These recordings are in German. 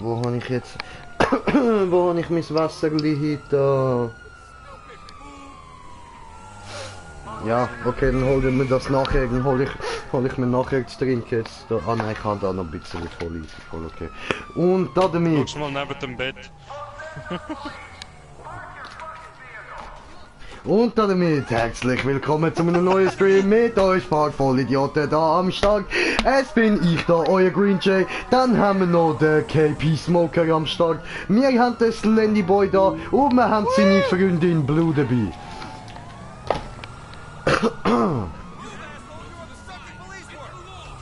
Wo habe ich jetzt... Wo habe ich mein Wasserli hin da? Ja, okay, dann hol ich mir das nachher, dann hol ich mir nachher zu trinken jetzt. Da, ah nein, ich habe da noch ein bisschen voll easy, voll okay. Und da damit... Schau mal neben dem Bett. Und damit herzlich willkommen zu einem neuen Stream mit euch paar Vollidioten da am Start. Es bin ich da, euer Green Jay. Dann haben wir noch den KP Smoker am Start. Wir haben den Slendy Boy da und wir haben seine Freundin Blue dabei.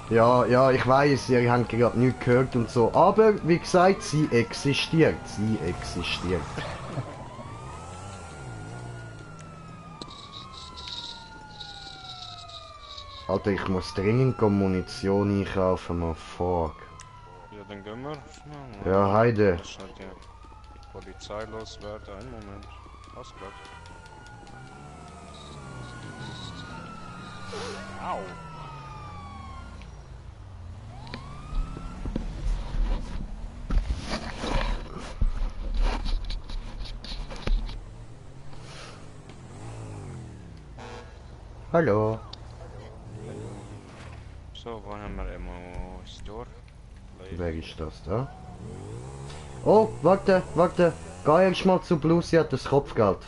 Ja, ich weiß, ihr habt gerade nichts gehört und so. Aber wie gesagt, sie existiert. Sie existiert. Alter, ich muss dringend Munition einkaufen, man. Fuck. Ja, dann gehen wir. Ja, Heide. Das scheint ja Polizei loswerden. Einen Moment. Was grad? Au. Hallo. So, wo haben wir immer Store? Wer ist das da? Oh, warte. Geh erst mal zu Blue, sie hat das Kopfgeld.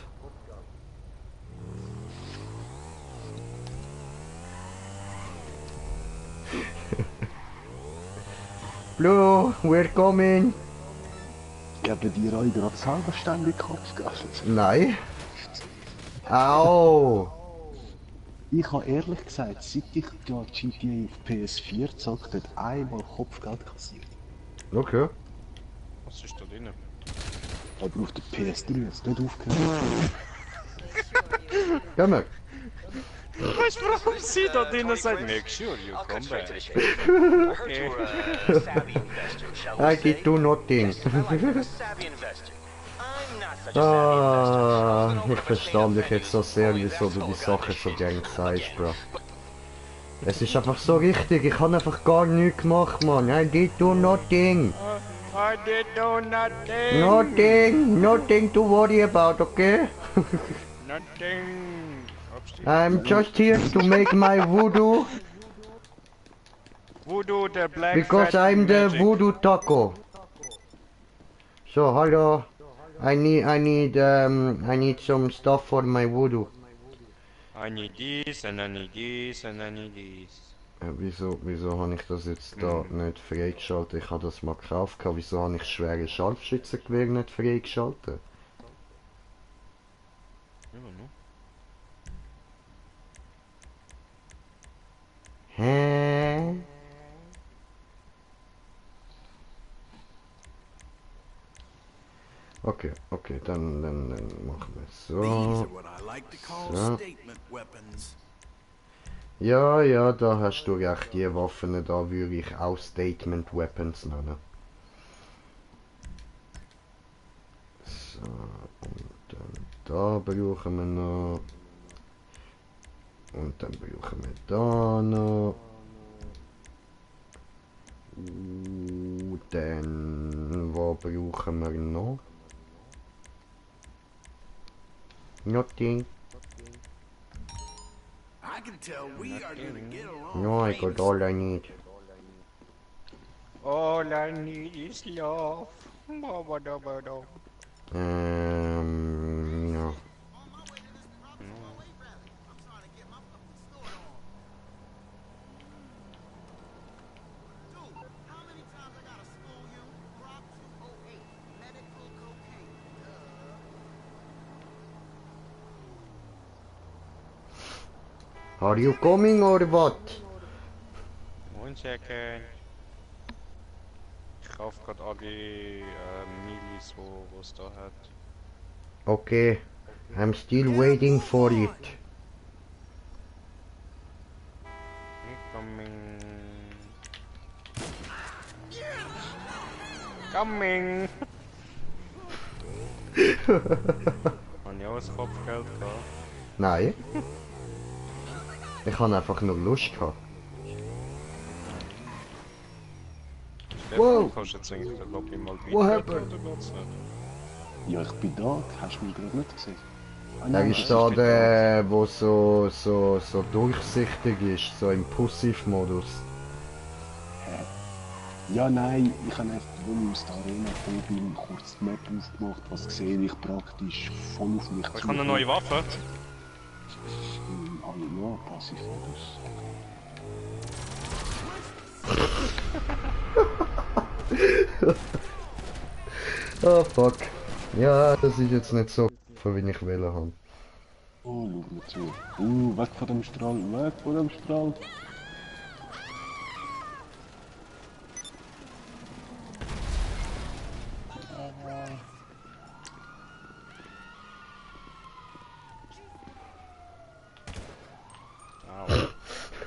Blue, we're coming. Geben dir euch gerade selber ständig Kopfgeld? Nein. Au. Ich habe ehrlich gesagt, seit ich ja GTA auf PS4 zockt, hat einmal Kopfgeld kassiert. Okay. Was ist da drin? Aber auf der PS3 hat es nicht aufgehört. Gehen wir. Weißt du, warum sie da drinnen sagt? Make sure you come back. I did do nothing. Ah, ich verstand dich jetzt so sehr, wieso du die Sache so gern sagst, Bro. Es ist einfach so richtig, ich habe einfach gar nichts gemacht, Mann. I did do nothing. I did do nothing. Nothing to worry about, okay? Nothing. I'm just here to make my voodoo. Voodoo, the black Because fat I'm the magic. voodoo taco. So, hello. I need some stuff for my voodoo. I need this, and I need this, and I need this. Wieso habe ich das jetzt da nicht freigeschaltet? Ich habe das mal gekauft. Wieso habe ich das schwere Scharfschützengewehr nicht freigeschaltet? Ja, no? Hä? Okay, dann machen wir es so. So. Ja, da hast du recht. Die Waffen da würde ich auch Statement Weapons nennen. So, und dann da brauchen wir noch. Und dann brauchen wir da noch. Dann, wo brauchen wir noch? Nothing. No, I got all I need. All I need is love. No. Are you coming or what? 1 second. Ich kauf grad alle Milis, wo es da hat. Okay, I'm still waiting for it. Coming! Habe ich auch ein Kopfgeld gehabt? Nein. Ich habe einfach nur Lust gehabt. Wow. Kannst du jetzt eigentlich den Lobby mal What beitreten happened? oder geht's nicht? Ja, ich bin da. Hast du mich gerade nicht gesehen? Ah, Er nein, ist das da nicht der, wo so durchsichtig ist, so im Pussiv-Modus. Ja, nein, ich habe einfach, als ich aus der Arena gekommen bin, kurz die Map aufgemacht, was sehe ich praktisch voll auf mich Ich habe eine neue Waffe. Ja, Passivmodus. Oh fuck. Ja, das ist jetzt nicht so, wie ich wählen habe. Oh, schau mir zu. Weg von dem Strahl, weg von dem Strahl.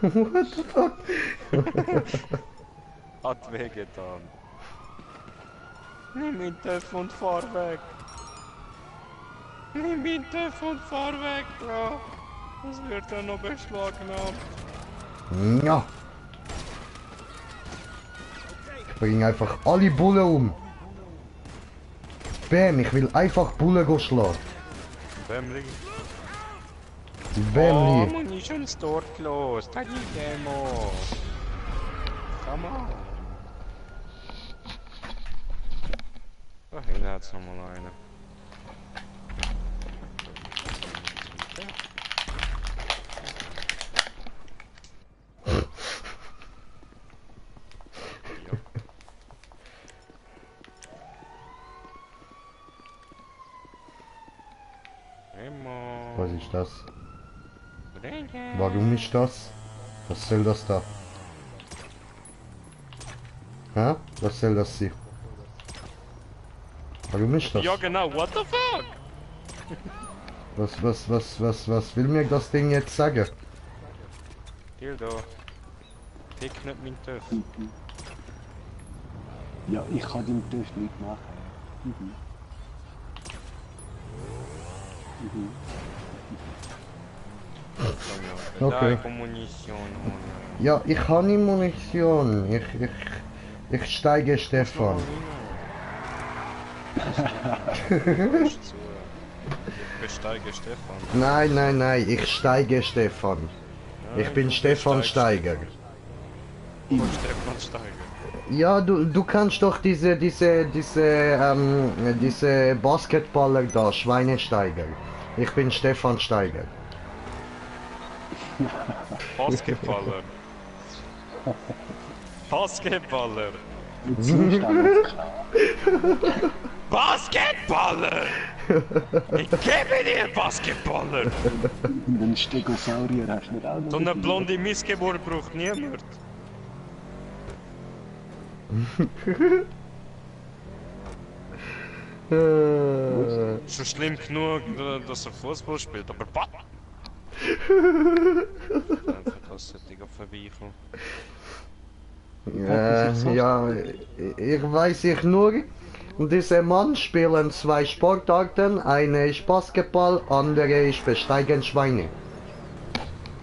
What the fuck? Hat wehgetan. Nimm ihn Töpf und fahr weg. Nimm ihn Töpf und fahr weg, ja. Das wird er noch beschlagnahmt. Ja. Ich bringe einfach alle Bullen um. Bam, ich will einfach Bullen schlagen. Bämling. Oh, Bamli. Munition store closed. Tagi demo. Come on. Da hinten hat's noch mal eine. Was ist das? Warum ist das? Was soll das da? Hä? Was soll das sein? Warum ist das? Ja genau, what the fuck? Was will mir das Ding jetzt sagen? Dildo. Pick nicht mein Töpf. Ja, ich kann den Tisch nicht machen. Okay. Dai Munition. Ja, ich habe nie Munition. Ich steige Stefan. Ich besteige Stefan. Nein, ich steige Stefan. Ich bin Stefan Steiger. Stefan Steiger. Ja, du kannst doch diese Basketballer da, Schweinesteiger. Ich bin Stefan Steiger. Basketballer. Basketballer. Mit Zustand klar. Basketballer! Ich gebe dir Basketballer! Und den Stegosaurier hast du nicht auch noch. So eine blonde Missgeburt braucht niemand. Schon schlimm genug, dass er Fußball spielt, aber einfach das sollte vorbeikommen. Ja, ich weiß ich nur, dieser Mann spielen zwei Sportarten, eine ist Basketball, andere ist Besteigen Schweine.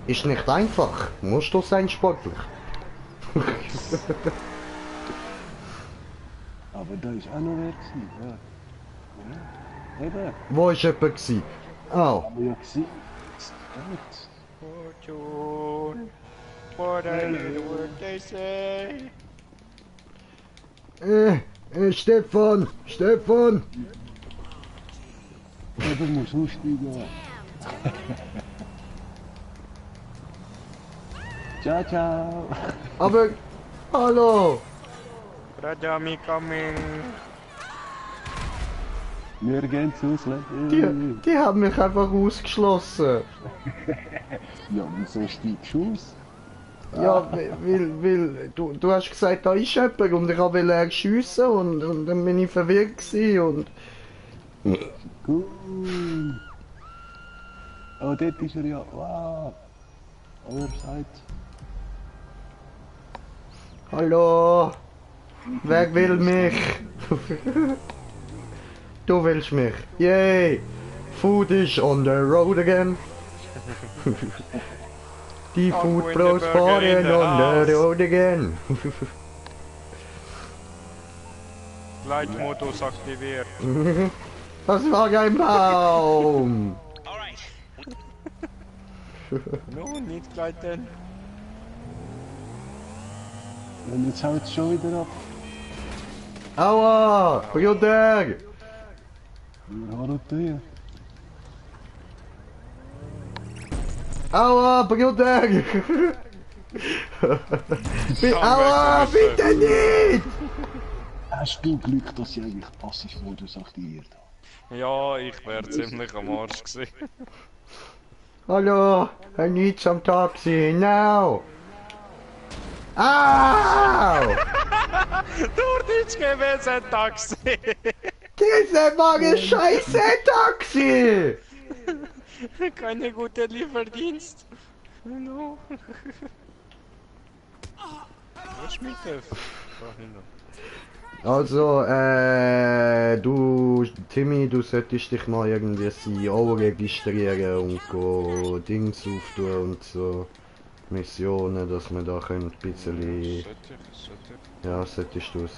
Ist nicht einfach, musst du sein sportlich. Aber da ist auch noch wer gewesen, ja. Ja, eben. Wo ist jemand gsi? Oh, Aber ja gewesen. Fortune, what they say. Stefan! Eben muss aussteigen. Ciao, ciao. Aber, hallo! Rajami coming. Wir gehen zu Ausleben. Die haben mich einfach ausgeschlossen. Ja, wieso steigst du aus? Ja, weil du hast gesagt, da ist jemand und ich wollte schiessen und dann bin ich verwirrt gewesen und... Cool. Oh, dort ist er ja. Wow. Allerseits. Hallo! Wer will mich? Du willst mich. Yay! Food is on the road again. Die I'll Food win the Bros burger fahren in the on the house. road again. Gleitmodus aktiviert. Das war kein Baum! No, nicht gleiten. Und jetzt haut es schon wieder ab. Aua! Bruder! Wir haben Tür. Aua, Bruder! Aua, bitte nicht! Hast du Glück, dass ich eigentlich Passivmodus aktiviert habe? Ja, ich wäre ziemlich am Arsch gewesen. Hallo, I need some taxi now! Au! Du nicht gewesen, Taxi! Diese Wagen scheiße Taxi! Keine gute Lieferdienst. No. Was ist mit der? Also, du, Timmy, du solltest dich mal irgendwie CEO registrieren und go Dings auftun und so. Missionen, dass wir da können ein bisschen... Sollte ich? Ja, solltest du. Einen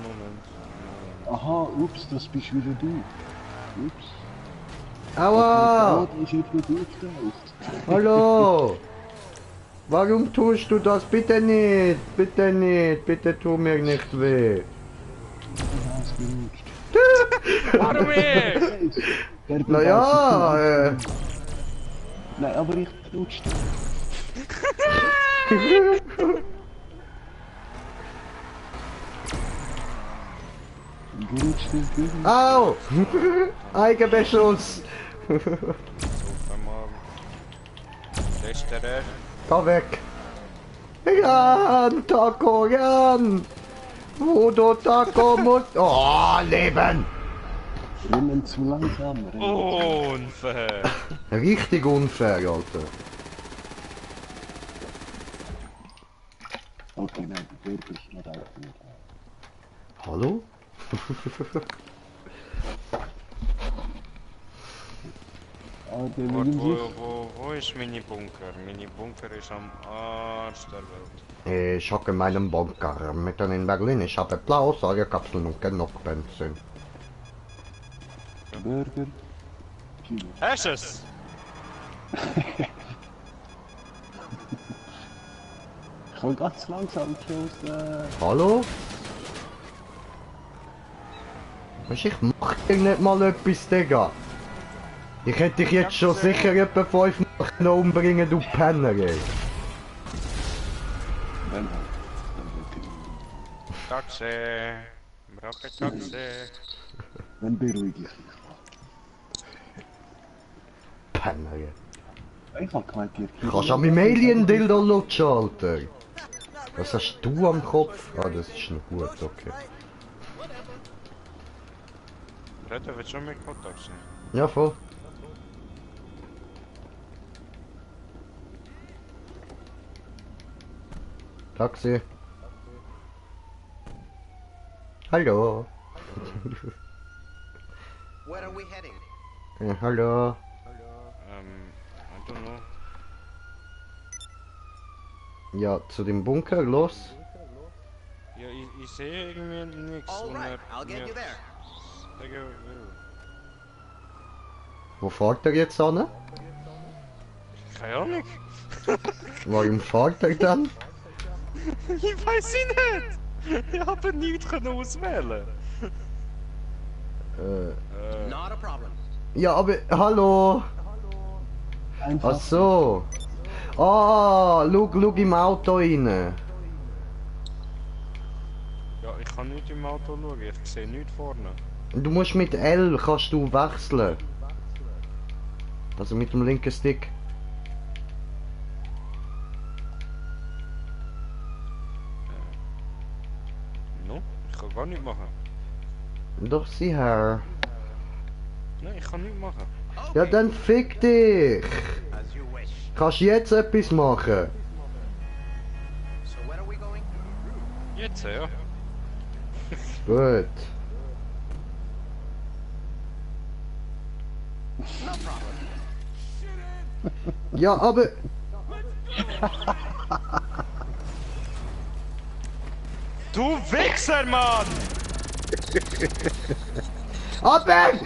Moment. Aha, ups, das bist wieder du. Ups. Aua! Da ist jemand aufgetaucht. Hallo! Warum tust du das? Bitte nicht! Bitte nicht! Bitte tu mir nicht weh! Ich hab's gerutscht. Warum ich? Der Naja, Nein, aber ich rutschte. Gerutscht ist gut. Au! Eigenbeschuss! Einmal. Letztere. Geh weg! Ran, Taco, ran! Wo du Taco musst... Oh, Leben! Rennen zu langsam. Unfair. Richtig unfair, Alter. Okay, nein, wirklich nicht auch nicht. Hallo? Ah, der Warte, will sich. wo ist meine Bunker? Meine Bunker ist am Arsch der Welt. Ich hocke in meinem Bunker mitten in Berlin. Ich habe Applaus, Säurekapseln und genug Benzin. Burger. Kilo. Hast du es? Ich kann ganz langsam stoßen. Hallo? Weißt, ich mach dir nicht mal etwas, Digga. Ich hätte dich jetzt schon sicher etwa 5 Mal umbringen, du Penner, ey. Dann halt. Dann wird die- Taxi. Brauche Taxi. Dann beruhige ich dich. Penner, ey. Ich hab gemeint, ihr Du kannst an meinem Alien-Dildo lutschen, Alter. Was hast du am Kopf? Ah, das ist noch gut, okay. Rette, willst du mit Taxi? Ja, voll. Taxi. Hallo. Where are we heading? Ja, hallo. I don't know. Ja, zu dem Bunker, los. Ja, ich sehe irgendwie nichts. All right, I'll get you there. Wo fährt er jetzt an? Keine Ahnung. Warum fährt er dann? Ich weiß nicht. Ich habe nichts auswählen. Not a problem. Ja, aber hallo. Einfach. Ach so. Ah, schau im Auto rein. Ja, ich kann nicht im Auto schauen. Ich sehe nichts vorne. Du musst mit L kannst du wechseln. Also mit dem linken Stick. No, ich kann gar nichts machen. Doch sicher. Nein, ich kann nichts machen. Ja, dann fick dich. As you wish. Kannst jetzt etwas machen? So where are we going? Jetzt, ja. Gut. No problem. Ja, aber... Du Wichser, Mann! Abweg!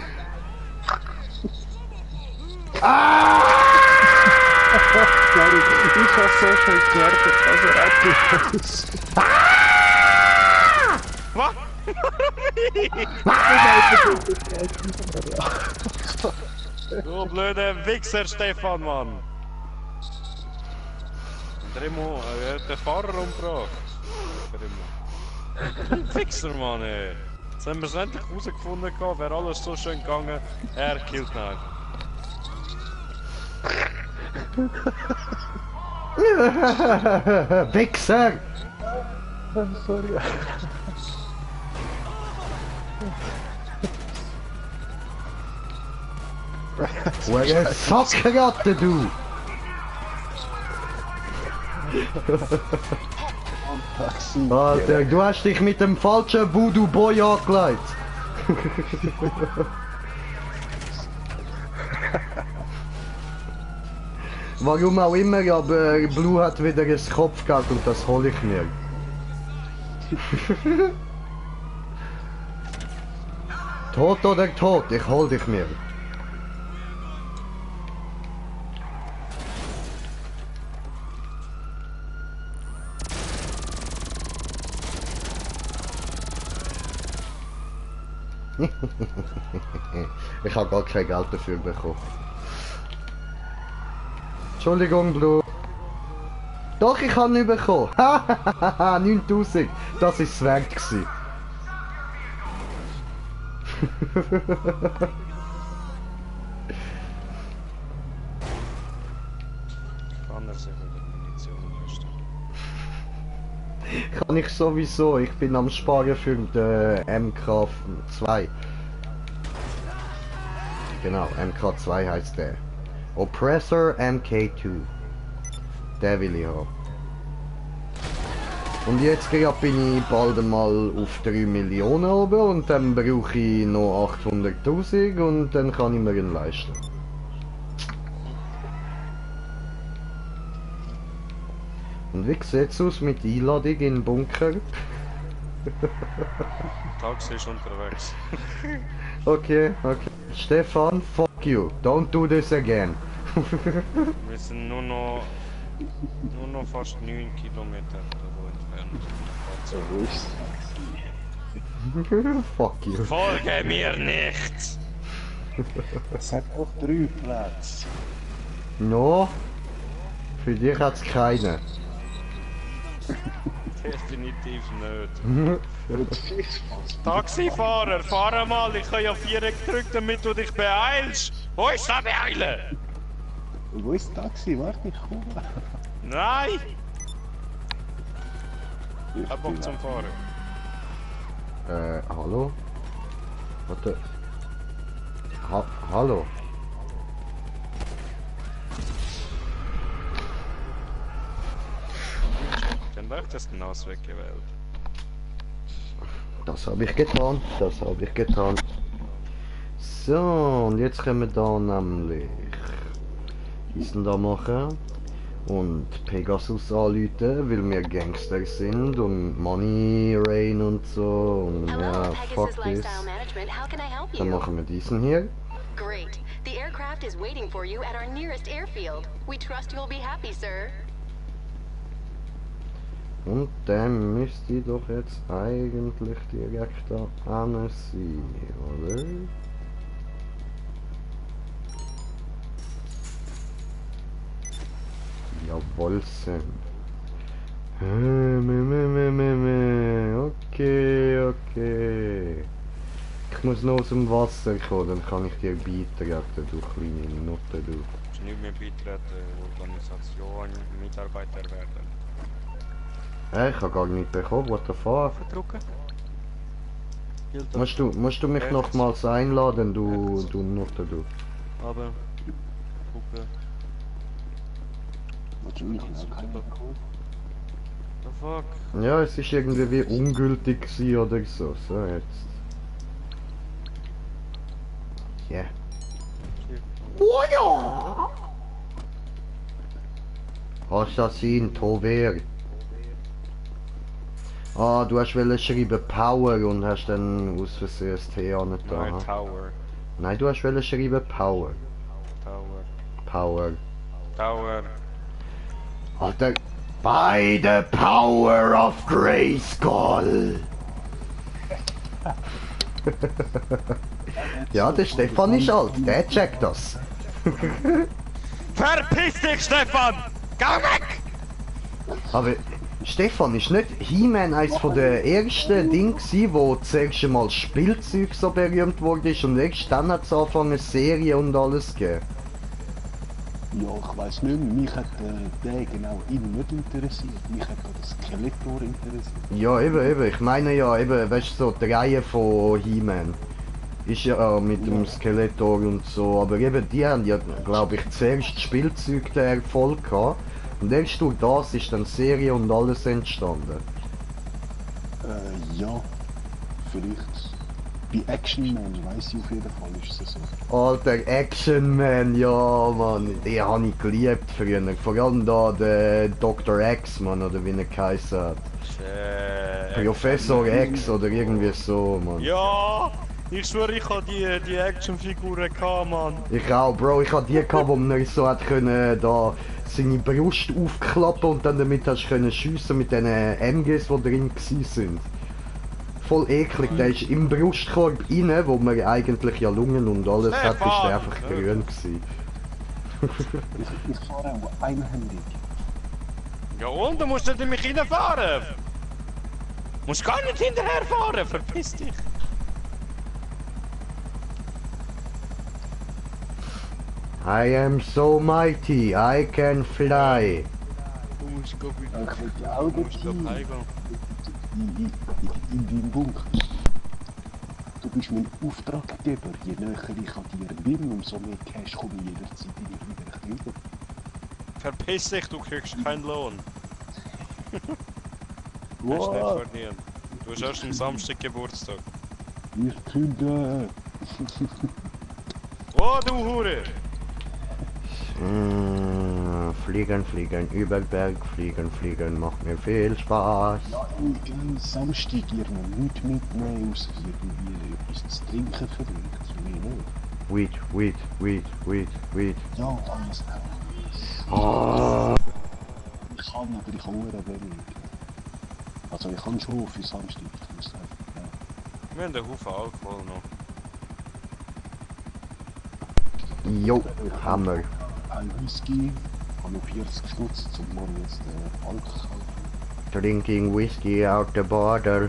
Ah! Sorry, ich hab so schön gewartet, also rette uns. Was? Du blöder Wichser, Stefan, Mann! Dremo, er hat den Fahrer umgebracht. Du Wichser, Mann, ey! Jetzt haben wir es endlich herausgefunden, wäre alles so schön gegangen. Er killt ihn einfach. Wichser! Sorry. Hure Sackratte, du! Taxi. Alter, du hast dich mit dem falschen Voodoo Boy angelegt. Warum auch immer, aber Blue hat wieder ein Kopfgeld und das hole ich mir. Tot oder tot, ich hol dich mir. Ich habe gar kein Geld dafür bekommen. Entschuldigung, Blue. Doch, ich habe nicht bekommen. 9000. Das war es wert gewesen. Kann er sich über Munition leisten? Kann ich sowieso. Ich bin am Sparen für den MK2. Genau, MK2 heißt der. Oppressor MK2. Der will ich haben. Und jetzt gerade bin ich bald einmal auf 3 Millionen oben und dann brauche ich noch 800.000 und dann kann ich mir ihn leisten. Und wie sieht's aus mit Einladung in den Bunker? Taxi ist unterwegs. Okay. Stefan, fuck you. Don't do this again. Wir sind nur noch fast 9 Kilometer davon entfernt. Wo ist das Taxi? Fuck you. Folge mir nicht! Es hat auch 3 Plätze. No. Für dich hat's keine. Definitiv nicht. Taxifahrer, fahr mal! Ich habe ja 4 gedrückt, damit du dich beeilst! Wo ist das Beeilen? Wo ist das Taxi? Warte, ich komme. Nein! Hab Bock zum Fahren. Hallo? Warte. Hallo? Dann läuft das den Ausweg gewählt. Das habe ich getan. So, und jetzt können wir da nämlich diesen da machen und Pegasus anrufen, weil wir Gangster sind und Money Rain und so und ja, fuck this. Dann machen wir diesen hier. Great. The aircraft is waiting for you at our nearest airfield. We trust you'll be happy, sir. Und dann müsste ich doch jetzt eigentlich direkt da an sein, oder? Jawohl, Sam. Okay. Ich muss noch aus dem Wasser kommen, dann kann ich dir beitreten, du kleine Nutte, du. Ich nicht mehr beitreten, Organisation, Mitarbeiter werden. Ich habe gar nicht bekommen, what the fuck? Verdrucken? Musst du mich nochmals einladen, du Nutte, du. Aber, gucken. Natürlich, keiner kommt. The fuck? Ja, es ist irgendwie wie ungültig gewesen oder so. So, jetzt. Yeah. Oh ja! Assassin, Tover. Ah, du hast wollen schreiben Power und hast dann aus Versehen das T auch nicht da. Nein, ha? Tower. Nein, du hast wollen schreiben Power. Tower. Power. Tower. Alter. By the power of Grayskull! Ja, der Stefan ist alt, der checkt das. Verpiss dich, Stefan! Geh weg! Aber Stefan, ist nicht He-Man eines von der ersten Dinge gewesen, wo zuerst einmal das Spielzeug so berühmt wurde und erst dann hat es angefangen Serie und alles gegeben? Ja, ich weiss nicht mehr. Mich hat der genau ihn nicht interessiert. Mich hat das Skeletor interessiert. Ja, eben. Ich meine ja, eben, weißt du, so die Reihe von He-Man. Ist ja mit dem Skeletor und so, aber eben die haben ja, glaube ich, zuerst Spielzeug den Erfolg gehabt. Und erst durch das ist dann Serie und alles entstanden. Ja, vielleicht. Bei Action Man weiss ich auf jeden Fall, ist es so. Alter, Action Man, ja Mann, den habe ich geliebt früher. Vor allem da der Dr. X, Mann, oder wie er geheißen hat. Professor X oder irgendwie so, Mann. Ja! Ich schwöre, ich hatte die Actionfiguren gehabt, Mann. Ich auch, Bro, ich hatte die gehabt, wo man so hat können, da seine Brust aufklappen und dann damit hast können schiessen mit den MGs, die drin waren. Voll eklig, der ist im Brustkorb rein, wo man eigentlich ja Lungen und alles hat, ist der einfach grün gewesen. Ich fahre auch einhändig. Ja und? Du musst nicht in mich reinfahren! Du musst gar nicht hinterherfahren, verpiss dich! I am so mighty, I can fly. Du musst go Ich will die Augen heimgehen. in deinem Bunker. Du bist mein Auftraggeber. Je näher ich an dir bin, umso mehr Cash komme ich jederzeit in dich wieder rüber. Verpiss dich, du kriegst keinen Lohn. Hast nicht Wow, verdient. Du hast erst am Samstag Geburtstag. ich künde. Oh, du Hure! Fliegen, über Berg, fliegen, macht mir viel Spaß. Ja, am Samstag ihr noch nichts mitnehmen, außer irgendwie etwas zu trinken für dich. Mehr nicht. Weed. Ja, alles auch. Oh. Ich kann, aber ich habe wenig. Also ich kann schon für Samstag, ich muss einfach, ja. Wir haben einen Haufen Alkohol noch. Jo, Hammer. Ein Whisky, habe noch 40 Stutz, um morgen jetzt Alk zu kaufen. Drinking whiskey out the border.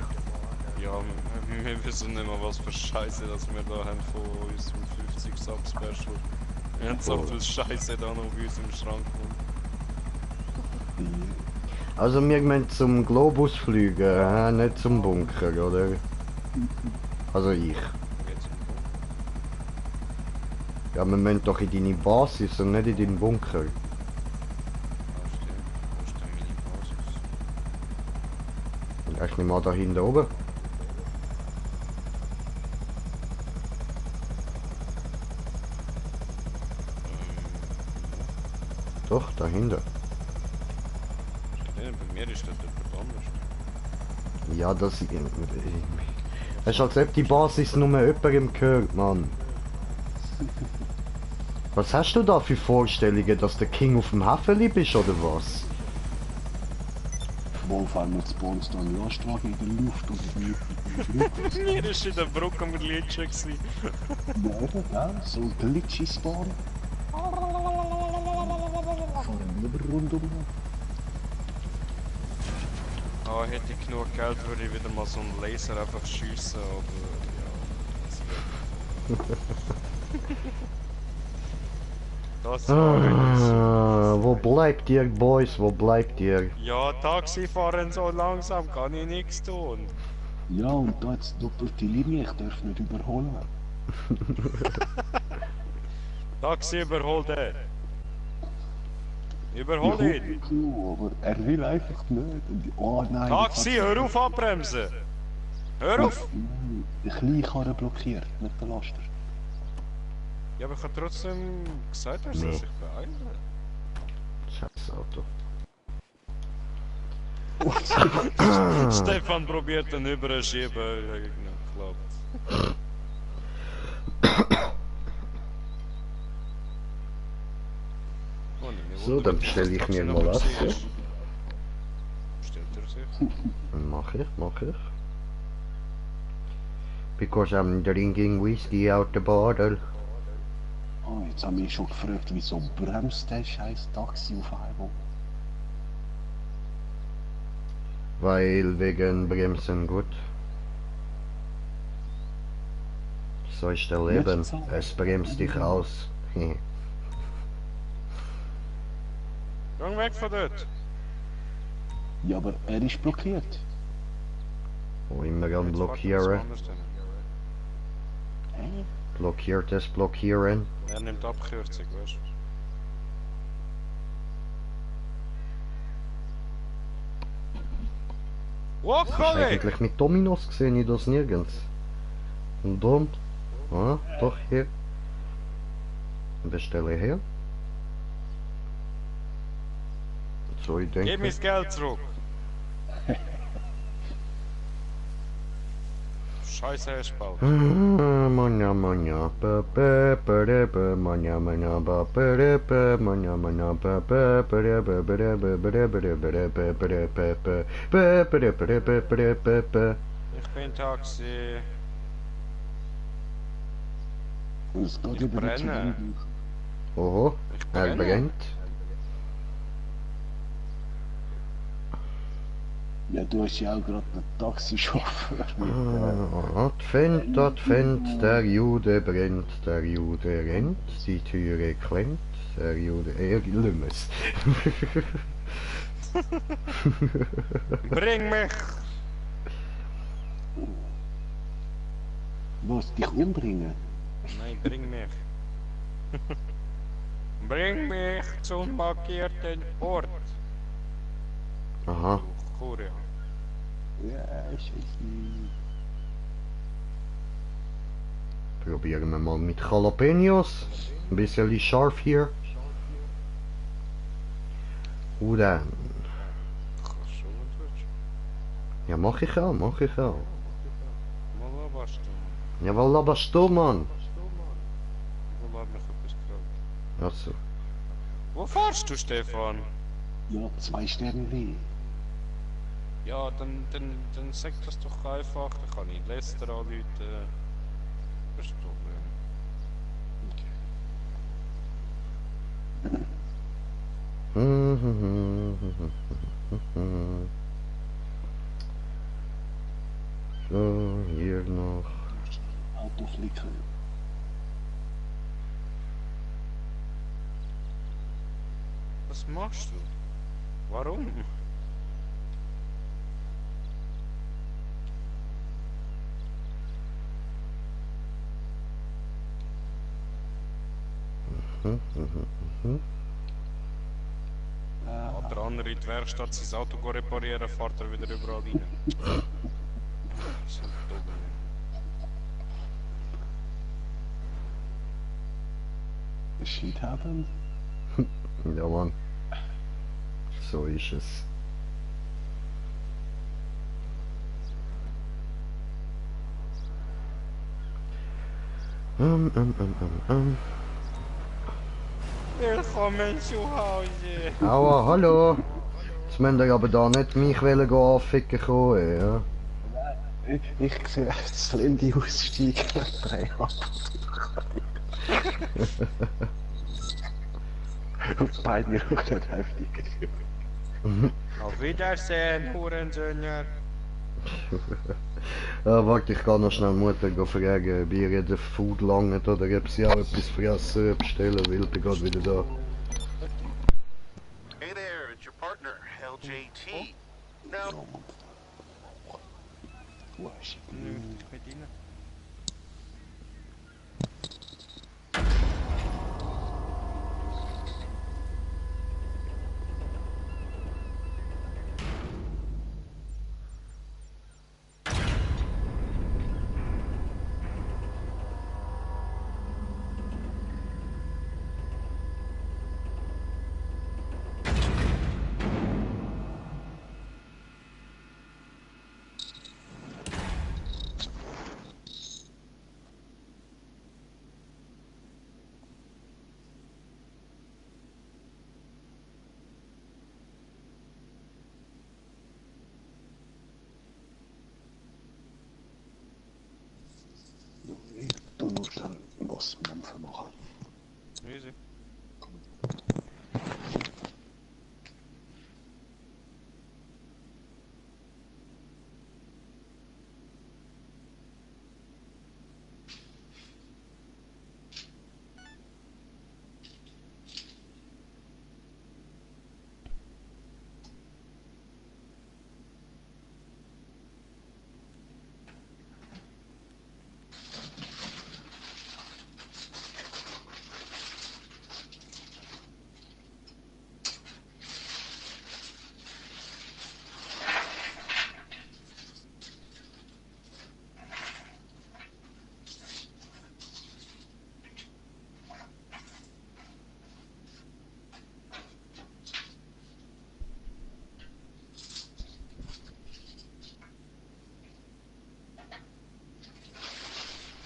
Ja, wir wissen nicht mehr, was für Scheiße das wir da haben von unserem 50 Sub Special. Wir haben so viel Scheiße da noch bei uns im Schrank. Also wir müssen zum Globus fliegen, nicht zum Bunker, oder? Also ich. Ja, wir müssen doch in deine Basis und nicht in deinen Bunker. Hast du nicht mal da hinten oben? Doch, da hinten. Bei mir ist das jemand anders. Ja, das... Es ist, als ob die Basis nur jemandem gehört, Mann. Was hast du da für Vorstellungen, dass der King auf dem Häfeli bist, oder was? Wo auf einmal spawnt da ein Lastwagen in der Luft und ich Mir ist in der Brücke am Glitschen gewesen. ja, so ein glitchy Spawn. Vor einem rundum. Ah, hätte ich genug Geld, würde ich wieder mal so einen Laser einfach schiessen, aber ja. Das war Wo bleibt ihr, Boys? Wo bleibt ihr? Ja, Taxifahren so langsam kann ich nichts tun. Ja, und da jetzt doppelte Linie, ich darf nicht überholen. Taxi, überhol den. Überhol ihn. Aber er will einfach nicht. Und, oh nein. Taxi, hör auf abbremsen. Hör auf. Der Kleinkarren blockiert, nicht der Laster. Ja, aber ich habe trotzdem gesagt, er soll sich beeilen. Scheiß Auto. Stefan probiert den überschieben, hat nicht geklappt. Oh, nicht So, dann bestelle ich mir mal was. Ja. Bestellt er sich? Mach ich. Because I'm drinking whiskey out the bottle. Oh, jetzt haben wir schon gefragt, wieso bremst der scheiß Taxi auf einmal? Weil wegen Bremsen gut. So ist der Leben. Jetzt so. Es bremst dich aus. Geh weg von dort! Ja, aber er ist blockiert. Wo immer am Jetzt warten wir Blockieren. woanders hin. Hä? Blockiertes Blockieren. Er nimmt Abkürzung, weißt du? Wo komm ich? Eigentlich mit Dominos sehe ich das nirgends. Und? Ah, doch hier. Bestelle her. So, ich Gib denke. mir das Geld zurück! Scheiße, er ist bald. Manja manja ba ba ba da ba manja manja ba ba da ba manja manja ba ba ba da ba ba da ba ba da ba da ba da ba ba da ba ba ba ba da ba da ba ba da ba ba. Ich bin Taxi. Es geht Ich über die brenne. Zwiebel. Oho, Ich er brenne. brennt. Ja, du hast ja auch gerade einen Taxichauffeur mit, Advent, der Jude brennt, der Jude rennt, die Türe klemmt, der Jude Lümmes. Bring mich! Was, dich umbringen? Nein, bring mich. Bring mich zum markierten Ort. Aha, Kuria. Ja, scheiße. probieren wir mal mit Jalapenos. Ein bisschen scharf hier. Und dann. Kannst du und willst? Ja, mach ich auch. Mal was du. Ja, was laberst du, Mann? Wo laat mich etwas gefragt? Achso. Wo fahrst du, Stefan? Ja, 2 Sterne weh. Ja, dann sag das doch einfach. Dann kann ich Lester anrufen. Das ist das Problem. So, hier noch. Auto flicken. Was machst du? Warum? Hat der andere in die Werkstatt sein Auto reparieren, fährt er wieder überall rein. So dumm. Shit happen. Ja, Mann. So ist es. Willkommen zu Hause. Aua, hallo. Jetzt müsst ihr aber da nicht mich wollen gehen anficken kommen, ja. Ich sehe das Lindy aussteigen. 3 ab. Und beide rücken heftig. Auf Wiedersehen, Hurensöhner. Warte, ich kann noch schnell Mutter fragen, ob ihr den Food langt oder ob sie auch etwas fressen bestellen will. Ich bin wieder da. Hey there, it's your partner, LJT. Now, Wo ist Mit ihnen. was Mämpfen machen. Easy.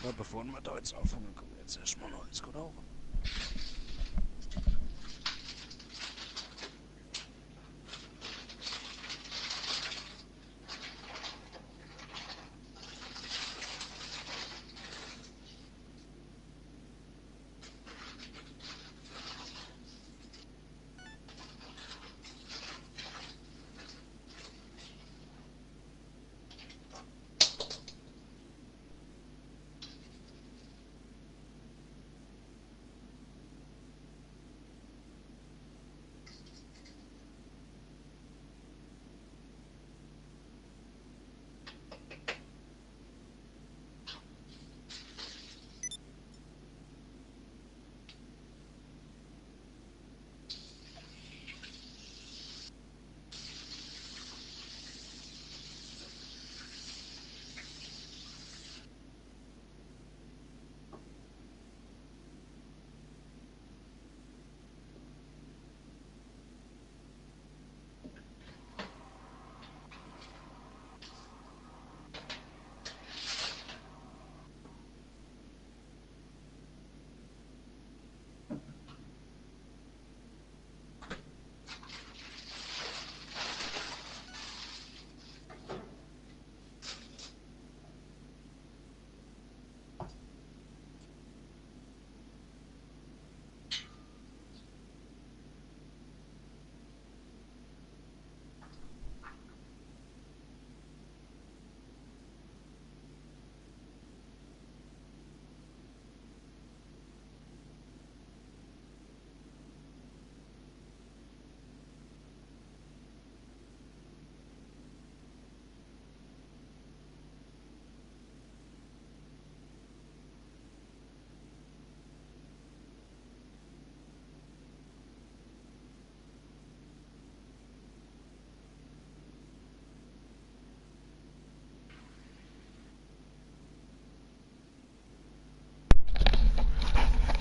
Ja, bevor wir da jetzt anfangen, können wir jetzt erstmal noch eins rauchen.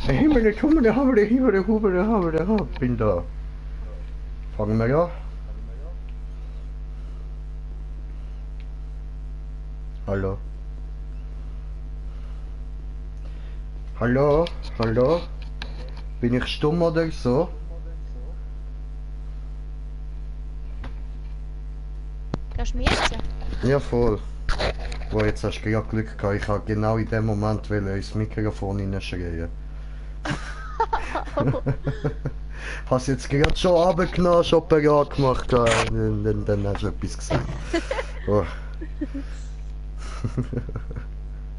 Himmel, bin da. Fangen wir an. Hallo. Hallo, hallo. Bin ich stumm oder so? Kannst du mir jetzt? Ja, voll. Wo jetzt hast du gerade Glück gehabt. Ich habe genau in dem Moment ins Mikrofon hineinschreien. Hast jetzt gerade schon runtergenommen, schon parat gemacht, dann hast du etwas gesagt. Oh.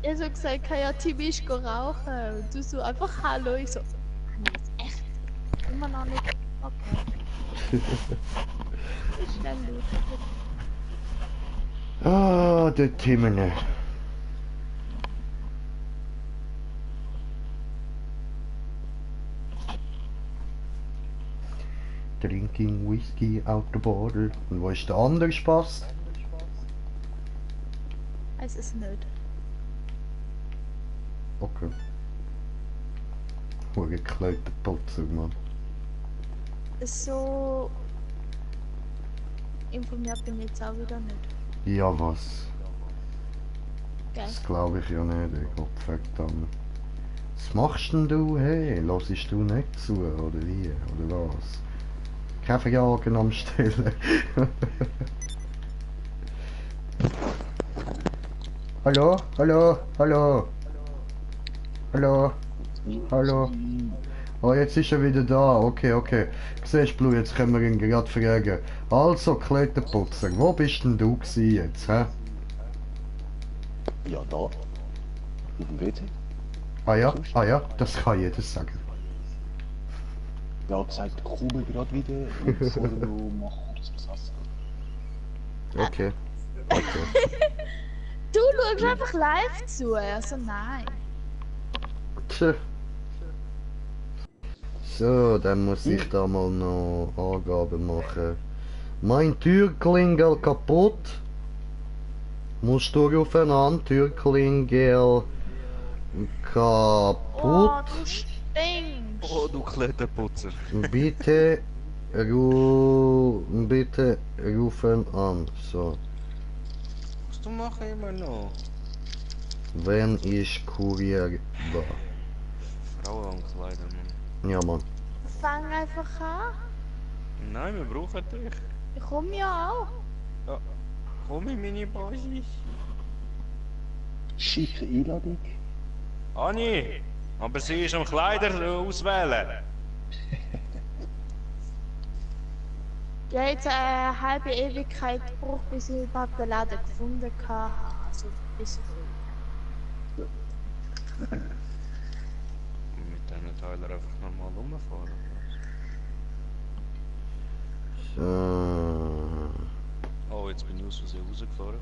Ich habe so gesagt, ja, Tim ist rauchen. Und du so einfach Hallo. Ich so, jetzt echt? Immer noch nicht. Okay. Schnell los. Ah, der Timmene. Drinking Whisky out the bottle. Und wo ist der andere Spaß? Es ist nicht. Okay. Hure gekleidete Putzer, Mann. So informiert bin ich jetzt auch wieder nicht. Ja, was? Gell? Das glaube ich ja nicht, ey. Gottverdammt. Was machst denn du? Hey, hörst du nicht zu, oder wie? Oder was? Kein Jagen am Stellen. Hallo? Hallo? Hallo? Hallo? Hallo. Oh, jetzt ist er wieder da. Okay, okay. Siehst du, Blue, jetzt können wir ihn gerade fragen. Also, Kletterputzer, wo bist denn du gewesen jetzt, hä? Ja, da. Auf dem WC. Ah ja, das kann jeder sagen. Ja, gesagt, komme gerade wieder und vorher noch mach kurz was essen. Okay. Okay. Du schaust einfach live zu, also nein. Tja. So, dann muss ich da mal noch Angaben machen. Mein Türklingel kaputt. Musst du rufen an, Türklingel Oh, kaputt. du stinkst. Oh, du Kletterputzer. Bitte, bitte rufen an. So, Was du machst immer noch? wenn ich Kurier da. Frauenkleider, Mann. Ja, Mann. Fang einfach an. Nein, wir brauchen dich. Ich komme ja auch. Ja. Komm in meine Basis. Schicke Einladung. Anni! Aber sie ist am Kleider auswählen. Ich habe jetzt eine halbe Ewigkeit gebraucht, bis ich überhaupt den Laden gefunden habe. Also bis früh. Mit diesen Teilen einfach normal rumfahren. So. Oh, jetzt bin ich aus Versehen rausgefahren.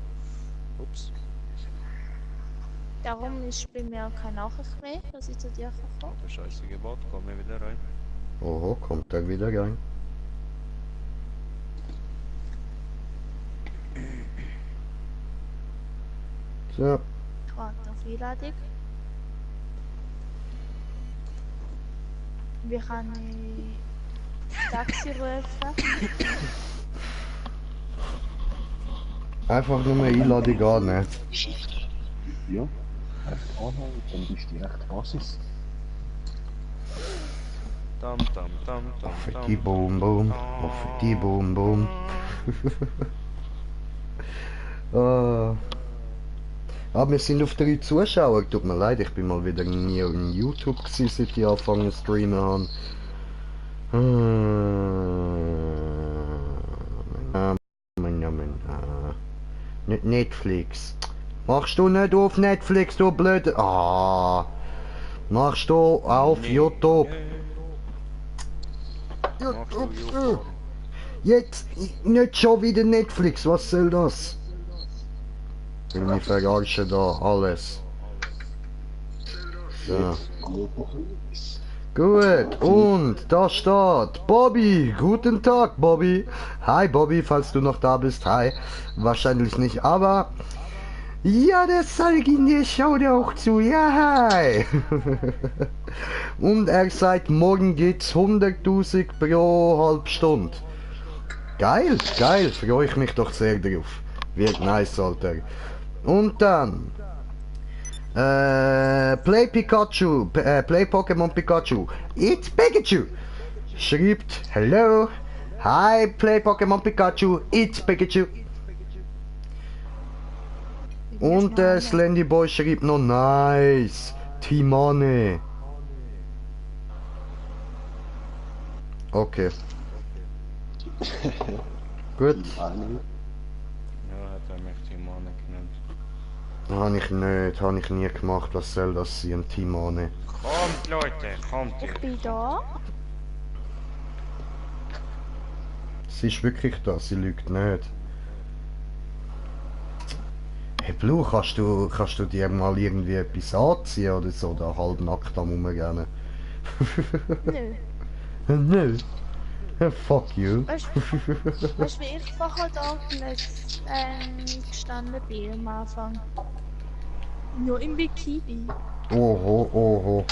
Ups. Darum ist bei mir keine Nachricht mehr, dass ich zu dir kann kommen. Der scheiße Gebot, komm mir wieder rein. Oho, kommt er wieder rein. So. Ich warte auf Einladung. Wie kann ich Taxi rufen? Einfach nur eine Einladung annehmen. Ja. Einfach anhängen, dann bist du direkt Basis. Tam tam tam tam Auf tam. die Boom Boom. Auf die Boom Boom. Aber wir sind auf 3 Zuschauer. Tut mir leid, ich bin mal wieder nie in YouTube gewesen, seit ich angefangen zu streamen habe. Nicht Netflix. Machst du nicht auf Netflix, du blöde... Ah. Machst du auf YouTube. Machst du YouTube? Jetzt nicht schon wieder Netflix, was soll das? Ich mich verarschen da alles. So. Gut, und da steht Bobby. Guten Tag, Bobby. Hi, Bobby, falls du noch da bist. Hi. Wahrscheinlich nicht, aber... Ja, der Salgin, der schaut auch zu. Ja, hi. Und er sagt, morgen geht's 100.000 pro halbe Stunde. Geil, geil, freue ich mich doch sehr drauf. Wird nice, Alter. Und dann... Play Pikachu, Play Pokémon Pikachu. It's Pikachu. Schreibt, hello. Hi, Play Pokémon Pikachu. It's Pikachu. Und der Slendy Boy schreibt noch nice. Timone. Okay. Gut. Ja, hat er mich Timone genannt. Habe ich nie gemacht. Was soll das sein, Timone? Kommt, Leute, kommt Ich ihr. bin da. Sie ist wirklich da, sie lügt nicht. Hey Blue, kannst du dir mal irgendwie etwas anziehen oder so, da halbnackt am rumrennen? Nö. Nö. Fuck you. Weißt du, wie ich vorher da gestanden bin am Anfang? Nur im Bikini. Oho, oho.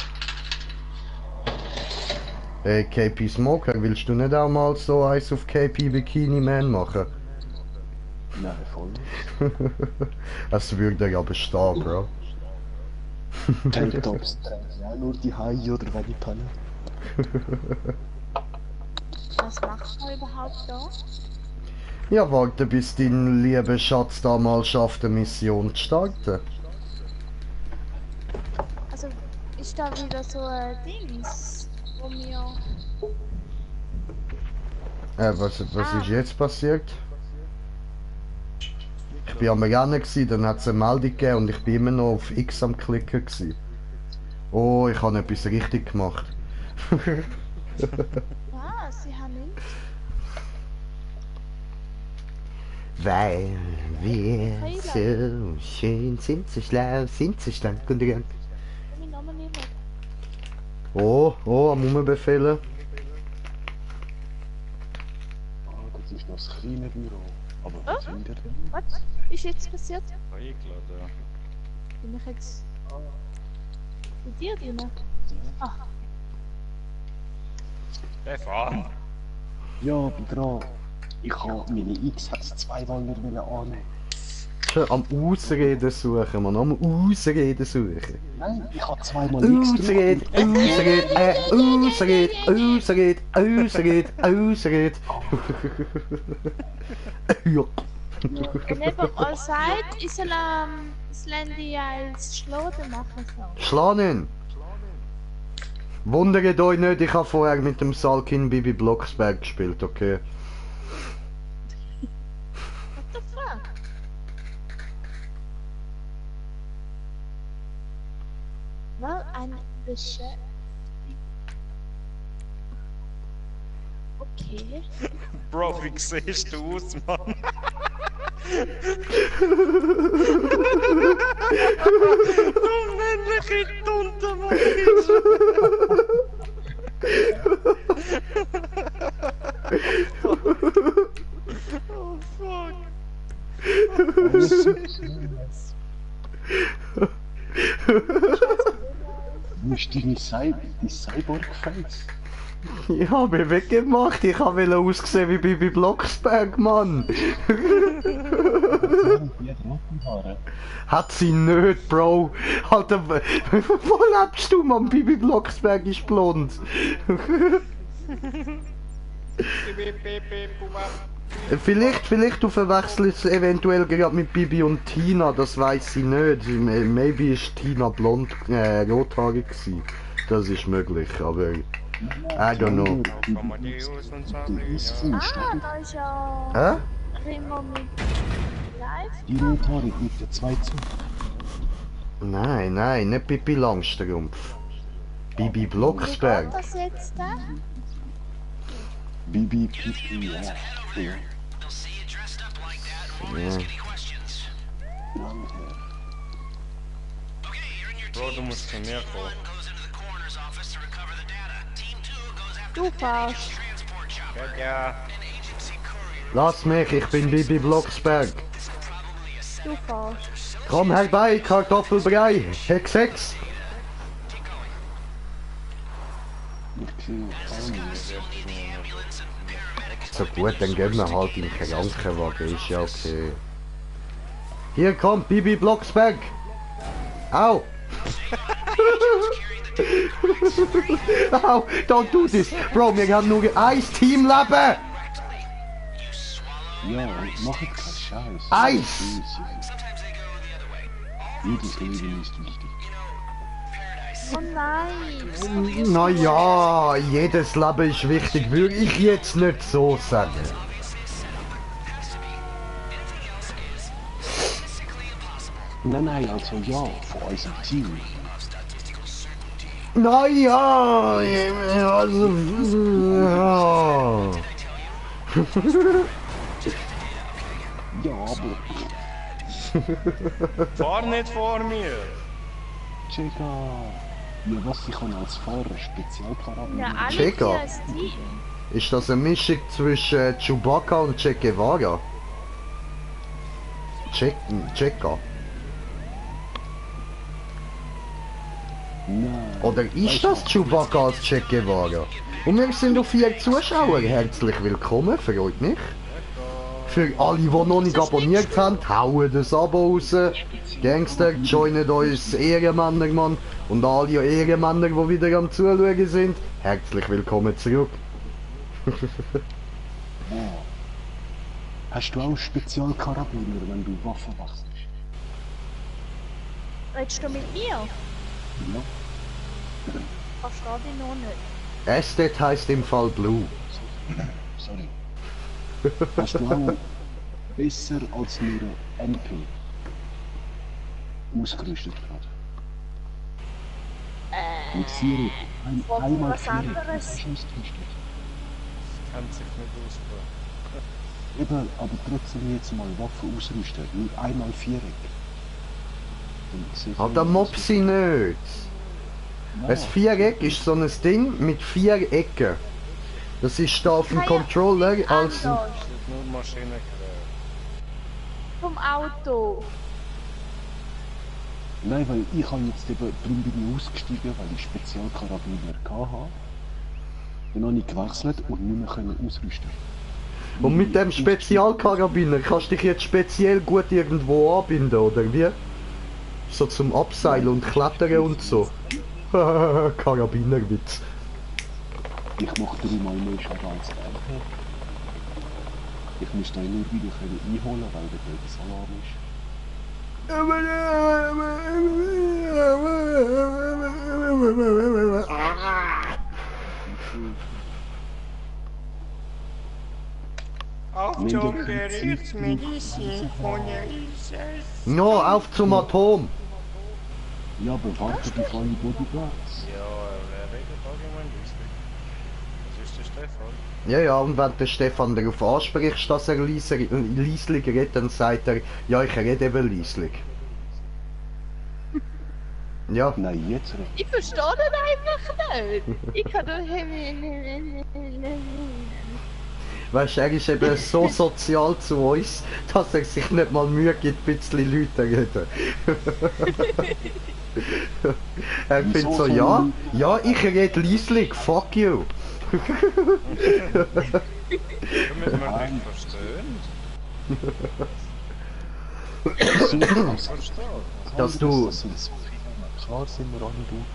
Hey KP Smoker, willst du nicht auch mal so eins auf KP Bikini Man machen? Nein, voll nicht. Das würde ja aber stehen, Bro. Tanktops tragen ja nur die Haie oder wenn die Panne. Was macht man überhaupt da? Ja, warte, bis dein lieber Schatz da mal schafft, eine Mission zu starten. Also, ist da wieder so ein Dings, wo mir... Was ist jetzt passiert? Ich bin am Rennen gsi, dann hat es eine Meldung gegeben und ich bin immer noch auf X am Klicken gsi. Oh, ich habe etwas richtig gemacht. Ah, sie haben nichts. Weil wir so schön sind, so schlau, sind so stark und gern. Mein Name nicht mehr. Oh, am Umbefehlen. Das ist noch das kleine Büro. Aber was sind wir denn? Was ist jetzt passiert? Eingeladen. Bin ich jetzt... bei dir drin? Ah, Stefan! Ja, bin dran. Ich habe meine X hat's zweimal nicht annehmen. Schon am Ausreden suchen, man, am Ausreden suchen. Nein, ich habe zweimal X Ausreden, Ausreden. Ja. und eben all sagt, ich soll das Landy als Schladen machen so. Schlag ihn! Wundert euch nicht, ich habe vorher mit dem Salkin Bibi Blocksberg gespielt, okay? What the fuck? Wel ein Beschäftigung. Okay. Bro, wie siehst du aus, Mann? Du männliche Tunte, Mann! Oh fuck! Wo ist deine Cyborg-Face? Ich habe mich weggemacht, ich wollte aussehen wie Bibi Blocksberg, Mann! Die hat Rottenhaare. Hat sie nicht, Bro! Alter, wo lebst du, Mann? Bibi Blocksberg ist blond! Vielleicht du verwechselst es eventuell gerade mit Bibi und Tina, das weiß ich nicht. Maybe ist Tina blond, rothaarig gewesen. Das ist möglich, aber I don't know. Kann man die aus und so? Die ist Fuß, Ah, da ist ja... Hä? Rimmer mit Live. die rothaarig mit den zwei Zungen. Nein, nicht Bibi Langstrumpf. Bibi Wie Blocksberg. geht das jetzt da? Bibi, Pipi, ja. Ja. Lang her. Bro, du musst zu mir kommen. Du fährst. Ja. Lass mich, ich bin Bibi Blocksberg. Du fährst. Komm herbei, Kartoffelbrei, Hex 6. Ich sehe keine. So gut, dann gehen wir halt in den Krankenwagen, ist ja okay. Hier kommt Bibi Blocksberg. Au! Au, don't do this. Bro, wir haben nur ein Teamleben. Ja, mach jetzt keinen Scheiß. Eis! Jedes Leben ist wichtig. Oh nein. Naja, jedes Leben ist wichtig, würde ich jetzt nicht so sagen. Nein, also ja, von unserem Team. Naja, also... Ja. Ja, aber Fahr nicht vor mir! Chega. Ja, was ich kann als Fahrer Spezialcharakter. Ja, alle Checker. die als Team. Ist das eine Mischung zwischen Chewbacca und Che Guevara? Checker. Nein. Oder ist das Chewbacca als Che Guevara? Und wir sind auf 4 Zuschauer. Herzlich willkommen, freut mich. Für alle, die noch nicht abonniert haben, hauen das Abo raus. Gangster, joinen uns Ehrenmänner, Mann. Und alle Ehrenmänner, die wieder am Zuschauen sind, herzlich willkommen zurück. Hast du auch Spezialkarabiner, wenn du Waffen wechselst? Redest du mit mir? Ja. Verstehe dich noch nicht. Estet heißt im Fall Blue. Sorry. Hast du auch besser als nur ein MP ausgerüstet gerade? Mit 4 einmal was 4 anderes. ausgerüstet. Kennt sich nicht aus, Bro. Eben, aber trotzdem jetzt mal Waffen ausrüsten. Nur einmal 4. Aber Mopsi nicht. Ein Viereck ist so ein Ding mit 4 Ecken. Das ist da auf dem Controller als... Das ist nur Maschinengerät. Vom Auto. Nein, weil ich habe jetzt eben, darum bin ich ausgestiegen, weil ich Spezialkarabiner hatte. Dann habe ich gewechselt und nicht mehr können ausrüsten. Und mit dem Spezialkarabiner kannst du dich jetzt speziell gut irgendwo anbinden, oder wie? So zum Abseilen und Klettern und so. Karabinerwitz. Ich mache 3 mal mehr Schaden als der MP. Ich müsste ihn nur wieder einholen, weil der das Alarm ist. Achtung, Gerichtsmedizin von ISS. No, auf zum Atom! Ja, aber warte, bevor ich Bodyguards. Ja, wer redet allgemein Liesling? Das ist der Stefan. Ja, ja, und wenn der Stefan darauf anspricht, dass er leislich redet, dann sagt er, ja, ich rede eben leislich. Ja, Nein, jetzt recht. Ich verstehe das einfach nicht. Ich kann doch... weißt du, er ist eben so sozial zu uns, dass er sich nicht mal Mühe gibt, ein bisschen Leute reden. Er findet so, ja, ich rede leislich, fuck you. Damit man nicht verstehen. Dass du... Klar sind wir alle gut.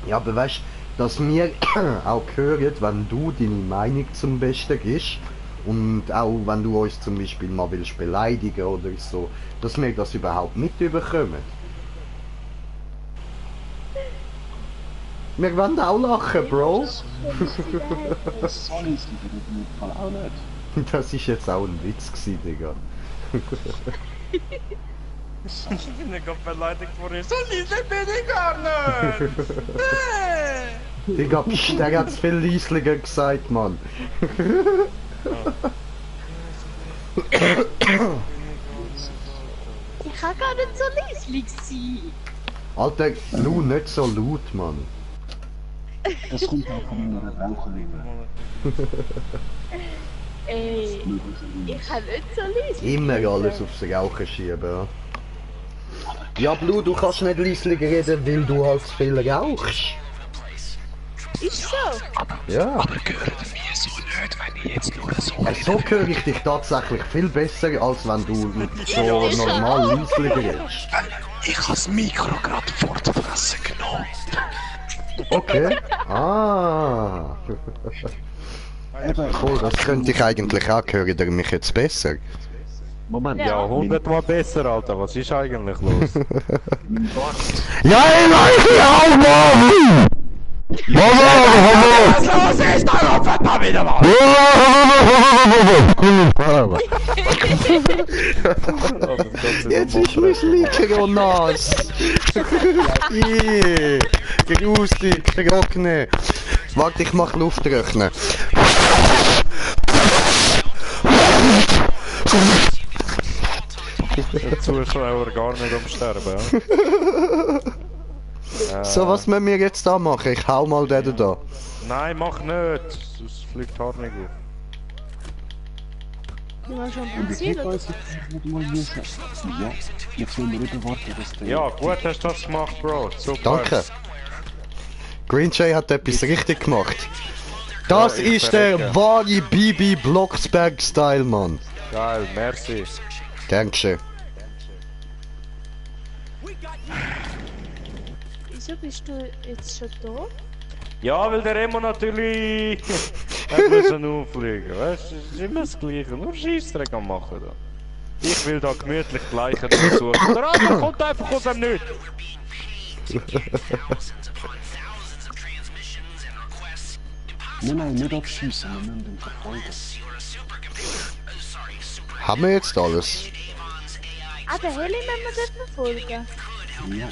Ja, aber weißt du, dass wir auch hören, wenn du deine Meinung zum Besten gibst und auch wenn du uns zum Beispiel mal willst beleidigen oder so, dass wir das überhaupt mitbekommen. Wir wollen auch lachen, Bro. Das soll ich in dem Fall auch nicht. Das ist jetzt auch ein Witz gewesen, Digga. Ich bin ja gerade beleidigt worden. So leise bin ich gar nicht! Digga, pst, der hat's viel leislicher gesagt, Mann. Ich kann gar nicht so leislich sein. Alter, Lu, nicht so laut, Mann. Das kommt auch von meiner Raucherliebe. Ey, ich kann nicht so leislich Immer alles aufs Rauchen schieben, ja. Ja, Blue, du kannst nicht leislich reden, weil du halt zu viel rauchst. Ist so. Ja. Aber gehört mir so nicht, wenn ich jetzt nur so So höre ich dich tatsächlich viel besser, als wenn du mit so normal leislich redest. Ich habe das Mikro gerade vor der Fresse genommen. Okay. Ah. Cool, das könnte ich eigentlich auch hören, der mich jetzt besser. Moment, Ja, 100 Mal besser, Alter. Was ist eigentlich los? Ja, ich weiß ja auch, Mann! Was los ist da, verdammt wieder mal! Jetzt ist mein Licker nass! Grusig, trocknen! Warte, ich mach Luft rechnen. Der Zuschauer gar nicht am Sterben, ja? So, was müssen wir jetzt da machen? Ich hau mal den da. Nein, mach nicht! Sonst fliegt Haar nicht auf. Du hast schon ich Benzin, hätte oder? uns jetzt mal müssen. Ja, jetzt wollen wir nicht warten, dass der... Ja, gut hast du das gemacht, Bro. Super. Danke. Green Jay hat etwas richtig gemacht. Das Ja, ich ist der verrecke. wahre Bibi Blocksberg-Style, Mann. Geil, merci. Dankeschön. Wieso bist du jetzt schon da? Ja, weil der Remo natürlich hat müssen auffliegen. Weißt du, es ist immer das Gleiche. Nur Scheissdreck am machen da. Ich will da gemütlich gleichen suchen. Der andere kommt einfach aus dem Nichts. Nein, nicht abschießen, wir müssen ihn verfolgen. Haben wir jetzt alles? Ah, der Heli müssen wir dort verfolgen. Ja,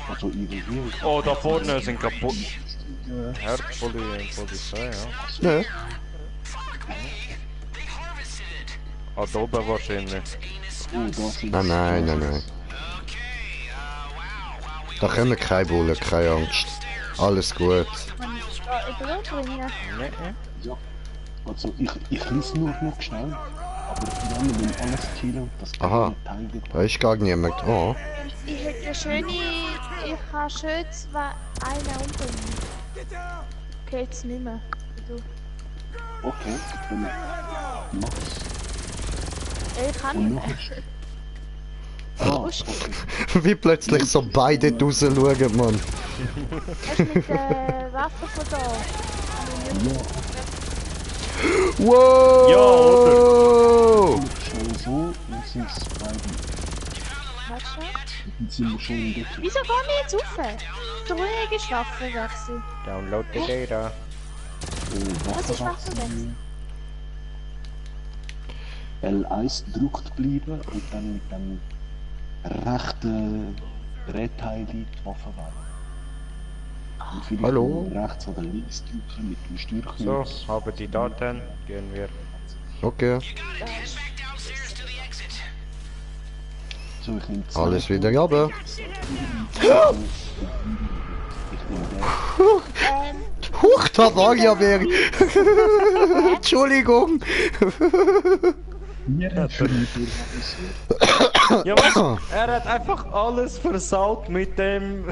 also irgendwie. Oh, da vorne sind kaputt. Polizei, ja. Ne? Ah, da oben wahrscheinlich. Oh, da sind Nein. Da kommen keine Bullen, keine Angst. Alles gut. Kann ich da überbringen? Nee. Ja. Also ich lese nur noch schnell. Aber wir müssen alles killen, dass Aha. der Teil wird. Da ist gar niemand. Oh. Ich hätte eine schöne... Ich kann schön einen umbringen. Okay, jetzt nicht mehr. Du. Okay, dann mach's. Ich kann Und nicht mehr. Ah, Wurscht. okay. Wie plötzlich so beide raus schauen, Mann. Hast du mit der Waffe von da? Wow! Ja, oder? Schnell so, jetzt sind es beide. Weißt du? Jetzt sind wir schon in der Tür. Wieso kann ich jetzt rauf? Die ruhige Waffe wechseln. Download the data. Was ist Waffe wechseln? L1 gedrückt bleiben und dann mit dem rechten Drehteil die Waffe wählen. Und vielleicht Hallo? rechts oder links drücken mit dem So, Steuerknopf. haben die Daten, gehen wir. Okay. So, ich nehme zwei. Alles wieder runter. Ich nehme den. Huch, da war ja wer. Entschuldigung. Ja, weißt du, er hat einfach alles versaut mit dem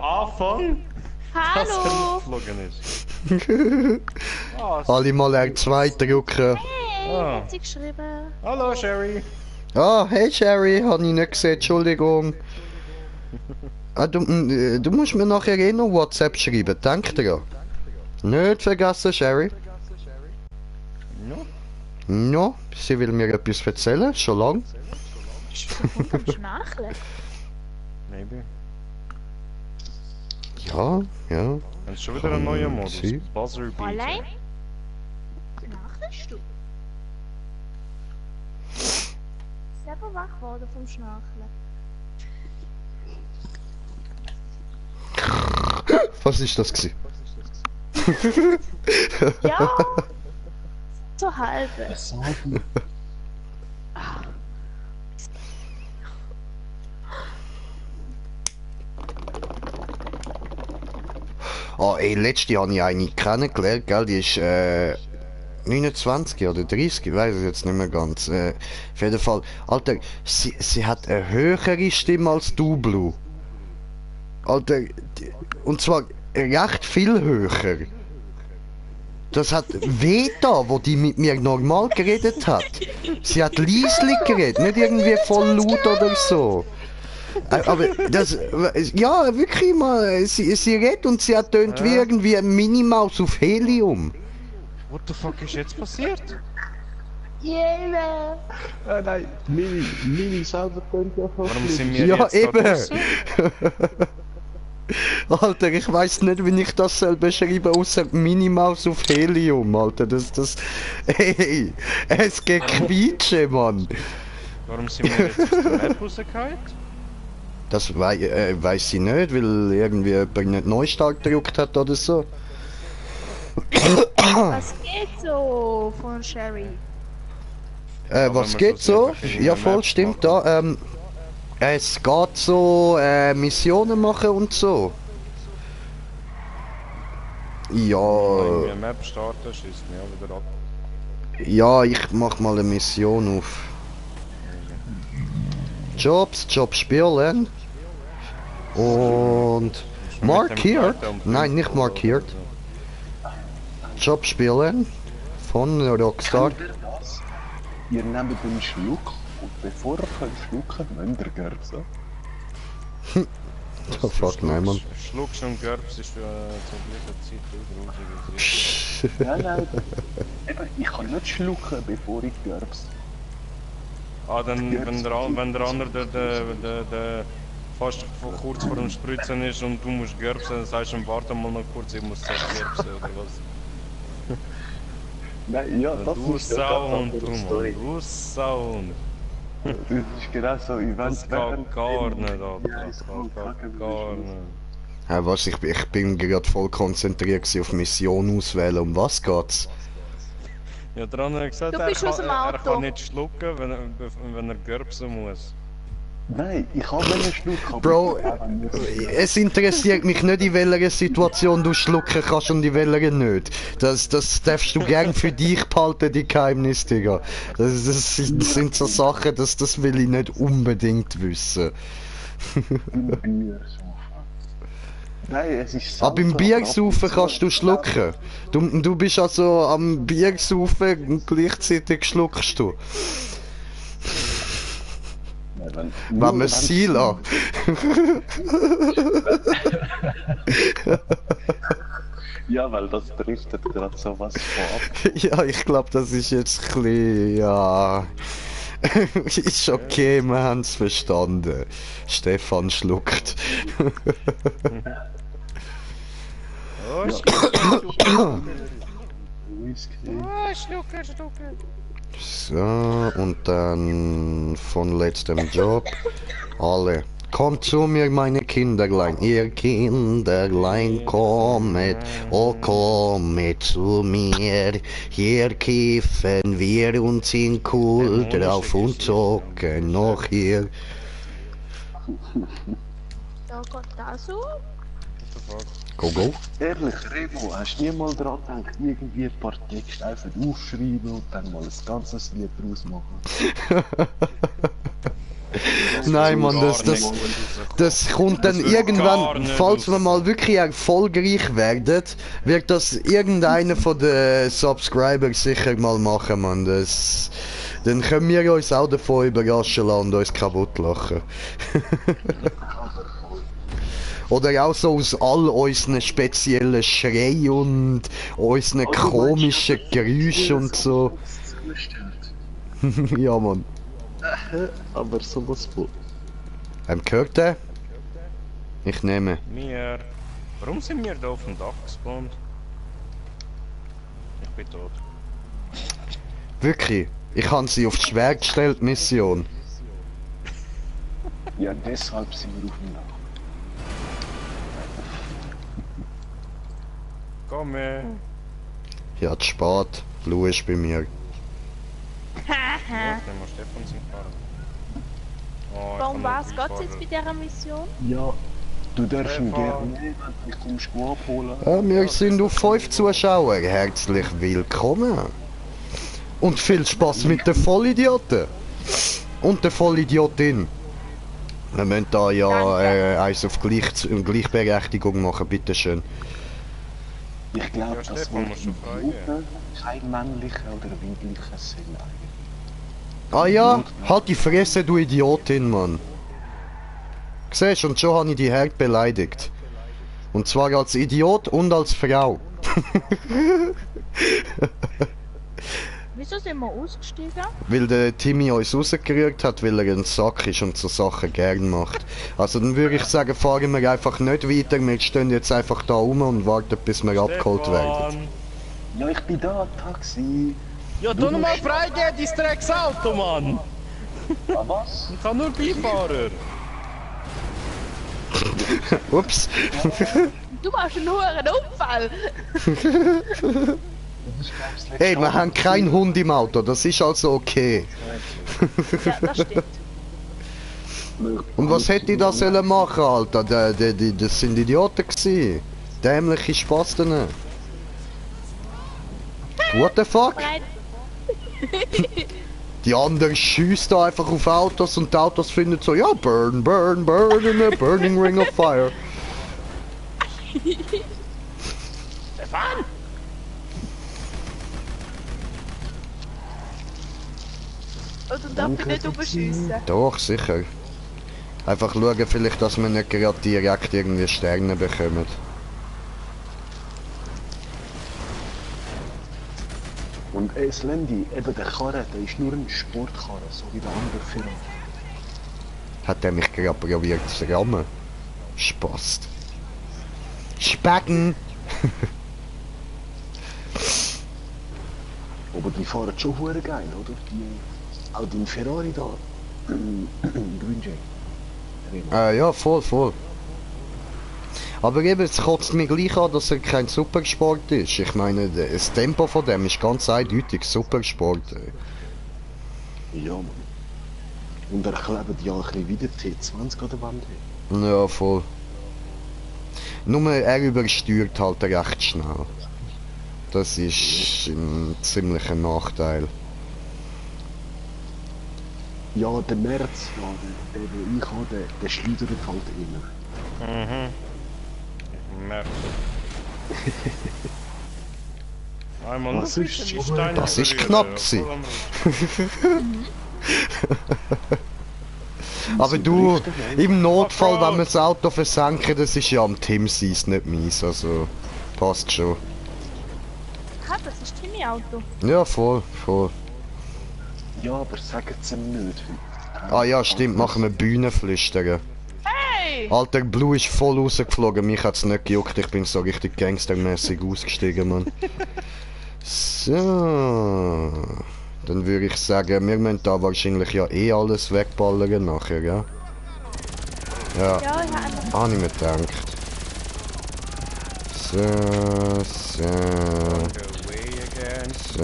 Anfang, dass er Hallo! geflogen ist. Alle mal R2 drücken. Hey, Ah. hat sie geschrieben? Hallo Sherry. Ah, hey Sherry, hab ich nicht gesehen, Entschuldigung. Ah, du musst mir nachher eh noch WhatsApp schreiben, denk dir ja. Nicht vergessen, Sherry. No? Ja, sie will mir etwas erzählen, schon lang. Ist vom Schnarchen? Maybe. Ja. Das ist schon wieder ein neuer Modus. Sie? Buzzer Beater. Allein? Schnarchst du? Selber wach worden vom Schnarchen. Was ist das gewesen? Ja! So halbe. Sagen. Ah, ey, letzte habe ich eine kennengelernt, gell, die ist 29 oder 30, ich weiß es jetzt nicht mehr ganz. Auf jeden Fall, Alter, sie hat eine höhere Stimme als du, Blue. Alter, und zwar recht viel höher. Das hat weh da, wo die mit mir normal geredet hat. Sie hat leislich geredet, nicht irgendwie voll laut oder so. Aber das, ja, wirklich mal, sie redet und sie hat tönt wie irgendwie ein Minimaus auf Helium. What the fuck ist jetzt passiert? Jene! Ah, nein, Mini selber könnte ja fast Warum nicht. sind wir Ja, jetzt da eben. draussen? Alter, ich weiß nicht, wie ich das soll beschreiben, außer Minimaus auf Helium, Alter. Hey, es geht quietsche, Mann. Warum sind wir jetzt aus der Map rausgefallen? Das weiß sie nicht, weil irgendwie jemand nicht Neustart gedrückt hat oder so. Was geht so von Sherry? Was wenn man geht so? so verschiedene Ja, voll, Maps stimmt machen. da. Es geht so, Missionen machen und so. Wenn Ja, wir eine Map starten, schießt mir auch wieder ab. ja, ich mach mal eine Mission auf. Jobs spielen. Und markiert? Nein, nicht markiert. Job spielen von Rockstar. Kennt ihr das? Ihr nehmt einen Schluck und bevor ihr könnt schlucken, müsst ihr gersen. Oh fuck, nein, Mann. Schluckst und Gerbs ist zur gleichen Zeit wieder Nein, eben, ich kann nicht schlucken, bevor ich gerbs. Ah, dann, wenn der andere fast kurz vor dem Spritzen ist und du musst gerbsen, dann sagst du ihm, warte mal noch kurz, ich muss zuerst gerbsen oder was? Nein, ja, das Du ist ja Sau ganz und du, andere Mann, Story. du Sau. Das ist genau so, ich Das weiß geht gar nicht, Alter, Ja, das ist voll kacke, geht gar nicht. Ja, was, ich bin gerade voll konzentriert gewesen auf Mission auswählen. Um was geht's? Ja, dran hat gesagt, Du er bist aus kann, dem er Auto. kann nicht schlucken, wenn er gerbsen muss. Nein, ich habe einen Schluck, aber Bro, ich habe nicht. es interessiert mich nicht, in welcher Situation du schlucken kannst und in welcher nicht. Das darfst du gern für dich behalten, die Geheimnisse, Digga. Das sind so Sachen, das will ich nicht unbedingt wissen. Im Bier saufen. Nein, es ist Aber beim selten, Biersaufen ab und zu- kannst du schlucken. Du bist also am Biersaufen und gleichzeitig schluckst du. Nein, Wenn man Ziel an. Ja, weil das driftet gerade so was vor. Ja, ich glaube, das ist jetzt ein bisschen, ja... ist okay, wir haben es verstanden. Stefan schluckt. Oh, Whisky. So, und dann von letztem Job. Alle. Kommt zu mir, meine Kinderlein, ihr Kinderlein, kommet, oh kommet zu mir. Hier kiffen wir uns in Cool drauf und zocken noch hier. Da geht das so. Go, go. Ehrlich, Remo, hast du nie mal dran gedacht, irgendwie ein paar Texte einfach aufschreiben und dann mal ein ganzes Lied draus machen? Nein, Mann, das kommt dann Das wird gar irgendwann, nicht falls wir raus. mal wirklich erfolgreich werden, wird das irgendeiner von den Subscribers sicher mal machen, Mann. Dann können wir uns auch davon überraschen lassen und uns kaputt lachen. Oder auch so aus all unseren speziellen Schrei und unseren komischen Geräuschen und so. Ja, Mann. Aber sowas wo. Gehört der? Ich nehme. Wir. Warum sind wir da auf dem Dach gespawnt? Ich bin tot. Wirklich? Ich habe sie aufs Schwert gestellt, Mission. Ja, deshalb sind wir auf dem Dach. Komm her. Ja, zu spät. Lou ist bei mir. Ja, dann muss Stefan sein fahren. Oh, ich Warum kann was nicht geht's jetzt fahren. bei dieser Mission? Ja, du darfst ihn Stefan. gerne nehmen, ich kommst du abholen. Ja, wir sind auf 5 Zuschauer. Herzlich willkommen. Und viel Spaß mit den Vollidioten. Und der Vollidiotin. Wir müssen da ja eins auf Gleichberechtigung machen, bitteschön. Ich glaube, Ja, das Stefan, wird musst du fragen. Minuten kein männlicher oder weiblicher Sinn eigentlich. Ah ja, halt die Fresse, du Idiotin, Mann. Siehst du, und schon habe ich die hart beleidigt. Und zwar als Idiot und als Frau. Wieso sind wir ausgestiegen? Weil der Timmy uns rausgerührt hat, weil er ein Sack ist und so Sachen gern macht. Also dann würde ich sagen, fahren wir einfach nicht weiter, wir stehen jetzt einfach da rum und warten, bis wir abgeholt werden. Stefan! Ja, ich bin da, Taxi. Ja, tu mal freigeben, dein Drecksauto, Mann! Ah, was? Ich kann nur Beifahrer! Ups. Du machst einen hohen Unfall! Hey, wir haben keinen Hund im Auto, das ist also okay. Ja, das stimmt. Und was hätte ich da sollen machen, Alter? Das sind Idioten gewesen. Dämliche Spasten. What the fuck? Nein, Die anderen schiessen da einfach auf Autos und die Autos finden so, ja, burn, burn, burn in a burning ring of fire. Stefan! und du darfst nicht überschiessen. Doch, sicher. Einfach schauen, vielleicht, dass wir nicht gerade direkt irgendwie Sterne bekommen. Und Slendi, eben der Karre, der ist nur ein Sportkarre, so wie der andere Film. Hat er mich gerade probiert zu rammen? Spaß. Specken! Aber die fahren schon hure geil, oder? Die, auch dein Ferrari da. Grünjay. Ja, voll. Aber eben, es kotzt mir gleich an, dass er kein Supersport ist. Ich meine, das Tempo von dem ist ganz eindeutig Supersport. Ja, Mann. Und er klebt ja ein bisschen wieder T20 an der Wand. Ja, voll. Nur er übersteuert halt recht schnell. Das ist ein ziemlicher Nachteil. Ja, der März, ja, den ich habe, der schleudert halt immer. Mhm. Merk. Einmal Was noch ist ein schon- bisschen Steine Das ist berühren, knapp ja, gewesen. voll am Aber du, im Notfall, wenn wir das Auto versenken, das ist ja am Tim sein, nicht meins, also passt schon. Ah, das ist Timmy Auto. Ja, voll. Ja, aber sagen sie ihm nicht. Ah ja, stimmt, machen wir Bühnenflüstern. Hey! Alter, Blue ist voll rausgeflogen, mich hat's nicht gejuckt, ich bin so richtig gangstermäßig ausgestiegen, Mann. So, dann würde ich sagen, wir müssen da wahrscheinlich ja eh alles wegballern nachher, ja? Ja, Ja, ich habe einfach... habe ich mir gedacht. So. Away again. So.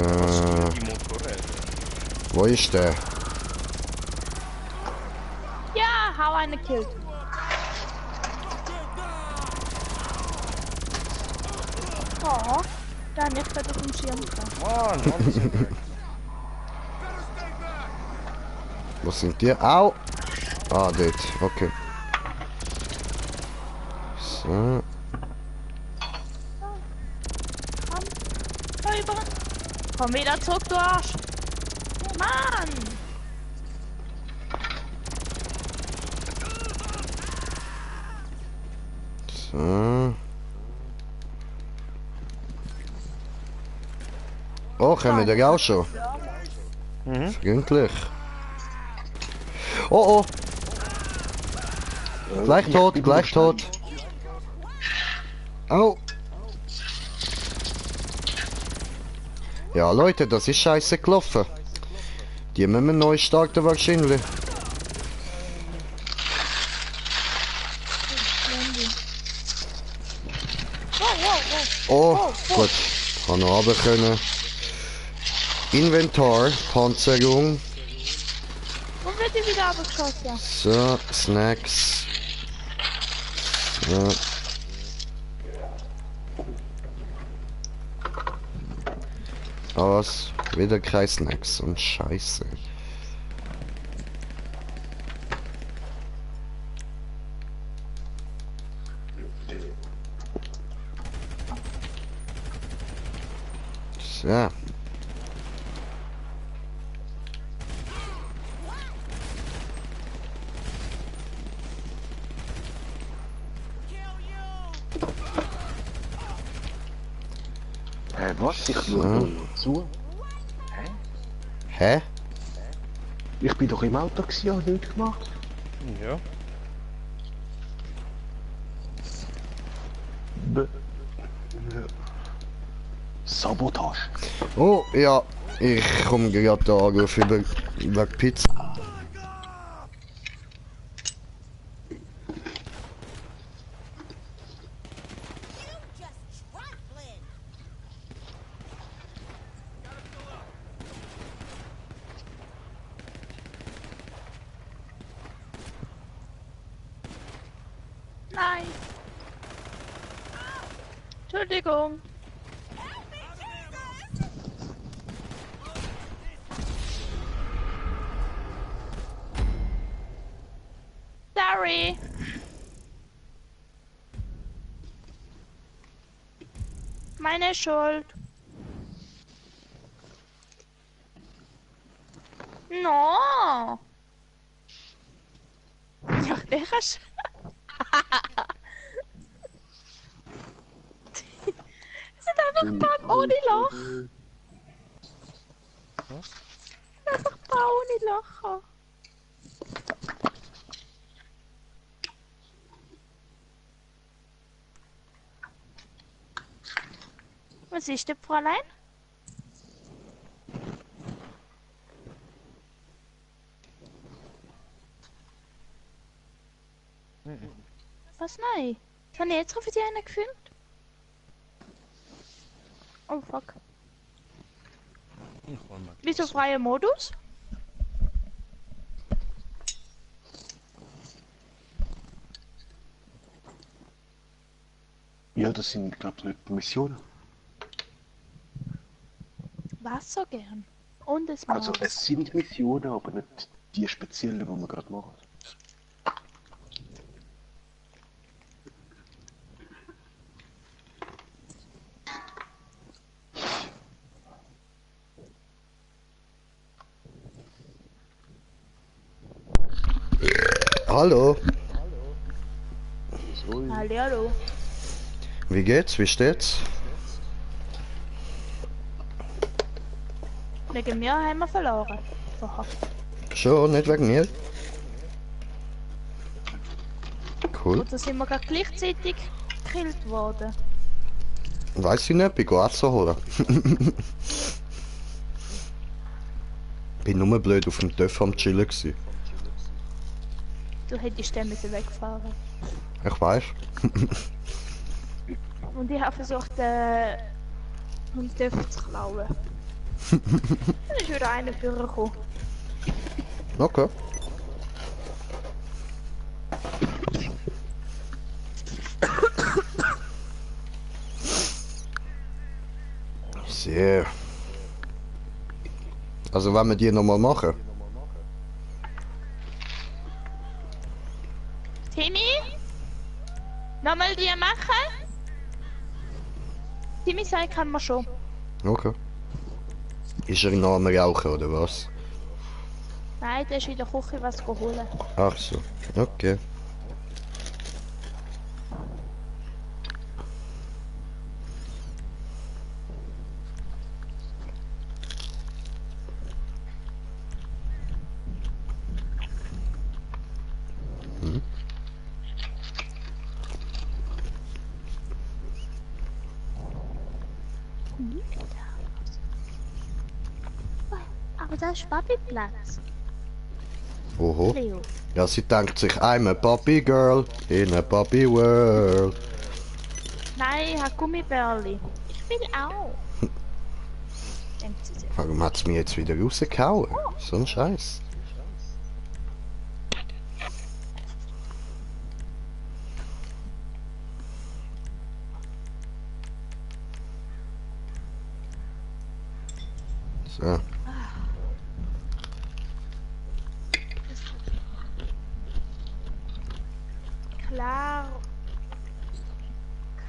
Die Motorräder. Wo ist der? Ja, hau eine Kill. Oh, da nicht auf dem Schirm. Mann, alles sind weg. Wo sind die? Au! Ah, dort. Okay. So. Komm rüber. Komm wieder zurück, du Arsch. Mann! So. Oh, kommen wir da auch schon? Mhm. Freundlich. Oh. Gleich tot. Au. Ja, Leute, das ist scheiße gelaufen. Die müssen wir neu starten wahrscheinlich. Oh, gut. Kann noch runter können. Inventar, Panzerung. Wo wird die wieder abgeschossen? So, Snacks. So. Was? Wieder kein Snacks und Scheiße. So. Was? Ich schaue zu. Hä? Ich bin doch im Auto gewesen, habe nichts gemacht. Ja. Sabotage. Oh, ja. Ich komme gerade da Anruf über Pizza. Nein. Entschuldigung. Sorry. Meine Schuld. No. Ach, der ist... sind einfach Bug ohne Loch. Einfach Bug ohne Loch. Was ist denn, Fräulein? Was nein? Was habe ich jetzt für die einen gefilmt? Oh fuck. Wieso freier Modus? Ja, das sind, glaube ich, nicht Missionen. Was so gern? Und es Also es sind Missionen, aber nicht die speziellen, die wir gerade machen. Hallo, Hallo. wie geht's? Wie steht's? Wegen mir haben wir verloren. Aha. Schon, nicht wegen mir. Cool. Oder sind wir gerade gleichzeitig gekillt worden? Weiß ich nicht, ich gehe Essen holen. Bin nur blöd auf dem Dörf am Chillen gewesen. Du hättest den müssen wegfahren. Ich weiß. Und ich habe versucht, den Dörfer zu klauen. Dann ist wieder einer vorgekommen. Okay. Sehr. Also wenn wir die nochmal machen. Timmy? Nochmal die machen? Timmy sagt, kann man schon. Okay. Ist er noch am Rauchen oder was? Nein, der ist in der Küche was holen. Ach so. Okay. Aber da ist Papi-Platz. Oho. Leo. Ja, sie denkt sich, I'm a Puppy Girl in a Puppy World. Nein, ich habe Gummibärli. Ich will auch. Denkt sie sich. Warum hat es mir jetzt wieder rausgehauen? So ein Scheiß. So. Klar.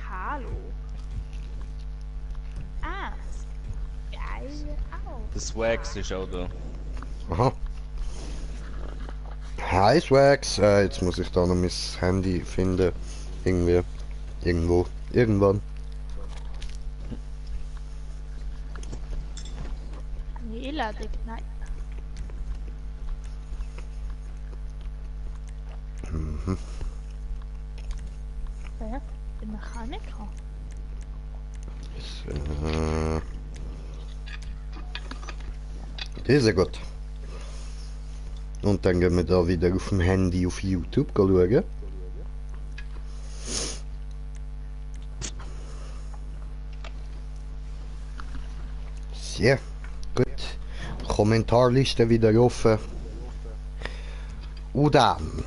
Carlo. Ah. Geil auch. Das Wax ist auch da. Aha. Hi Swax, jetzt muss ich da noch mein Handy finden. Irgendwie. Irgendwo. Irgendwann. Nee, lade ich. Nein. Mhm. Wer? Der Mechaniker. Das ist ja gut. Und dann gehen wir da wieder auf dem Handy auf YouTube schauen. Sehr gut. Kommentarliste wieder offen. Und dann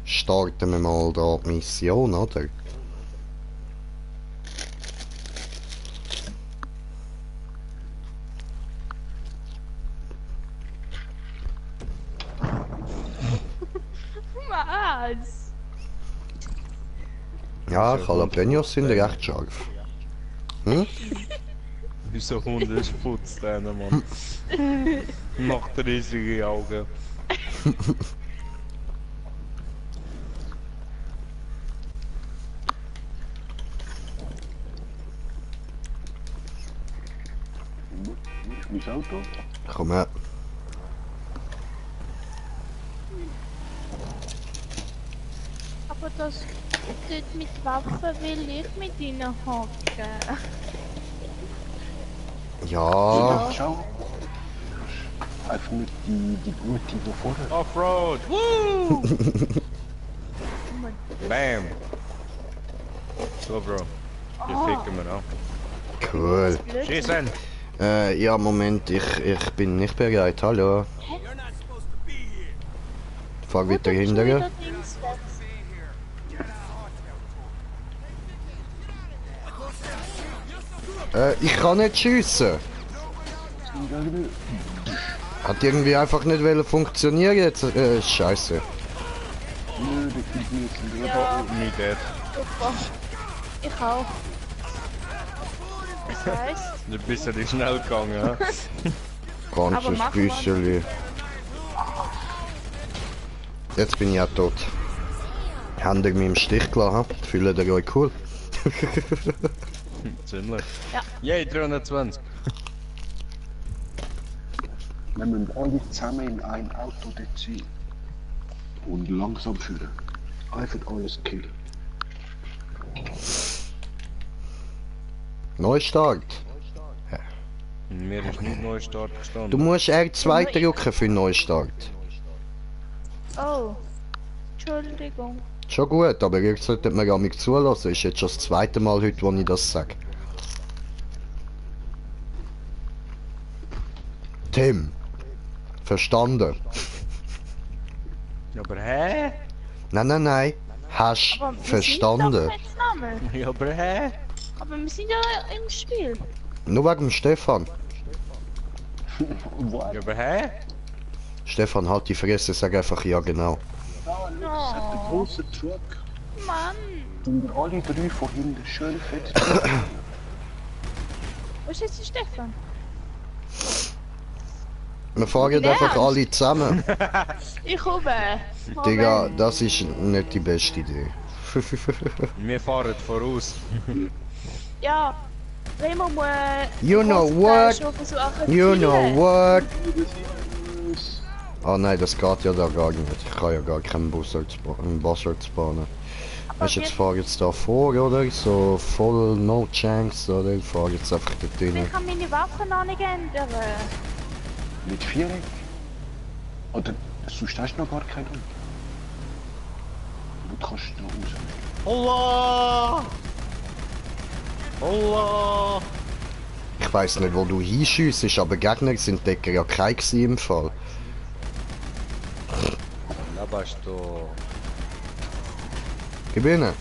starten wir mal da die Mission, oder? Was? Ja, Jalapenos sind recht scharf. Hm? Unser Hund ist Putztrainer, Mann. Macht riesige Augen. Ist mein Auto? Komm her. Aber das dort mit Waffen will ich mit ihnen hocken. Ja, Schau. Einfach nicht die gute da vorne. Offroad! Woo! Bam! So, Bro. Die ficken wir auch. cool. Schießen! Ja, Moment, ich bin nicht bereit. Hallo. Fahr wieder hinterher. Ich kann nicht schiessen. Hat irgendwie einfach nicht wollen funktionieren jetzt. Scheiße. Nö, die kriegt mir jetzt einen Ja, Nicht dead. super. Ich auch. Das heisst, Du bist ja nicht schnell gegangen, ja? Ganzes machen wir. bisschen. Jetzt bin ich ja tot. Habt ihr mich im Stich gelassen? Fühlt ihr euch cool? Ziemlich. Ja. Yay, 320. Wir müssen alle zusammen in ein Auto dort sein. Und langsam führen. Einfach alles killen. Neustart. Mir ist nicht Neustart Du gestanden. musst R2 drücken für Neustart. oh. Entschuldigung. Schon gut, aber ihr solltet mir gar nicht zulassen. Ist jetzt schon das zweite Mal heute, wo ich das sage. Tim. Verstanden? Aber hä? Nein. Hast Aber wir verstanden? sind doch jetzt nochmal. Ja, aber hä? Aber wir sind ja im Spiel. Nur wegen dem Stefan. Ja, aber hä? Stefan, halt die Fresse, sag einfach ja genau. Der Oh, große Truck. Mann. Und alle drei von hinten schön fett. Wo ist jetzt der Stefan? Wir fahren Wer? einfach alle zusammen. Ich komme. Digga, das ist nicht die beste Idee. Wir fahren voraus. Ja. Remo muss... You know what? You know what? Oh nein, das geht ja da gar nicht. Ich kann ja gar keinen Bussard spawnen. Weißt du, jetzt fahr jetzt da vor, oder? So voll no chance, oder? Ich fahr jetzt einfach dort Ich rein. kann meine Waffen noch nicht ändern. Mit Viereck? Oder sonst hast du noch gar keinen. Du kannst da raus. Allah! Allah! Ich weiss nicht, wo du hinschiessest, aber Gegner sind Decker ja kein gewesen im Fall. Da bist du. Gewinnen.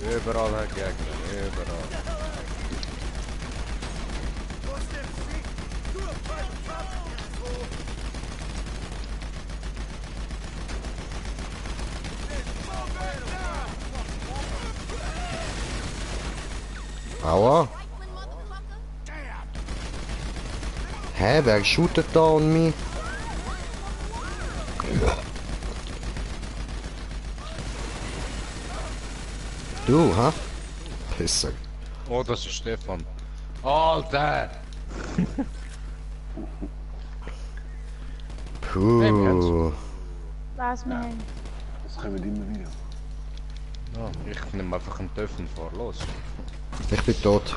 Überall hat Gegner, überall. Aua. Hä, wer shootet da an mich? Du, ha? Pisser. Oh, das ist Stefan. Alter! Puh. Was wir haben. Das kommen immer wieder. Ja, ich nehme einfach einen Töff und fahr los. Ich bin tot.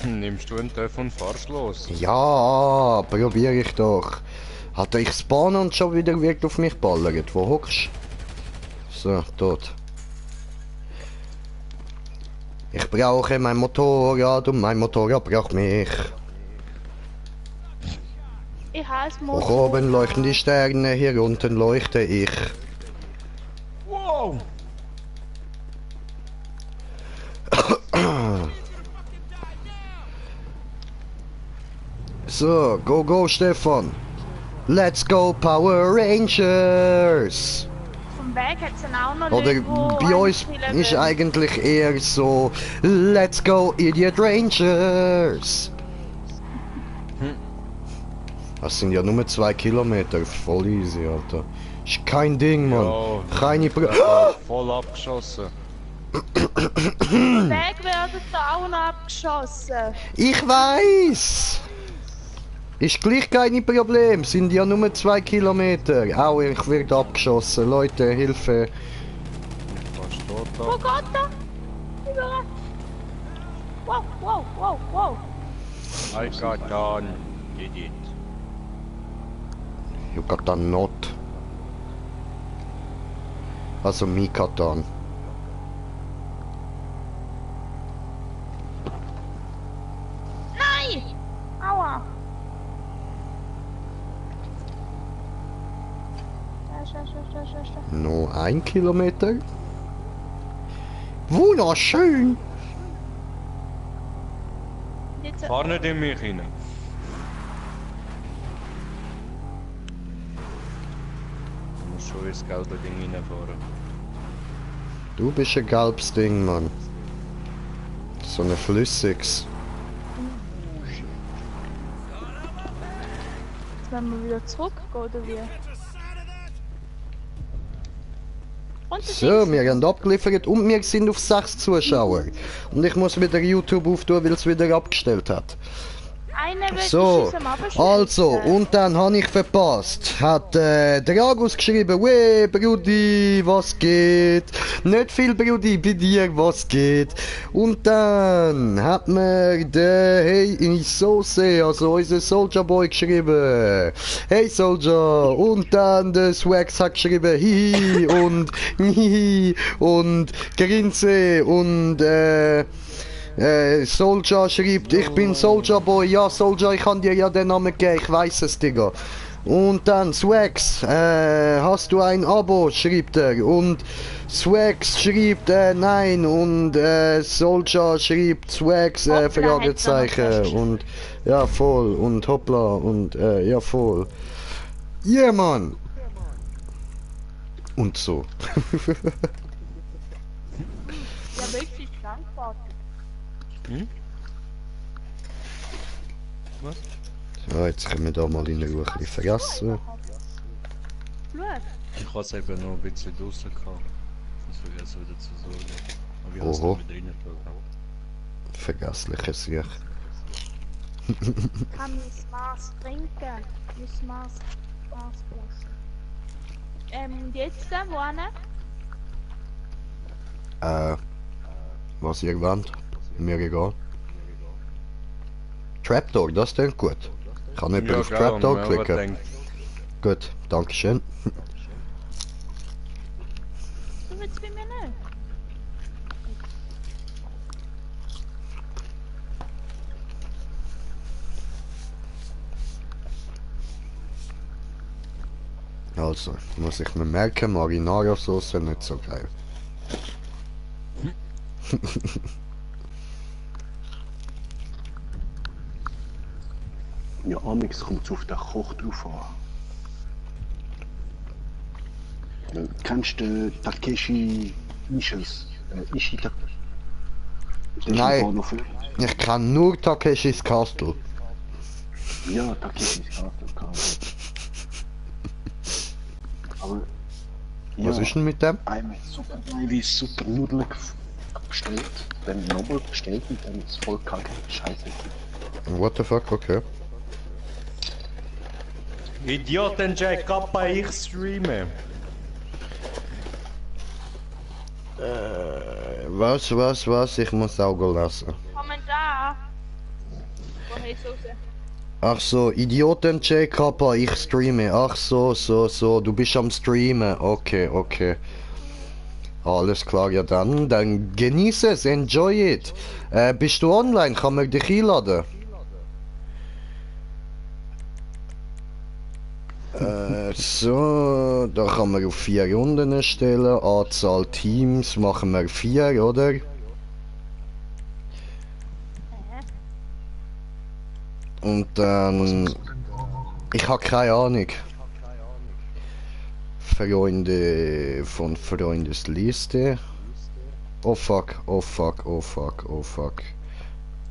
Nimmst du einen Töff und fahrst los? Ja, probiere ich doch. Hat ich spawnen und schon wieder wird auf mich ballert. Wo hockst? So, tot. Ich brauche mein Motorrad und mein Motorrad braucht mich. Ich heiße Hoch oben leuchten die Sterne, hier unten leuchte ich. Wow! So, go Stefan. Let's go Power Rangers. Vom Weg hat es auch noch Oder Leute, die bei uns anspielen ist wollen. eigentlich eher so Let's go Idiot Rangers. Das sind ja nur 2 Kilometer, voll easy, Alter. Ist kein Ding, Mann. Ja. Keine Pro Voll abgeschossen. Vom Weg werden da auch noch abgeschossen. Ich weiß. Ist gleich keine Problem, sind ja nur 2 Kilometer. Auch ich werde abgeschossen, Leute, Hilfe. Was steht Wo da? geht der? Überall. wow, wow, wow, wow. I got done. Did it. You got done not. Also me got done. Nein! Aua! Nur 1 Kilometer. Wunderschön! Jetzt, Fahr nicht in mich rein. Du musst schon ins gelbe Ding reinfahren. Du bist ein gelbes Ding, Mann. So ein flüssiges. jetzt werden wir wieder zurückgehen, oder wie? Und das So, ist- wir haben abgeliefert und wir sind auf 6 Zuschauer. Und ich muss wieder YouTube auftun, weil es wieder abgestellt hat. Einer will So, uns am Abschluss. also, und dann habe ich verpasst, hat Dragus geschrieben, «Weh, Brudi, was geht?» Nicht viel, Brudi, bei dir, was geht? Und dann hat mir der Hey Sose, also unser Soldier Boy, geschrieben, «Hey Soldier!» Und dann der Swax hat geschrieben, «Hihi» und «Hihi» und «Grinse» und Soldier schreibt, ich bin Soldier Boy, ja Soldier, ich kann dir ja den Namen geben, ich weiß es, Digga. Und dann Swax, hast du ein Abo, schreibt er. Und Swax schreibt, nein. Und Soldier schreibt, Swax, Hoppla, Fragezeichen. hat's noch Und ja, voll. Und hoppla. Und ja, voll. Yeah, Mann. Und so. Ja, wirklich Frankfurt. Was? So, jetzt können wir da mal in Ruhe ein bisschen vergessen. Blut. Ich habe es eben noch ein bisschen draußen gehabt. Das vergessen wieder zu sorgen. Aber ich habe es Oho. noch mit drinnen gehabt. Vergessliches Sieg. Kann mein Maß trinken. Mein Maßflasche. Und jetzt, wohin? Was ihr wollt, mir egal. Trapdoor, das klingt gut. Ich kann nicht auf Trapdoor klicken. Gut, dankeschön. Du willst bei mir nicht. Also, muss ich mir merken, Marinara-Sauce nicht so geil. Ja, Amix kommt es auf den Koch drauf an. Kennst du Takeshi Ishis? Ishii Takeshi? Nein. Ich kann nur Takeshis Castle. Ja, Takeshis Castle. Aber... Was ist denn mit dem? Einmal super geile, super Nudeln bestellt, dann nochmal bestellt und dann ist voll kacke. Scheiße. What the fuck, okay. Idioten Jack, Kappa, ich streame. Was? Ich muss Auge lassen. Kommentar. Woher ist raus? Ach so, Idioten JK, ich streame. Ach so, du bist am Streamen. Okay. Alles klar, ja dann genieße es, enjoy it. Bist du online? Kann man dich einladen? So, da kann man auf 4 Runden stellen. Anzahl Teams machen wir 4, oder? Und dann... Ich habe keine Ahnung. Freunde von Freundesliste. Oh fuck.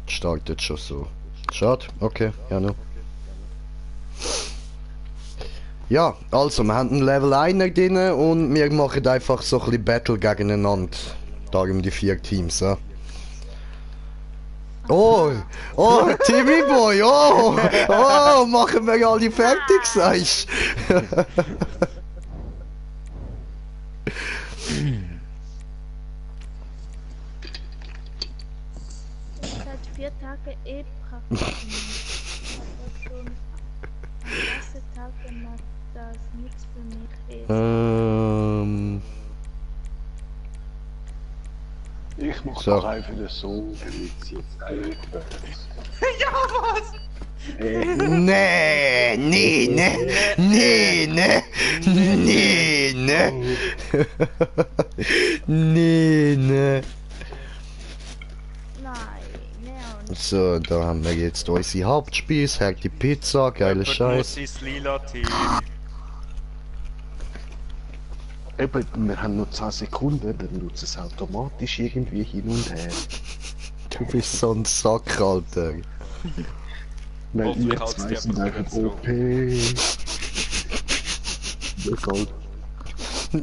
Startet schon so. Schade, okay, ja no. Ja, also wir haben einen Level 1 drin und wir machen einfach so ein bisschen Battle gegeneinander. Darum die 4 Teams, ja. Oh, Timmy Boy, machen wir alle fertig, sagst du? Okay. 4 Tage eh praktisch nicht. Aber schon am ersten Tag macht das nichts für mich. Ich mach So. doch einfach so, damit sie jetzt eigentlich. Ja, was? Nee, nee, nee, nee, nee, nee, nee. Nee, nee. Nein, nee auch nicht. So, da haben wir jetzt unsere Hauptspeise, die Pizza, geile Jemand Scheiß. muss ins lila Team. Eben, wir haben noch 10 Sekunden, dann nutzt es automatisch irgendwie hin und her. Du bist so ein Sack, Alter. Weil Hoffentlich ihr halt's zwei dir sind einfach einfach wieder OP. Egal.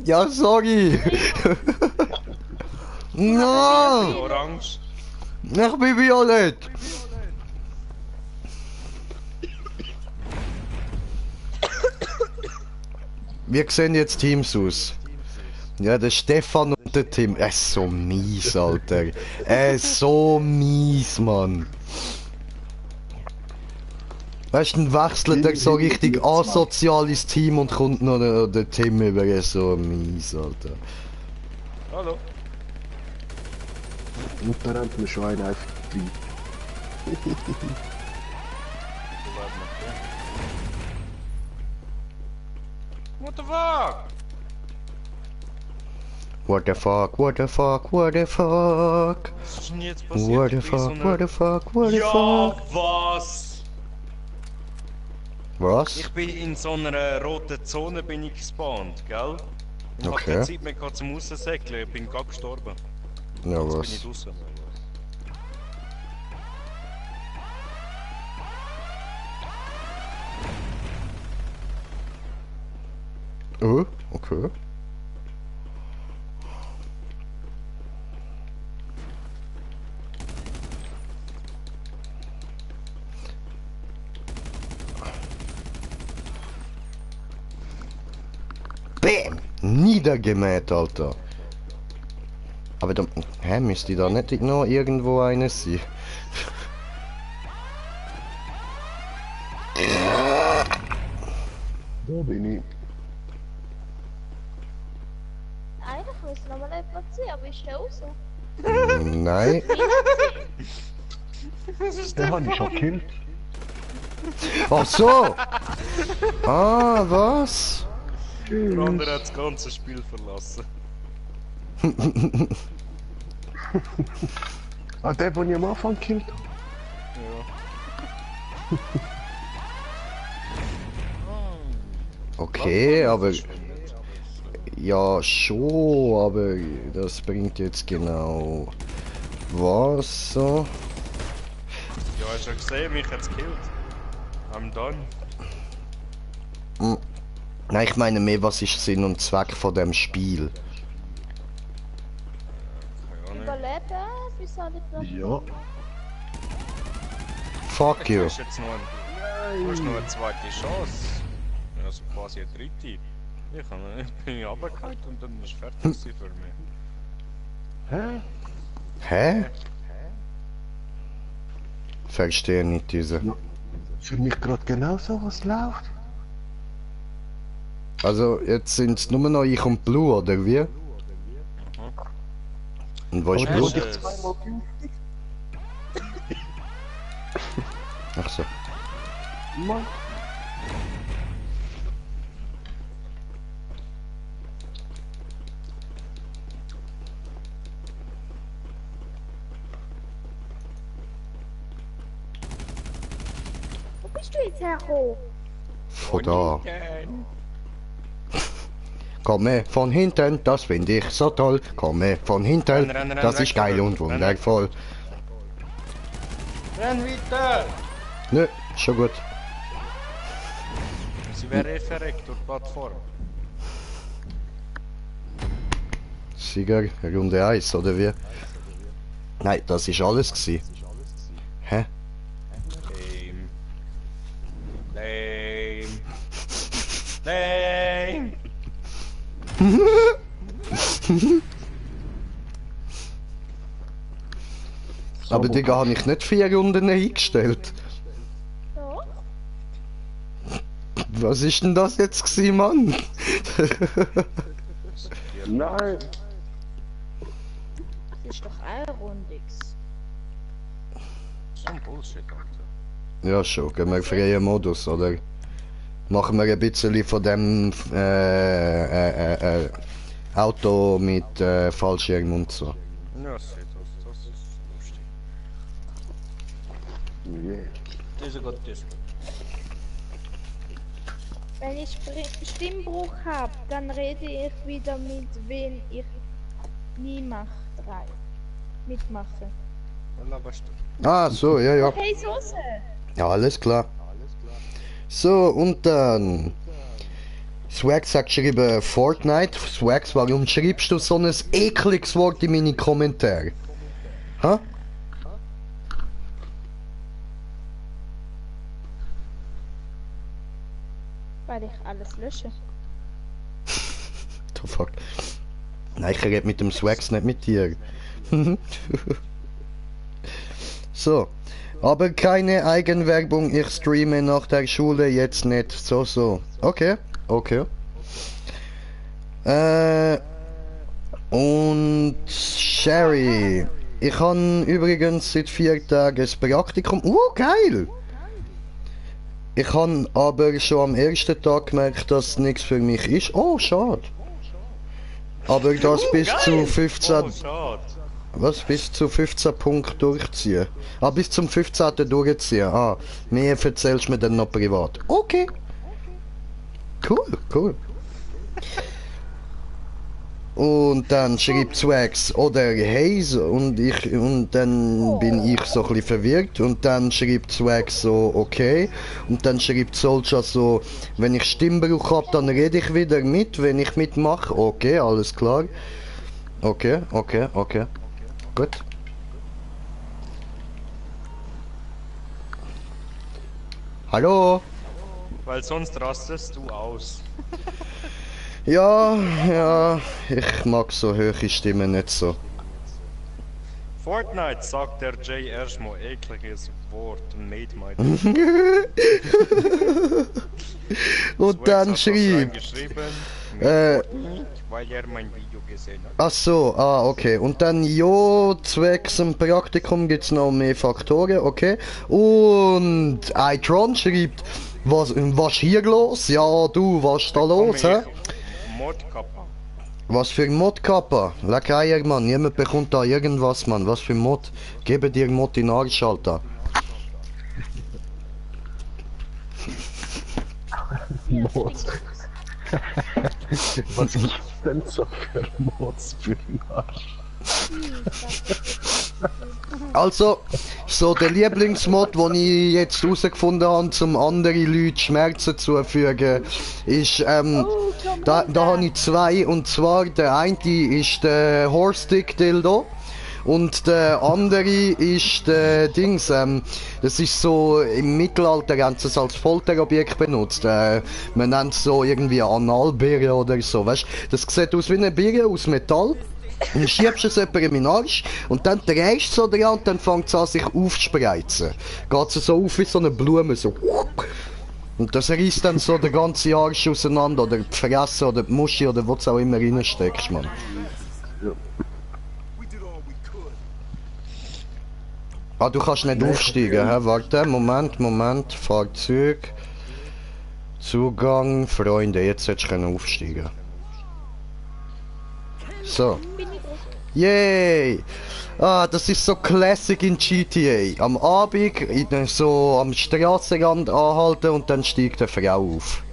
Ja, sorry. No, Orange. ich bin violett. Wie sehen jetzt Teams aus? Ja, der Stefan und der Tim. Er ist so mies, Alter. Er ist so mies, Mann. Weißt du, dann wechselt er so richtig asoziales Team und kommt noch der Tim über. Er ist so mies, Alter. Hallo. Und da rennt mir schon einer einfach rein. What the fuck? What the fuck, what the fuck, what the fuck? Was ist denn jetzt passiert? What the Ich bin so fuck, what the fuck, what the Ja, fuck? was? Was? Ich bin in so einer roten Zone bin ich gespawnt, gell? Ich hab Okay. keine Zeit mehr gehabt zum Raussäckeln, ich bin gerade gestorben. Ja, Jetzt bin ich was? draussen. Oh, okay. Bam! Niedergemäht, Alter. Aber da... Hä, müsste da nicht noch irgendwo eines sein? Da bin ich. Eigentlich muss noch mal etwas sehen, aber ist der raus? Nein. Den habe ich schon gekillt. Ach so! Ah, was? Der andere hat das ganze Spiel verlassen. Ah, der, den ich am Anfang gekillt habe. Ja. Okay, aber... Ja, schon, aber das bringt jetzt genau... Was so? Ja, hast du gesehen, mich hat's gekillt. I'm done. Nein, ich meine mehr, was ist Sinn und Zweck von dem Spiel? Keine Ahnung. Überleben? Wieso nicht noch? Ja. Fuck Du you. hast jetzt noch, du hast noch eine zweite Chance. Also quasi eine dritte. Ich bin runtergefallen und dann ist fertig gewesen für mich. Hä? Hä? Verstehe nicht diese. Für mich gerade genau so, was läuft. Also, jetzt sind es nur noch ich und Blue, oder wie? Und wo ist Aber Blue? du hast dich zweimal gültig. Ach so. Mann. Wo bist du jetzt hergekommen? Von da. Komme von hinten, das finde ich so toll. Komme von hinten, Renn, das ist weg, geil renn, und renn. wundervoll. Renn weiter! Nö, schon gut. Sie wäre verreckt durch die Plattform. Sieger, Runde 1, oder wie? Nein, das ist alles gsi. Hä? Lame. Lame. Aber Digga, habe ich nicht 4 Runden eingestellt. Doch. Was ist denn das jetzt gewesen, Mann? Nein! Das ist doch Rundix. So ein Bullshit, Alter. Ja schon, gehen wir freien Modus, oder? Machen wir ein bisschen von dem Auto mit Fallschirm und so. Ja, das ist lustig. Yeah. Das ist gut, das. Wenn ich Stimmbruch habe, dann rede ich wieder mit wem ich nie mitmache. Dann laberst du. Ah, so, ja, ja. Hey Soße! Ja, alles klar. So, und dann... Swags hat geschrieben Fortnite. Swags, warum schreibst du so ein ekliges Wort in meine Kommentare? Hä? Weil ich alles lösche. The fuck? Nein, ich rede mit dem Swags, nicht mit dir. So. Aber keine Eigenwerbung, ich streame nach der Schule jetzt nicht. So. Okay. Und Sherry. Ich habe übrigens seit 4 Tagen ein Praktikum. Geil! Ich habe aber schon am ersten Tag gemerkt, dass es nichts für mich ist. Oh, schade. Aber das bis zu 15... Oh, schade. Was? Bis zu 15 Punkte durchziehen? Ah, bis zum 15. durchziehen. Ah, mehr erzählst du mir dann noch privat. Okay. Cool. Und dann schreibt Swags oder Haze und dann bin ich so ein bisschen verwirrt und dann schreibt Swags so okay und dann schreibt Soldier so, wenn ich Stimmbruch hab, dann rede ich wieder mit, wenn ich mitmache. Okay, alles klar. Okay. Gut. Hallo? Weil sonst rastest du aus. Ja, ich mag so hohe Stimmen nicht so. Fortnite sagt der Jay erstmal ekliges Wort und made my Und dann schrieb... weil er mein Video gesehen hat. Ach so, okay. Und dann, zwecks dem Praktikum gibt's noch mehr Faktoren, okay. Und iTron schreibt, was hier los? Ja, du, was ist da los, hä? Modkappa. Was für ein Modkappa? Leck Eier, Mann. Niemand bekommt da irgendwas, Mann. Was für ein Mod? Gebe dir Mod in den Arsch, Alter. Mods. Was gibt's denn so für Mods für den Arsch? Also, so der Lieblingsmod, den ich jetzt herausgefunden habe, um andere Leute Schmerzen zuzufügen, ist, da habe ich 2, und zwar der eine ist der Horstick Dildo und der andere ist der Dings, das ist so, im Mittelalter haben sie es als Folterobjekt benutzt, man nennt es so irgendwie Analbeere oder so, weißt du, das sieht aus wie eine Beere aus Metall. Dann schiebst du es jemandem in den Arsch und dann drehst du so dran und dann fängt es an sich aufzuspreizen. Geht es so auf wie so eine Blume, so. Und das reißt dann so den ganzen Arsch auseinander oder die Fresse oder die Muschi oder was auch immer reinsteckst, Mann. Ah, du kannst nicht aufsteigen, hä? Warte, Moment, Fahrzeug. Zugang, Freunde, jetzt hättest du aufsteigen. So. Yay! Ah, das ist so Classic in GTA. Am Abend so am Strassenrand anhalten und dann steigt eine Frau auf.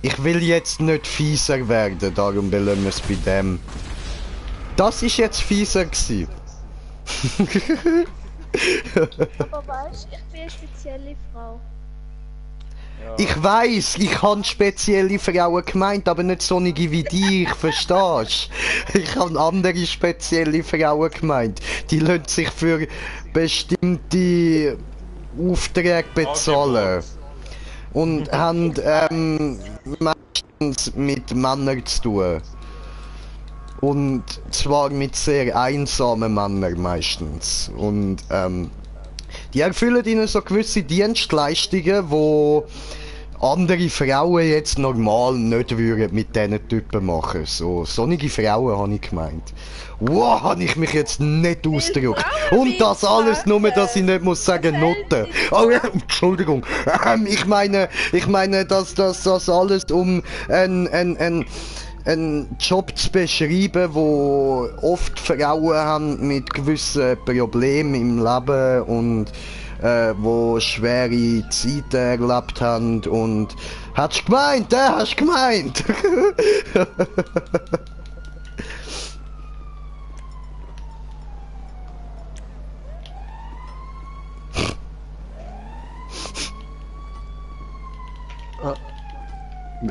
Ich will jetzt nicht fieser werden, darum belassen wir es bei dem. Das ist jetzt fieser gewesen. Aber weißt du, ich bin eine spezielle Frau. Ja. Ich weiss, ich habe spezielle Frauen gemeint, aber nicht solche wie dich, verstehst? Ich habe andere spezielle Frauen gemeint. Die lassen sich für bestimmte Aufträge bezahlen. Und haben meistens mit Männern zu tun. Und zwar mit sehr einsamen Männern meistens. Und die erfüllen ihnen so gewisse Dienstleistungen, wo andere Frauen jetzt normal nicht würden mit diesen Typen machen. So sonnige Frauen habe ich gemeint. Wow, habe ich mich jetzt nicht ausgedrückt. Und das alles nur, dass ich nicht muss sagen Noten. Oh ja, Entschuldigung. Ich meine, dass das alles um einen Job zu beschreiben, wo oft Frauen haben mit gewissen Problemen im Leben und wo schwere Zeiten erlebt haben und hast du gemeint, hast du gemeint?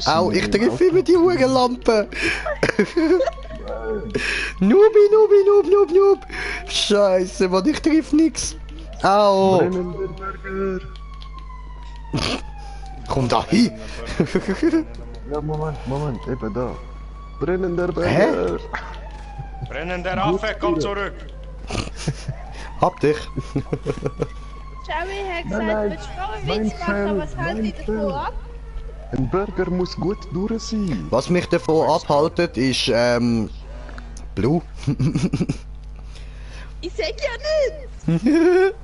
Au, ich treffe immer die Hurenlampe. Noob. Scheiße, Mann, ich treffe nix. Au. Komm da hin. Ja, Moment, eben da. Brennender Burger. Hä? Brennender Affe, komm zurück! Hab dich. Jerry hat Nein, gesagt, du willst mein Witz machen, Fan, was hält mein dich davon Fan. ab? Ein Burger muss gut durch sein. Was mich davon abhaltet, ist Blue. Ich sag ja nicht!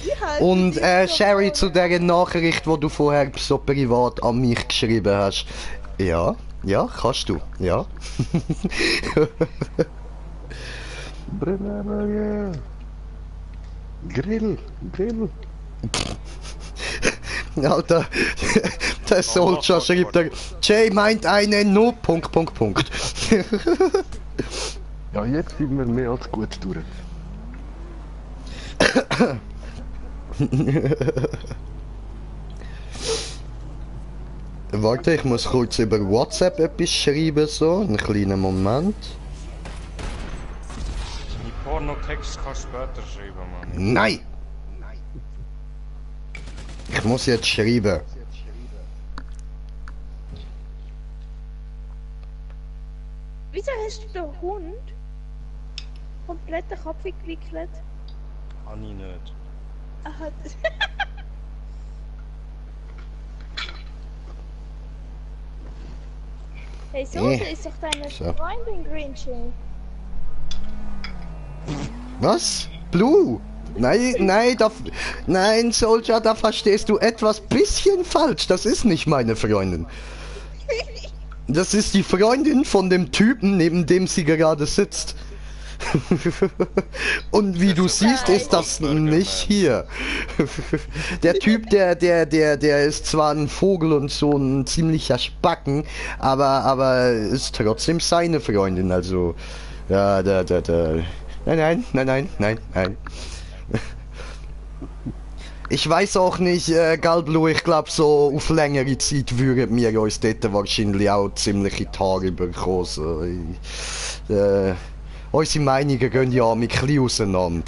Ich halte Und dich Sherry, davon. zu der Nachricht, die du vorher so privat an mich geschrieben hast. Ja, kannst du, ja. Brennender Burger. Grill. Alter, der Soldier schreibt da, Jay meint einen Noob, Punkt. Ja, jetzt sind wir mehr als gut durch. Warte, ich muss kurz über WhatsApp etwas schreiben, so, einen kleinen Moment. Die Pornotext kannst du später schreiben, Mann. Nein! Ich muss jetzt schreiben. Wieso hast du den Hund komplett den Kopf gewickelt? Kann ich nicht. Aha, Hey, so ist doch deine So. Freundin Grinchen. Was? Blue? Nein, Soldier, da verstehst du etwas bisschen falsch. Das ist nicht meine Freundin. Das ist die Freundin von dem Typen, neben dem sie gerade sitzt. Und wie du siehst, ist das nicht hier. Der Typ, der ist zwar ein Vogel und so ein ziemlicher Spacken, aber ist trotzdem seine Freundin, also ja, Nein. Ich weiß auch nicht, Galblue, ich glaube so auf längere Zeit würden wir uns dort wahrscheinlich auch ziemlich in die Haare bekommen. So, unsere Meinungen gehen ja ein bisschen auseinander.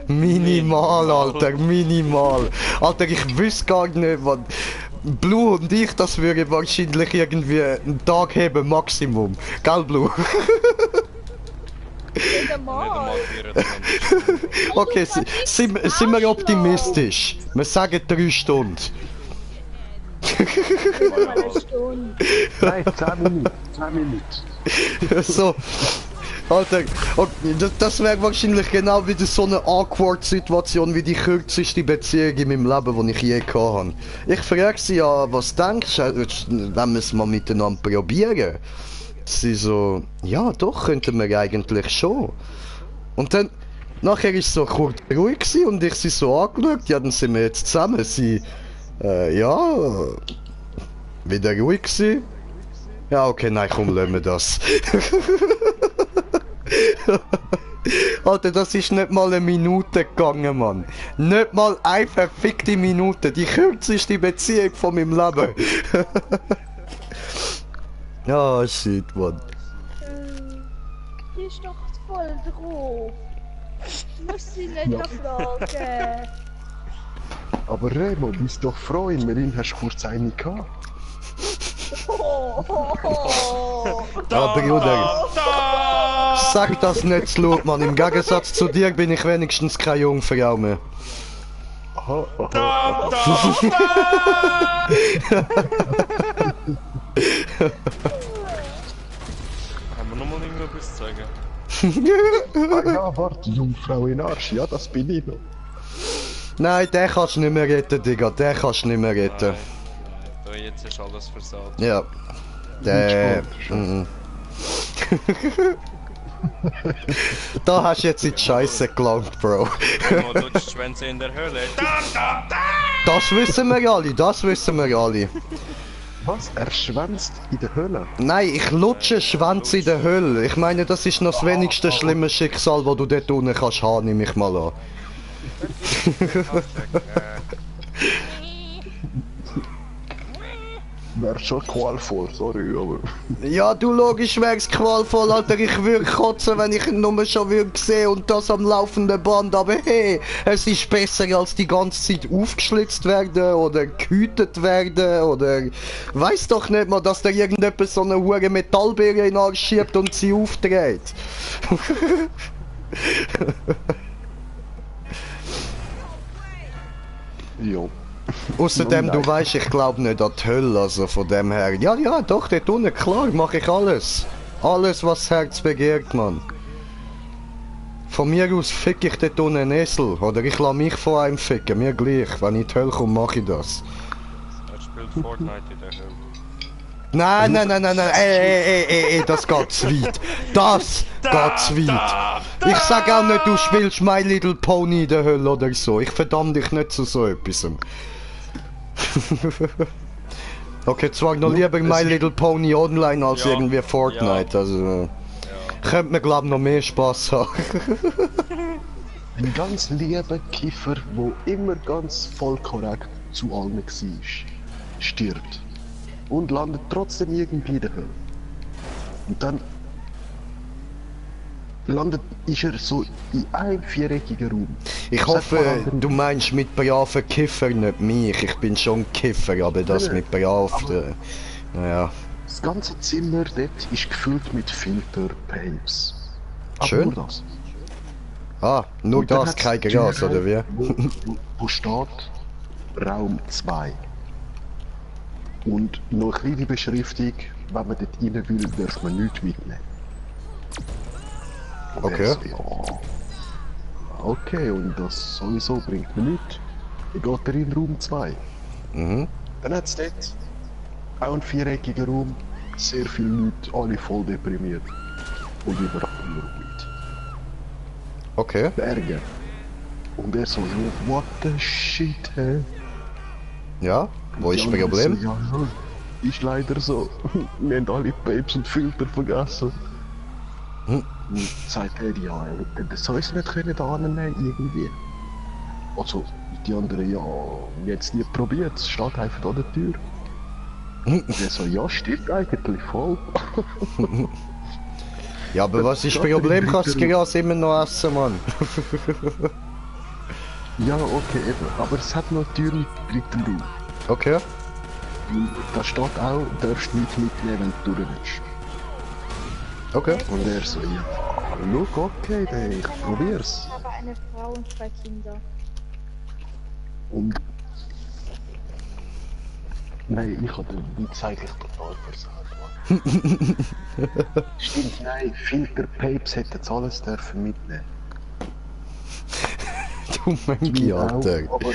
Minimal, Alter, minimal. Alter, ich wüsste gar nicht, was... Blue und ich, das würde wahrscheinlich irgendwie einen Tag haben, Maximum. Gell, Blue? Nicht einmal. 24 Okay, sind wir optimistisch. Wir sagen 3 Stunden. Mal eine Stunde. Nein, 10 Minuten. So. Alter, okay, das wäre wahrscheinlich genau wieder so eine awkward Situation wie die kürzeste Beziehung in meinem Leben, die ich je hatte. Ich frage sie ja, was denkst du, wenn wir es mal miteinander probieren? Sie so, ja doch, könnten wir eigentlich schon. Und dann, nachher ist es so kurz ruhig gewesen und ich sie so angeschaut, ja dann sind wir jetzt zusammen. Sie, ja, wieder ruhig gewesen. Ja, okay, nein, komm, lassen wir das. Alter, das ist nicht mal eine Minute gegangen, Mann. Nicht mal eine verfickte Minute. Die kürzeste Beziehung von meinem Leben. Ah, shit, Mann. Die ist doch voll drauf. Du musst sie nicht noch fragen. Aber Remo, bist doch froh, in Merin hast du kurz eine gehabt. Aber Bruder, sag das nicht zu laut, Mann. Im Gegensatz zu dir bin ich wenigstens keine Jungfrau mehr. Haben wir nochmal irgendwas zu sagen? Ja, warte, Jungfrau in Arsch, ja, das bin ich noch. Nein, den kannst du nicht mehr retten, Digga. Den kannst du nicht mehr retten. Da jetzt ist alles versaut. Ja. Der. Da hast du jetzt in die Scheiße gelangt, Bro. Mal lutscht Schwänze in der Hölle. Das wissen wir alle, das wissen wir alle. Was? Er schwänzt in der Hölle? Nein, ich lutsche Schwanz in der Hölle. Ich meine, das ist noch das wenigste schlimme Schicksal, das du dort unten kannst haben, nehme ich mal an. Wäre schon qualvoll, sorry, aber... Ja, du logisch wär's qualvoll, Alter. Ich würde kotzen, wenn ich ihn nur schon würde sehen und das am laufenden Band. Aber hey, es ist besser als die ganze Zeit aufgeschlitzt werden oder gehütet werden oder... Weiss doch nicht mal, dass da irgendjemand so eine hure Metallbeere in den Arsch schiebt und sie aufdreht. Ja. Außerdem, du weißt, ich glaube nicht an die Hölle, also von dem her. Ja, ja, doch, dort unten, klar, mache ich alles. Alles, was das Herz begehrt, Mann. Von mir aus fick ich dort unten einen Esel, oder ich lasse mich von einem ficken, mir gleich. Wenn ich in die Hölle komme, mache ich das. Er spielt Fortnite in der Hölle. Nein, nein, nein, nein, nein, ey, das geht zu weit. Das geht zu weit. Ich sag auch nicht, du spielst My Little Pony in der Hölle oder so. Ich verdamme dich nicht zu so etwas. Okay, zwar noch lieber My Little Pony online als Ja, irgendwie Fortnite, also... Könnte mir glaub noch mehr Spaß haben. Ein ganz lieber Kiffer, wo immer ganz voll korrekt zu allen war, stirbt. Und landet trotzdem irgendwie in der Hölle. Und dann ist er so in einem viereckigen Raum. Ich hoffe, du meinst mit braven Kiffer nicht mich. Ich bin schon Kiffer, aber das mit braven... Naja. Das ganze Zimmer dort ist gefüllt mit Filterpapes. Aber Schön. nur das. Ah, nur Und dann das, hat's kein Gras, Türen, oder wie? Wo steht Raum 2. Und noch eine kleine Beschriftung, wenn man dort rein will, darf man nichts mitnehmen. Und Okay. er so, ja. Okay, und das sowieso bringt mir nichts. Ich gehe da in Raum 2. Mhm. Dann hat es dort auch einen viereckigen Raum, sehr viele Leute, alle voll deprimiert. Und überall nur Weed. Okay. Berge. Und er so, what the shit, hä? Ja, wo ist das Die anderen Problem? so, ja, ist leider so. Wir haben alle Papes und Filter vergessen. Und sagt er, ja, das soll es nicht können da annehmen, irgendwie. Also, die anderen, ja, wir haben es nie probiert, es steht einfach an der Tür. Und er so, ja, stimmt eigentlich voll. Ja, aber was ist das Problem? Kannst du das Gras immer noch essen, Mann? Ja, okay, eben. Aber es hat noch eine Tür mit dritten Raum. Okay. Und da steht auch, du darfst nichts mitnehmen, wenn du durch willst. Okay. Und er so, ja, look, okay, dann ich probier's. Ich habe eine Frau und 2 Kinder. Und... Nein, ich habe den Witz eigentlich total versagt. Stimmt, nein, Filterpapes hätten jetzt alles dürfen mitnehmen. Du Mengi, Alter. Aber...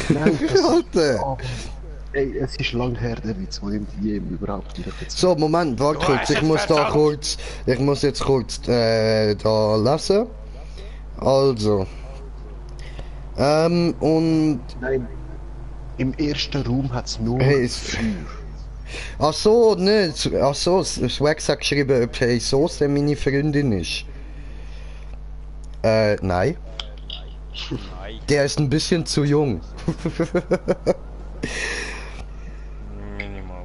Nein, das... Alter. Aber, ey, es ist lang her, der Witz, wo ich jedem überhaupt wieder jetzt... So, Moment, warte kurz. Ich muss da kurz... Ich muss jetzt kurz da lesen. Also. Und... Nein, im ersten Raum hat es nur Hey, Feuer. Ach so, ne, ach so, Swax hat geschrieben, ob hey Soße meine Freundin ist. Nein. Nein. Der ist ein bisschen zu jung. Minimal.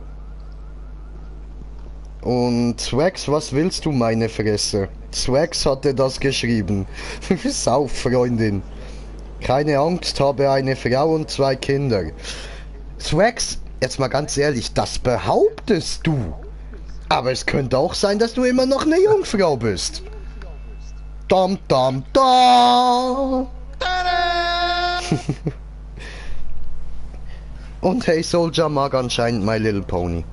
Und Swax, was willst du, meine Fresse? Swax hatte das geschrieben. Sauffreundin. Keine Angst, habe eine Frau und 2 Kinder. Swax, Jetzt mal ganz ehrlich, das behauptest du. Aber es könnte auch sein, dass du immer noch eine Jungfrau bist. Dam, dam, da. Und Hey Soldier mag anscheinend My Little Pony.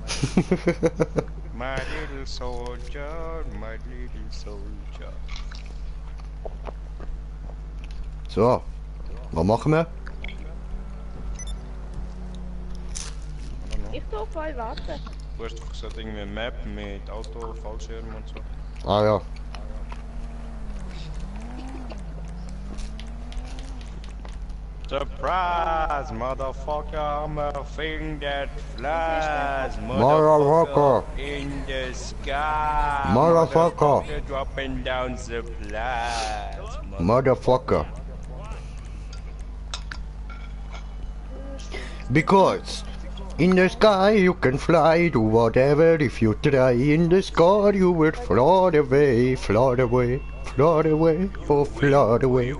My little soldier, my little soldier. So, was machen wir? Ich darf euch warten. Du hast doch gesagt, irgendwie eine Map mit Auto, Fallschirm und so. Ah ja. Surprise, motherfucker, I'm a thing that flies. Motherfucker. In the sky. Motherfucker. Dropping down supplies. Motherfucker. Because in the sky you can fly, do whatever if you try. In the sky you will float away, float away, float away, oh float away.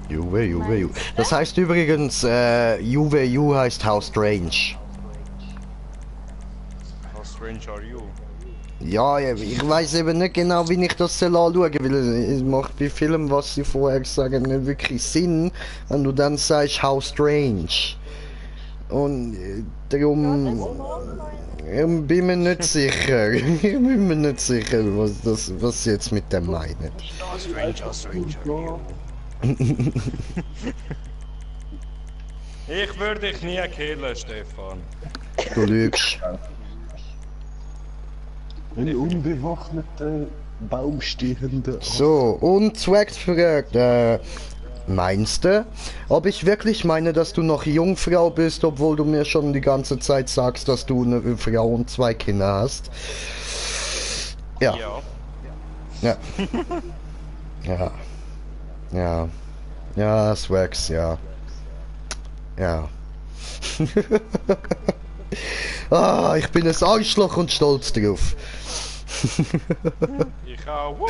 Juve, Juve, Juve. Das heißt übrigens, Juve, Ju heißt How Strange. How strange are you? Ja, ich weiß eben nicht genau, wie ich das soll anschauen, weil es macht bei Filmen, was sie vorher sagen, nicht wirklich Sinn, wenn du dann sagst How Strange. Und darum bin mir nicht sicher. Ich bin mir nicht sicher, was sie jetzt mit dem meinen. How strange are you? Ich würde dich nie killen, Stefan. Du lügst. Ein unbewaffneter, baumstehender... So, und Zwax fragt, meinst du, ob ich wirklich meine, dass du noch Jungfrau bist, obwohl du mir schon die ganze Zeit sagst, dass du eine Frau und 2 Kinder hast? Ja. Ja. Ja. Ja. Ja, Swax, ja. Ja. Ah, ich bin ein Arschloch und stolz drauf. Ich auch. Woo!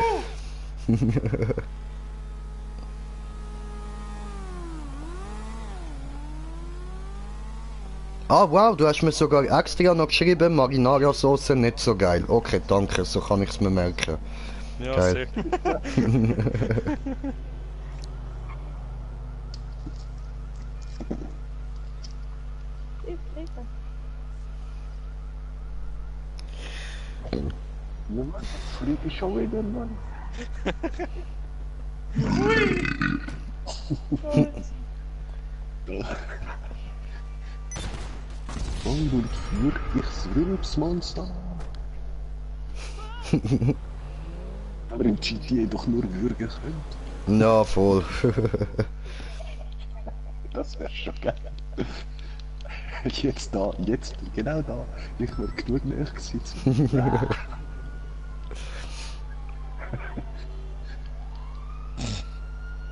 Ah, wow, du hast mir sogar extra noch geschrieben, Marinara-Sauce nicht so geil. Okay, danke, so kann ich es mir merken. Ja, Geil. sehr. Fliege ich schon wieder, Mann. Und wirklich Swimps-Monster. Aber im GTA doch nur würgen könnt. Na, voll. Das wäre schon geil. Jetzt da, jetzt, genau da. Ich wäre genug näher gewesen.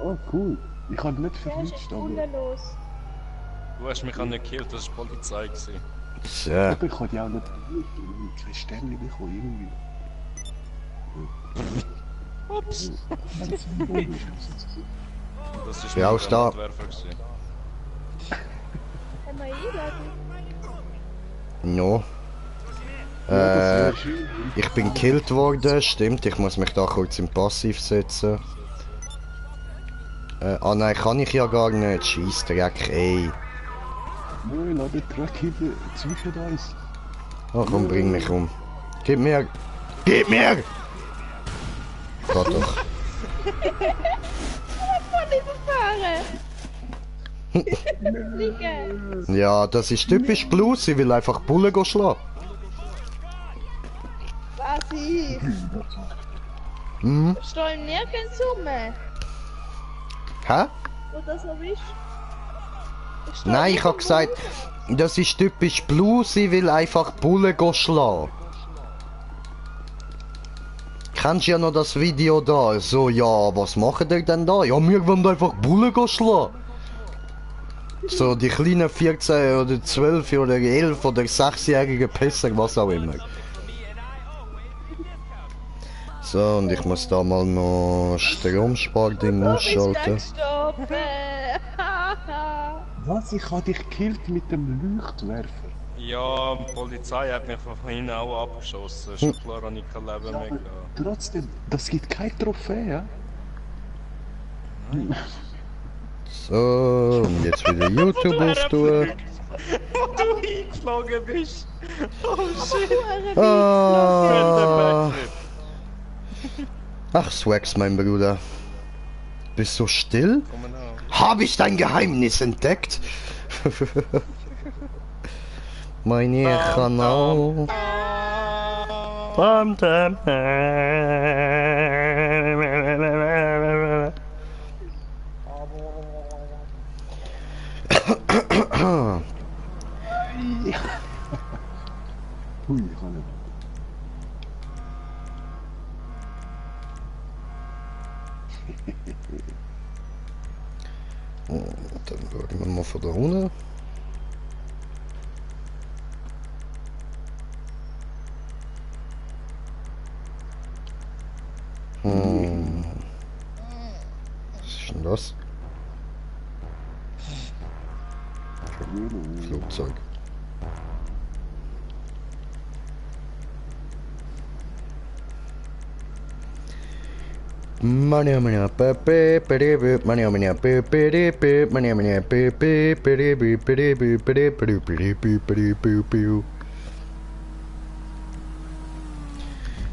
Oh cool, ich habe nicht verwünscht, aber... Du hast mich auch nicht gekillt, das war die Polizei gewesen. Ja. Aber ich habe ja auch nicht verwünscht, ich habe keine Sterne bekommen, irgendwie. Ups. Das ist Ja, mein auch da. Granatwerfer gewesen. Können wir einladen? No. Ich bin gekillt worden, stimmt, ich muss mich da kurz im Passiv setzen. Ah nein, kann ich ja gar nicht, Scheissdreck, ey. Nein, lass den Dreck hinten zwischen uns. Oh komm, bring mich um. Gib mir! Gib mir! Geht doch. Liegen! Ja, das ist typisch Blues, sie will einfach Bullen schlagen. Was ich? Mhm. Stehen nirgends rum. Hä? Oder so bist Nein, ich hab gesagt, das ist typisch Blues, sie will einfach Bullen schlagen. Kennst du ja noch das Video da? So, ja, was macht ihr denn da? Ja, wir wollen einfach Bullen schlagen. So, die kleinen 14 oder 12 oder 11 oder 6-jährigen Pisser, was auch immer. So, und ich muss da mal noch Stromsparding ausschalten. Was? Ich habe dich gekillt mit dem Leuchtwerfer. Ja, die Polizei hat mich von hinten auch abgeschossen. Ist klar, habe ich kein Leben mehr gehabt. Trotzdem, das gibt kein Trophäe. So, und jetzt wieder YouTube auftun. Wo du eingeflogen bist! Oh shit! Ah. Ach, Swax, mein Bruder. Bist so still? Komm mal. Habe ich dein Geheimnis entdeckt? Mein Kanal. Hui, ich kann nicht. Dann schauen wir mal von da unten. Was ist denn das? Flugzeug.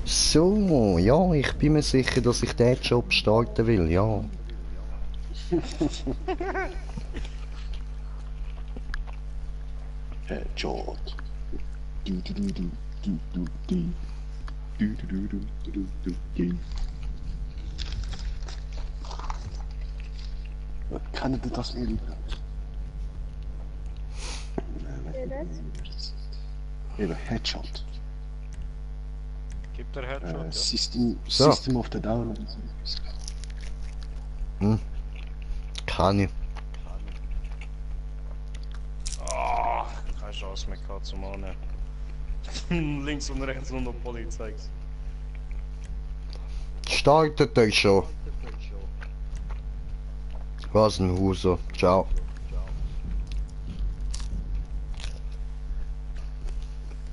So, ja, ich bin mir sicher, dass ich den Job starten will, ja. Headshot. Kann du das mir lieber? Eben, Headshot. Gibt der Headshot, ja? System of the Down. Kann ich. Ah, keine Chance mehr gehabt zum Annehmen. Links und rechts nur noch Polizei. Startet euch schon. Was ein Huso. Ciao.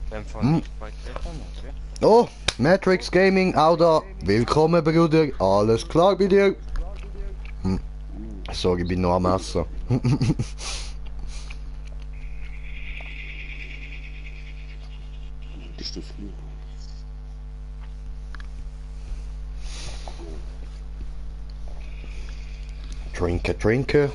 Dann fahr ich bei Klettern, okay? Oh, Matrix Gaming, auch da. Willkommen, Bruder. Alles klar bei dir? Sorry, ich bin noch am Essen. Bist du früh? Trinke.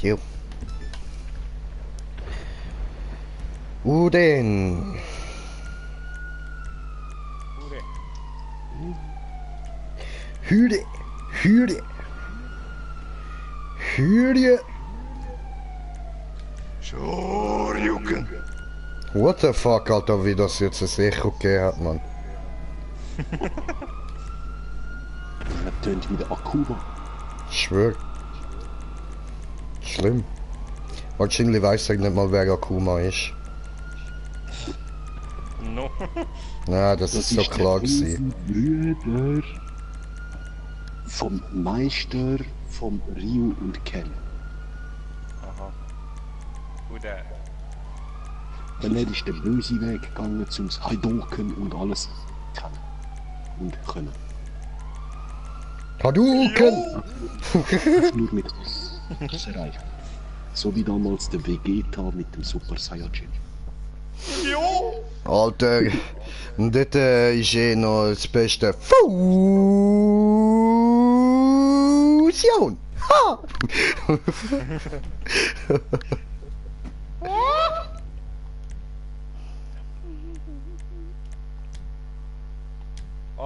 Jo. Uden. Hüde. Shoryuken. What the fuck, Alter, wie das jetzt ein Echo gegeben hat, man. Das tönt wie der Akuma. Ich schwör. Schlimm. Wahrscheinlich weiß ich nicht mal, wer Akuma ist. No. Ja, das ist so klar gewesen. Brüder vom Meister vom Ryu und Ken. Aha. Gut, Dann ist der böse Weg gegangen zum Hadouken und alles kann und können. Hadouken! Nur mit das erreichen. So wie damals der Vegeta mit dem Super Saiyajin. Alter, und dort ist eh noch das beste Fusion! Ha!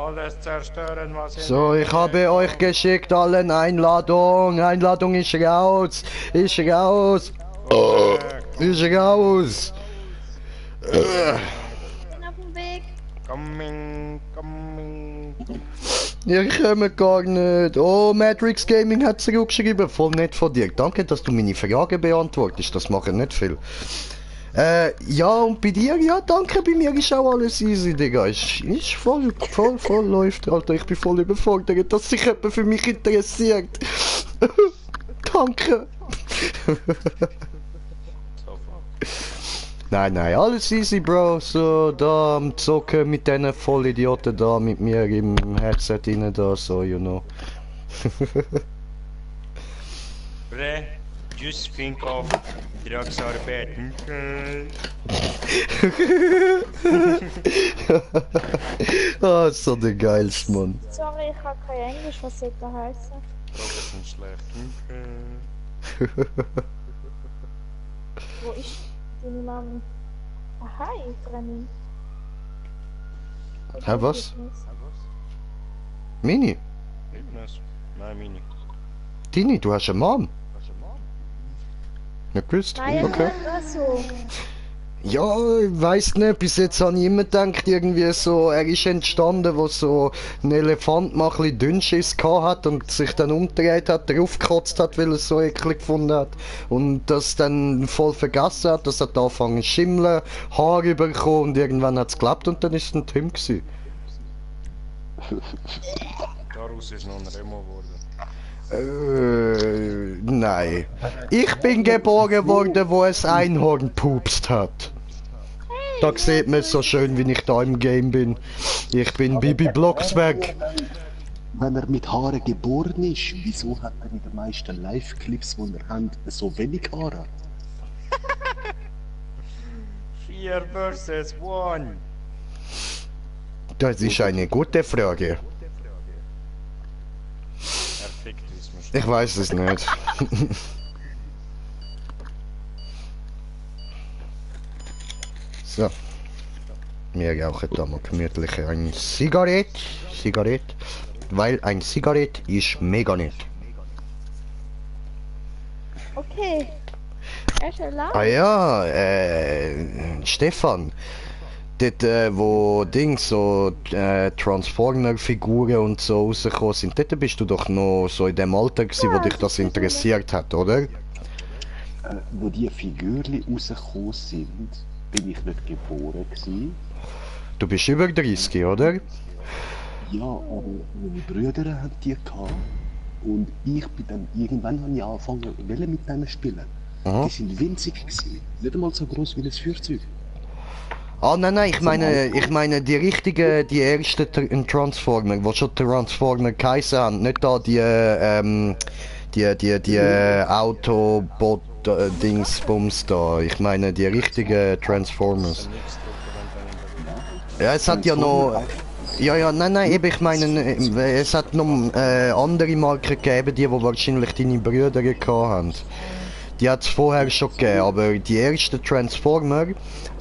alles zerstören, was So, ich habe euch geschickt allen Einladung. Einladung ist raus. Ist raus. Ist raus. Bin auf dem Weg. Coming. Ihr kommt gar nicht. Oh, Matrix Gaming hat zurückgeschrieben. Voll nett von dir. Danke, dass du meine Fragen beantwortest. Das machen nicht viel. Ja, und bei dir? Ja, danke, bei mir ist auch alles easy, Digga. Ist voll läuft, Alter. Ich bin voll überfordert, dass sich jemand für mich interessiert. Danke. Nein, alles easy, Bro. So, da am Zocken mit diesen Vollidioten da, mit mir im Headset rein da, so, you know. Bre, just think of Dragsarbeit. Ah, so der geilste, Mann. Sorry, ich habe kein Englisch, was soll das heißen? Drogen sind schlecht. Wo ist deine Mami? Aha, Training. Hä, was? Mini? Nein, Mini. Tini, du hast eine Mom? Nicht gewusst? Nein, Okay. so. Ja, ich weiss nicht, bis jetzt habe ich immer gedacht, irgendwie so, er ist entstanden, wo so ein Elefant mal ein bisschen Dünnschiss gehabt hat und sich dann umgedreht hat, draufgekotzt hat, weil er es so eklig gefunden hat und das dann voll vergessen hat, das hat angefangen zu schimmeln, Haare bekommen und irgendwann hat es geklappt und dann ist es ein Tim gewesen. Daraus ist noch ein Remo geworden. Nein. Ich bin geboren worden, wo es Einhorn pupst hat. Da sieht man so schön, wie ich da im Game bin. Ich bin Bibi Blocksberg. Wenn er mit Haaren geboren ist, wieso hat er in den meisten Live-Clips, die wir haben, so wenig Haare? 4 versus 1. Das ist eine gute Frage. Er fickt uns, man. Ich weiß es nicht. So. Wir rauchen da mal gemütlich eine Zigarette, weil ein Zigarette ist mega nett. Okay. Erst allein? Ah ja, Stefan. Dort, wo Dings, so Transformer-Figuren und so rausgekommen sind, dort bist du doch noch so in dem Alter gewesen, wo dich das interessiert hat, oder? Wo die Figürchen rausgekommen sind, bin ich nicht geboren gewesen. Du bist über 30, oder? Ja, aber meine Brüder haben die gehabt. Und ich bin dann, irgendwann habe ich angefangen, wollte mit denen spielen. Aha. Die sind winzig gewesen. Nicht einmal so groß wie ein Feuerzeug. Ah, nein, ich meine die richtigen, die ersten Transformer, die schon Transformer geheißen haben, nicht da die Autobot-Dingsbums da, ich meine die richtigen Transformers. Ja, es hat ja noch... Ja, nein, eben, ich meine, es hat noch andere Marken gegeben, die wahrscheinlich deine Brüder gehabt haben. Die hat es vorher schon gegeben, aber die ersten Transformer,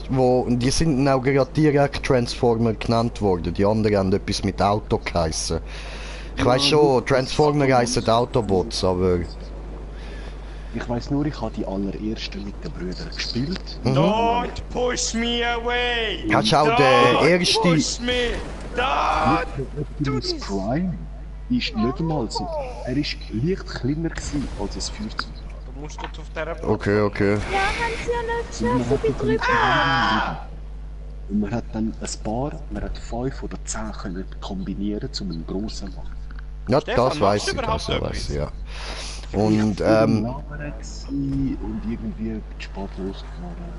die sind auch gerade direkt Transformer genannt worden. Die anderen haben etwas mit Auto geheißen. Ich weiß schon, Transformer heissen Autobots, aber... Ich weiss nur, ich habe die allerersten mit den Brüdern gespielt. Don't push me away! Hast du auch den ersten... Push me! Don't! Optimus Prime ist nicht einmal so. Er ist leicht kleiner gewesen als ein Feuerzeug. Du musst dort auf dieser Okay. Ja, haben sie ja nicht geschafft, ich bin drüber. Und man hat dann man hat 5 oder 10 können kombinieren, um einen grossen zu machen. Ja, Stefan, das weiß ich, machst du überhaupt weiss ich, ja. Ich Und, war und irgendwie spät losgefahren.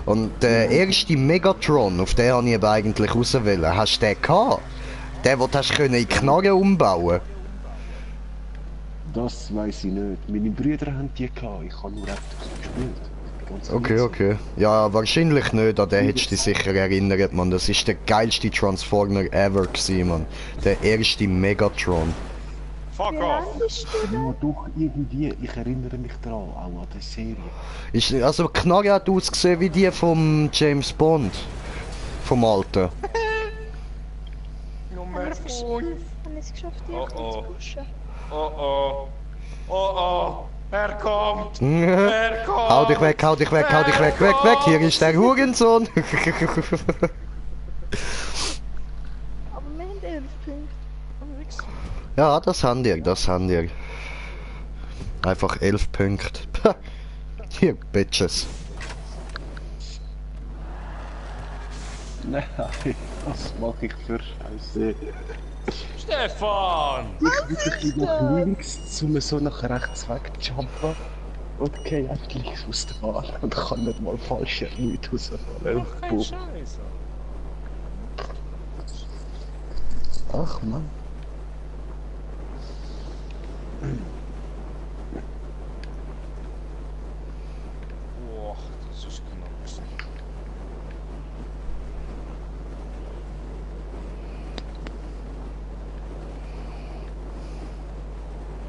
und der erste Megatron, auf den habe ich eben eigentlich rauswählen. Hast du den gehabt? Den, den du hast können in Knarren umbauen? Das weiss ich nicht. Meine Brüder haben die gehabt, ich habe nur Raptors gespielt. Ganz Okay, ehrlich. okay. Ja, wahrscheinlich nicht, an den hättest du dich sicher erinnert, man. Das ist der geilste Transformer ever gewesen, man. Der erste Megatron. Fuck Wie off! lange bist du da? Ja, doch, irgendwie, ich erinnere mich daran, auch an der Serie. Ist, also die Knarre hat ausgesehen wie die vom James Bond. Vom Alten. Nummer Habe 5. ich es geschafft, dich Oh, zu oh. pushen? Oh. Er kommt! Er kommt! Hau dich weg, weg! Hier ist der Hurensohn! Aber wir haben 11 Punkte. Ja, das haben die, das haben die. Einfach 11 Punkte. Pah. Hier, Bitches. Nein, was mache ich für Scheiße? Stefan! Ich will nach links, um so nach rechts wegzujumpen. Und gehe endlich aus der Bahn und kann nicht mal falsche Leute rausfallen. Mach keinen Scheiß. Ach Mann. Boah, das ist knapp.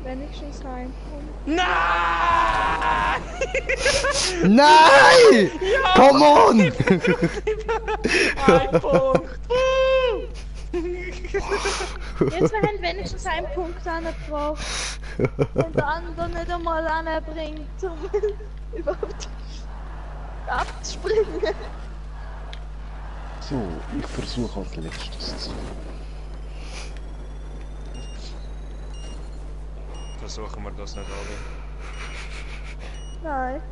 Wenigstens ein Punkt. Nein! Nein! Come on! Ein Punkt! Jetzt haben wenigstens einen Punkt angebracht. Und der andere nicht einmal anbringt, um überhaupt abzuspringen. So, ich versuche als letztes zu. Versuchen wir das nicht alle. Nein.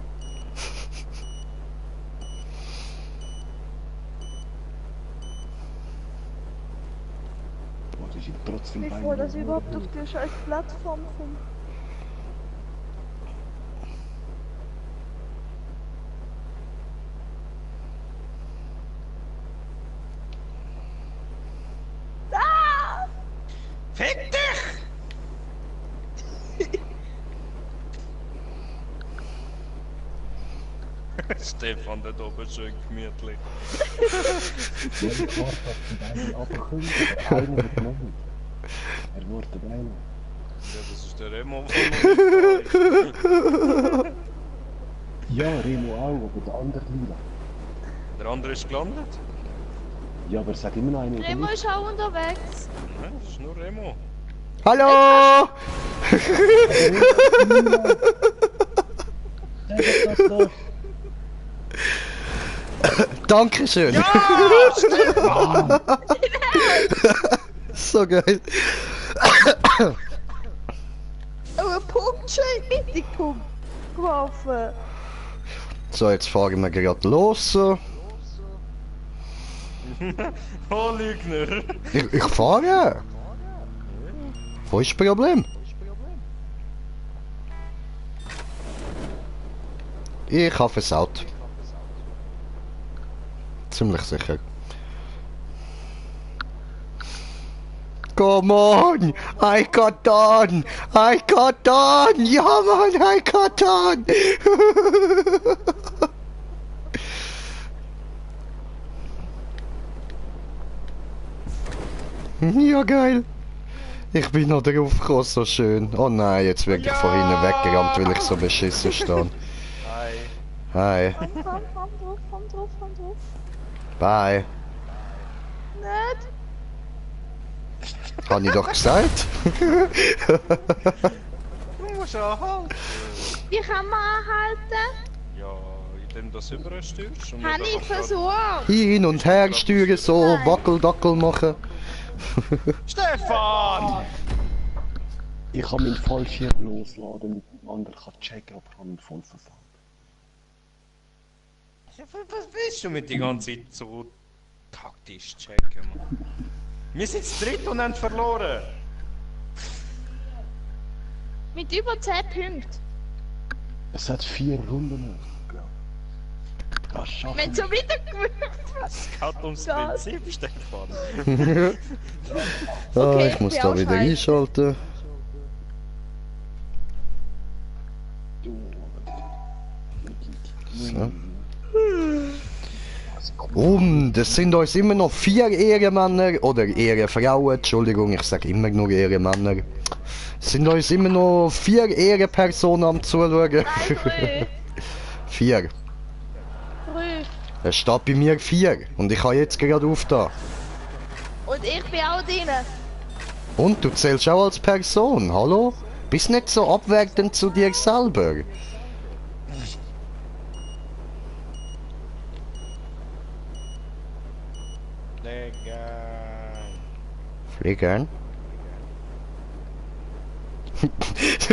Oh, die sind trotzdem Ich bin froh, dass ich überhaupt auf die scheiß Plattform komme. Ah! Fick dich! Stefan, da oben schön gemütlich. Ja, ich warte, dass die beiden runterkommen, aber einer wird noch nicht. Er wird einer. Ja, das ist der Remo. Ja, Remo auch, aber der andere Lila. Der andere ist gelandet. Ja, aber es hat immer noch einen. Remo ist auch unterwegs. Nein, das ist nur Remo. Hallo! Dankeschön! Ja, Stefan! So geil. Oh, ein Punkt, schön richtig Punkt geworfen. So, jetzt fahren wir gerade los. So. Oh, Lügner! Ich fahre. Wo ist das Problem? Ich habe versaut. Ziemlich sicher. Come on! I got done! I got done! Ja Mann, I got done! Ja geil! Ich bin noch drauf gekommen, so schön. Oh nein, jetzt werde ich von hinten weggerannt, weil ich so beschissen stehe. Hi. Hi. Komm drauf, komm drauf. Bye. Nicht? Habe ich doch gesagt? Du musst anhalten. Wie kann man anhalten? Ja, indem du das übersteuerst. und Habe nicht ich einfach versucht. Hin und her steuern, so Wackel-Dackel machen. Stefan! Ich kann meinen Fallschirm losladen, damit der andere kann checken, ob er ihn voll verfällt. Was willst du mit die ganze Zeit so taktisch checken, Mann? Wir sind zu dritt und haben verloren. Mit über 10 Punkten. Es hat 4 Runden noch. Das schaffen Wenn wir. so wieder gewürft. Es geht ums Gott. Prinzip, Stefan. Ah, Okay, ich muss ich da bin wieder ausschalten. einschalten. So. Das sind uns immer noch 4 Ehrenmänner oder Ehrenfrauen, Entschuldigung, ich sage immer nur Ehrenmänner. Es sind uns immer noch 4 Ehrenpersonen am Zuschauen. 3. 4. 3. Es steht bei mir 4 und ich habe jetzt gerade aufgetan. Und ich bin auch drin. Und du zählst auch als Person, hallo? Bist nicht so abwertend zu dir selber. Digga. Fliegern.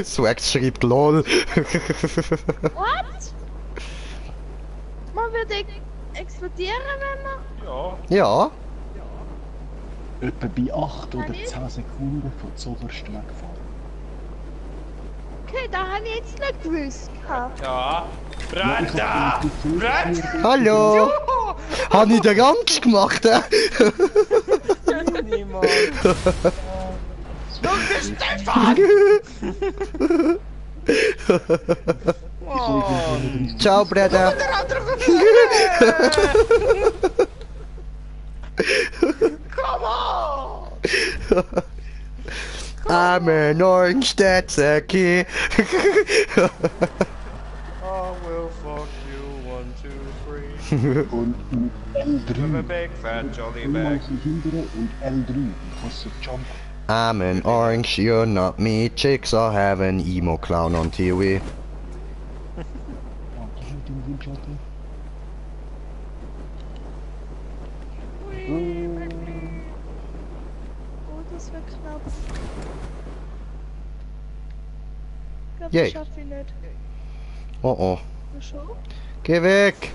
Swax schreibt LOL. What? Man wird explodieren, wenn man... Ja. Ja. Etwa bei 8 oder Kann ich? 10 Sekunden von zuoberst wegfahren. Okay, da habe ich jetzt nicht gewusst. Ja. Brenda! Brenda! Hallo! Hab ich dir Angst gemacht, hä? Niemand! Schau, der Stefan! Mann! Ciao, Breda. Come on! I'm an orange, that's a key. I will fuck you 1, 2, 3. Und mit With a L3 big fat jolly mal bag. so hindern und L3 kannst du jumpen. I'm an orange, you're not me. Chicks are having emo clown on TV. Ja, gib mir den Windschatten. Oh, das wird knapp. Ich glaube, Yay. das schaffe ich nicht. Oh oh. Du schon? Geh weg!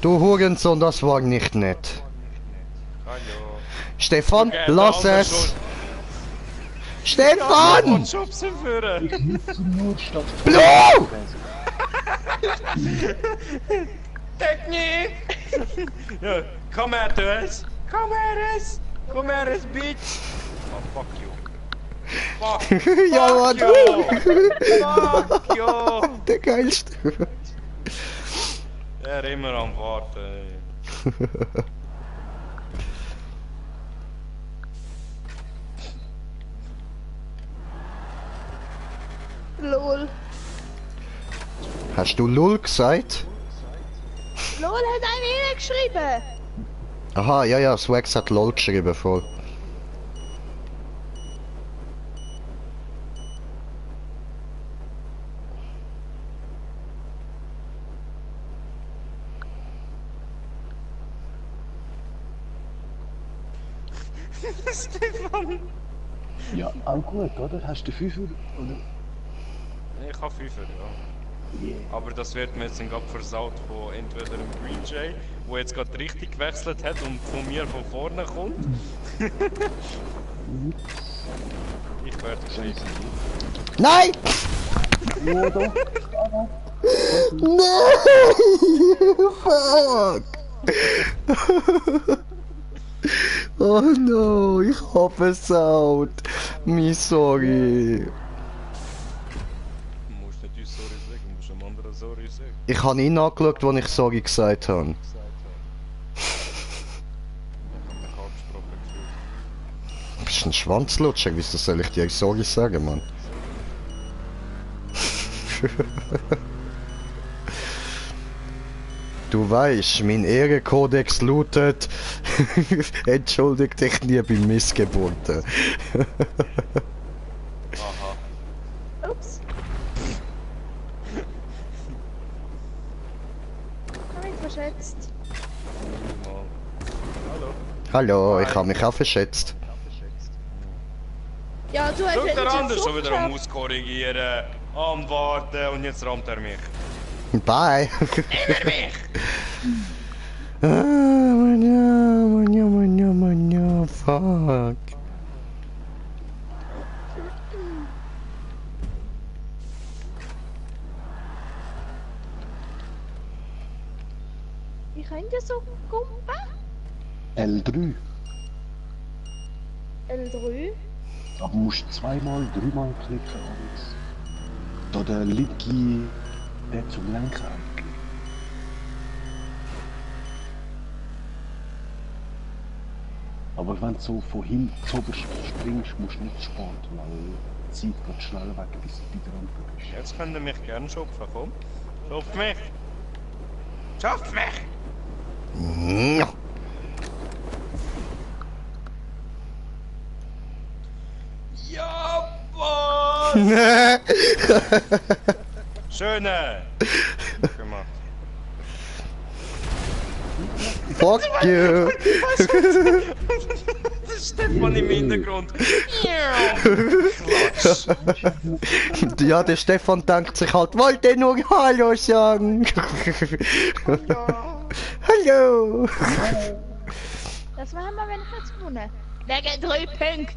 Du Hurensohn, das war nicht nett. Hallo. Stefan, Okay, lass der andere es! schon. Stefan! Und schubsen führen! Ich muss zum Notstadt. Blue! Technik! Ja, komm at us! Komm at us! Komm at us, bitch! Oh, fuck you. Fuck! Ja, fuck Mann. you! Fuck you! Der geilste. Er immer am Warten. Ey. LOL. Hast du LOL gesagt? LOL hat einer geschrieben. Aha, ja, ja, Swax hat LOL geschrieben, voll. Stefan! Ja, auch gut, oder? Hast du 5 oder? Ich habe 5, ja. Aber das wird mir jetzt gerade versaut von entweder dem Green Jay, der jetzt gerade richtig gewechselt hat und von mir von vorne kommt. Ich werde geschrieben. Nein! Ja, doch. Nein! Fuck! Oh no, ich hab versaut. Mi sorry. Du musst nicht uns sorry sagen, du musst einem anderen sorry sagen. Ich habe ihn angeschaut, als ich sorry gesagt habe. Ich habe mich angesprochen gefühlt. Du bist ein Schwanzlutscher, wieso soll ich dir sorry sagen, Mann? Du weißt, mein Ehrenkodex lautet, entschuldig dich nie beim Missgeburten. Aha. Ups. Hab ich verschätzt. Mal. Hallo. Hallo, ich habe mich auch verschätzt. Ja, du hast Schau, ja der jetzt andere schon schon wieder am geschafft. Auskorrigieren, am Warten und jetzt rammt er mich. Bye. Über mich! Fuck. Ich könnte so kumpen. L3. L3. Aber du musst zweimal, dreimal klicken, Alex. Da der Linke, der zum Lenken eigentlich. Aber wenn du so von hinten zu oberst springst, musst du nicht sparen, weil die Zeit geht schnell weg, bis du bei der Rampe bist. Jetzt könnt ihr mich gerne schupfen, komm. Schupf mich! Schupf mich! Ja, Boss! Schöne! Gemacht. Fuck you. Das Stefan im Hintergrund. Ja, der Stefan denkt sich halt, wollte nur Hallo sagen. Hallo. Das machen wir, wenn ich jetzt gewonnen. Wegen 3 Punkte.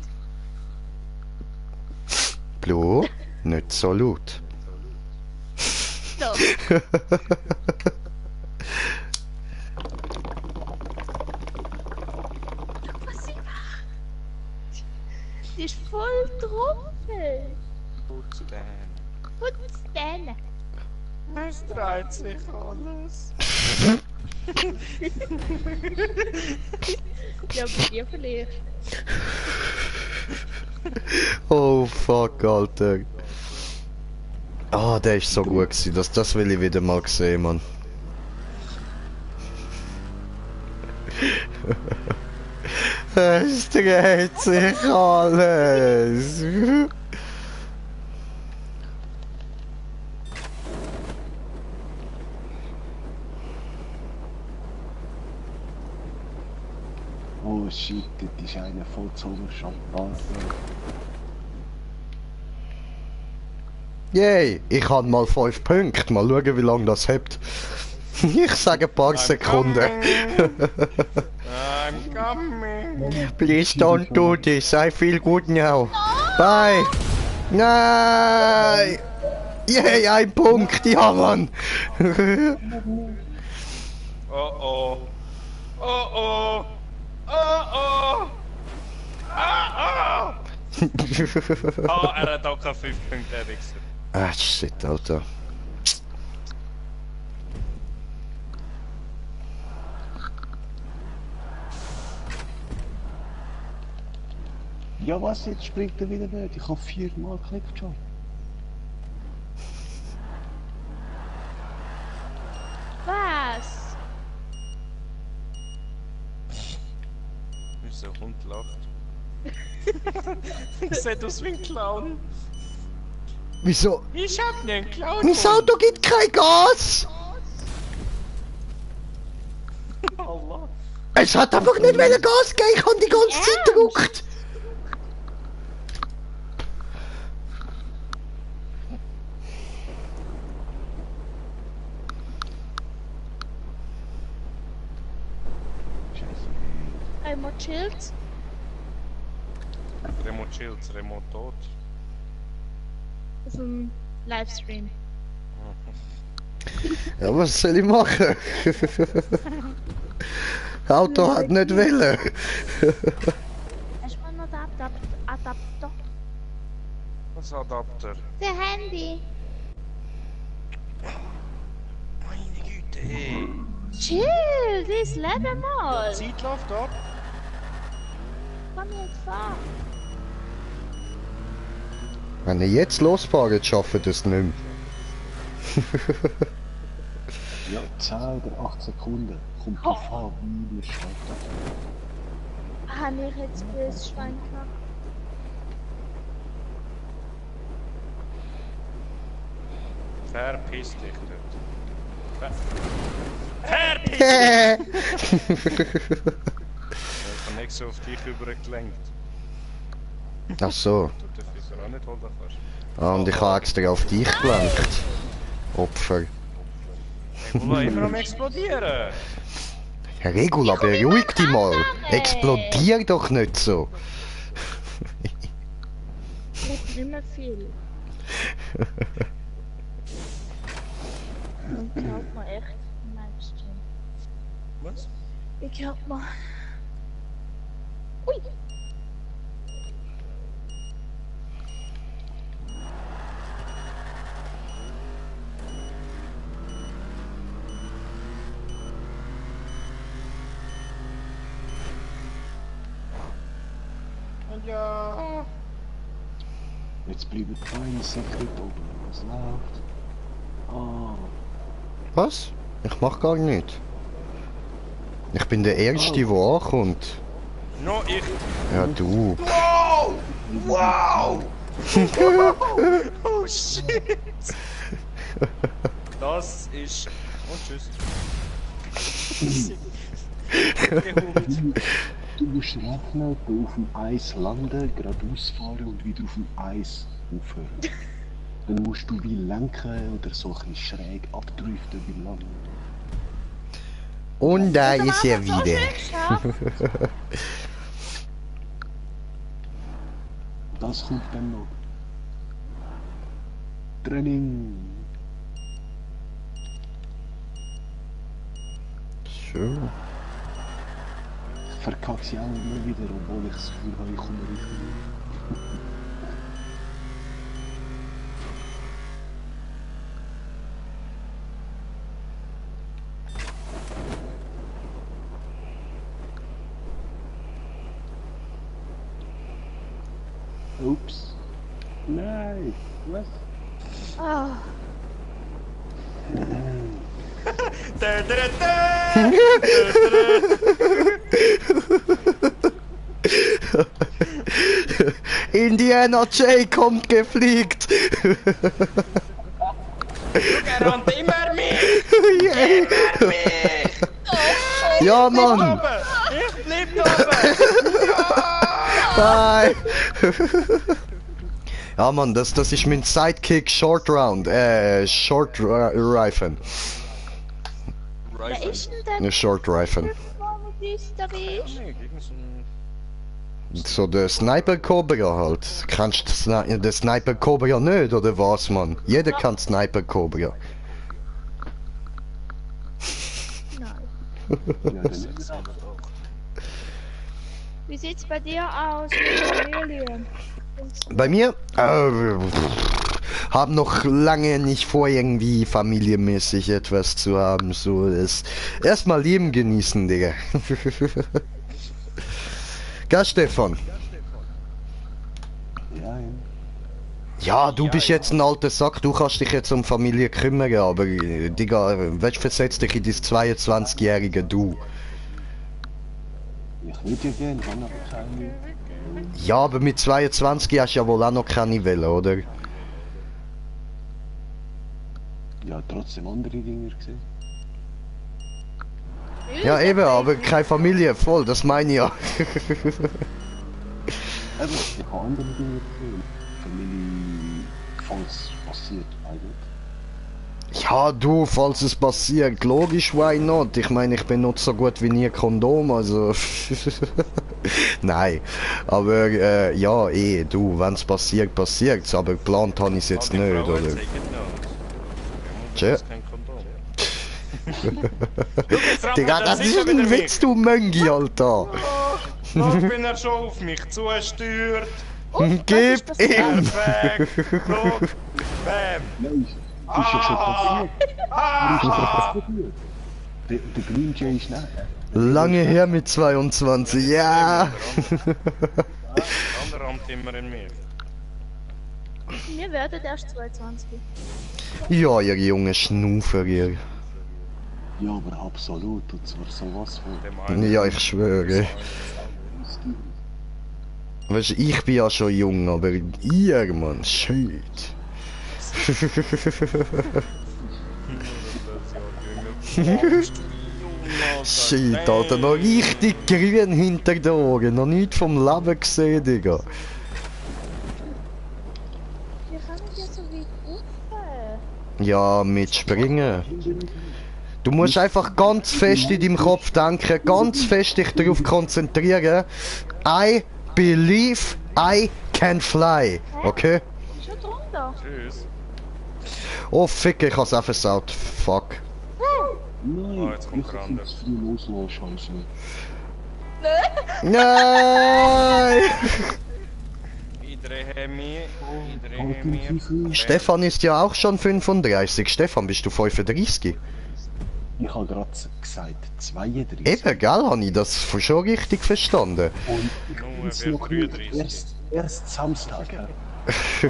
Blue, nicht so laut. So. Was ich mache? Die ist voll trumpel. Putz den. Putz den. Es dreht sich alles. Ja, bei dir verliere. Oh fuck, Alter. Ah, der ist so gut gewesen. Das will ich wieder mal sehen, Mann. Es dreht sich alles. Oh shit, das ist einer voll zum Champagner. Yay, ich habe mal 5 Punkte. Mal schauen, wie lange das hebt. Ich sage ein paar Sekunden. I'm coming. Please don't do this. I feel good now. Bye. Nein. Yay, ein Punkt. Ja, Mann. Oh oh. Oh oh. Oh oh. Ah, ah. Ah, er hat auch keine 5 Punkte, der Wichser. Ah, shit, Alter. Ja was, jetzt springt er wieder nicht. Ich habe 4-mal geklickt schon. Was? Unser Hund lacht. Ich seh aus wie ein Clown. Wieso? Ich hab nie einen Clown. Mein Auto gibt kein Gas. Allah. Es hat einfach nicht mehr Gas gegeben. Ich habe die ganze Zeit gedrückt. Einmal chillt. Remo chillt, Remo tot. Auf dem Livestream. Ja, was soll ich machen? Das Auto hat nicht wollen. Hast du mal noch den Adapter? Was Adapter? Der Handy. Meine Güte, hey. Chill, das Leben mal. Die Zeit läuft ab. Komm jetzt fahren. Wenn ich jetzt losfahre, schaffe ich das nicht mehr. Ja, 10 oder 8 Sekunden kommt die Fahrweile starten. Habe ich jetzt böse Schwein gehabt? Verpiss dich dort. Verpiss dich! Ich hab nicht so auf dich übergelenkt. Ach so. Du darfst auch nicht holen kannst. Ah, und ich habe extra auf dich gelenkt. Opfer. Regula immer am explodieren! Regula, beruhig dich mal. Explodier doch nicht so. Braucht nicht mehr viel. Und glaubt mir echt im Livestream. Was? Ich glaub mal. Ui! Ja. Jetzt bleiben 2 Sekunden oben. Was läuft? Ah. Was? Ich mach gar nicht. Ich bin der Erste, der ankommt. No, ich. Ja, du. Wow! Wow! Oh shit! Das ist. Und tschüss. Gehupt. Du musst rechnen, da auf dem Eis landen, geradeaus fahren und wieder auf dem Eis aufhören. Dann musst du wie lenken oder so ein bisschen schräg abdriften wie lang. Und da Das ist er haben wir so wieder. schön geschafft. Das kommt dann noch. Training. Schön. Ich verkacke sie auch immer wieder, obwohl ich das Gefühl habe, ich komme richtig. Ups. Nein. Was? Ah, Indiana J kommt gefliegt. Er rennt immer mehr! Yeah. Ja, Mann. Ich bleib oben! Bye. Ja, Mann, das ist mein Sidekick Short Round. Short Rifle. wer ist denn der Ne, Short Rifle. Typ, der mit uns da ist? So der Sniper Cobra halt. Kannst du den Sniper Cobra nicht, oder was, Mann? Jeder kann Sniper Cobra. Nein. Ja, dann ist es Wie sieht's bei dir aus mit Familie? Bei mir? Hab noch lange nicht vor, irgendwie familienmäßig etwas zu haben. So ist erstmal Leben genießen, Digga. Gell, Stefan? ja. Ja, du bist jetzt ein alter Sack, du kannst dich jetzt um Familie kümmern, aber Digga, weißt, versetz dich in das 22-jährige Du. Ich würde ja gerne, kann aber keine. Ja, aber mit 22 hast du ja wohl auch noch keine Welle, oder? Ja, trotzdem andere Dinge gesehen. Ja, eben, aber keine Familie, voll, das meine ich ja. Aber ich habe andere Dinge gesehen. Familie, falls passiert eigentlich. Ja, du, falls es passiert, logisch, why not? Ich meine, ich benutze so gut wie nie Kondom, also... Nein, aber ja, du, wenn es passiert, passiert's, aber geplant habe ich es jetzt nicht, oder? Tja. Digga, das ist ein Witz, du Möngi, Alter! Da bin er schon auf mich zusteuert. Gib ihm! Perfekt. Guck. Bam. Nein, ist ja schon passiert. Ist ja schon passiert. Der Green Jay ist nicht. Lange her mit 22, ja! Der andere rammt immer in mich. Wir werden erst 22. Ja, ihr junge Schnufer, ihr. Ja, aber absolut. Und zwar sowas von. Dem einen. Ja, ich schwöre. Weißt du, ich bin ja schon jung, aber ihr, Mann, shit. Shit, Alter, noch richtig grün hinter den Ohren, noch nichts vom Leben gesehen, Digga. Wir können ja so weit rauf. Ja, mit Springen. Du musst einfach ganz fest in deinem Kopf denken, ganz fest dich darauf konzentrieren. I believe I can fly, okay? Schon drunter. Tschüss. Oh, fick, ich hab's auch versaut. Fuck. Nein, Oh, jetzt kommt ich der kann andere. es früh loslassen, Scheiße. Nein! Ich drehe mich. Stefan ist ja auch schon 35. Stefan, bist du 35? Ich habe gerade gesagt 32. Eben, gell, habe ich das schon richtig verstanden. Und ich Nur bin's wer noch nicht 33. erst Samstag. Ja.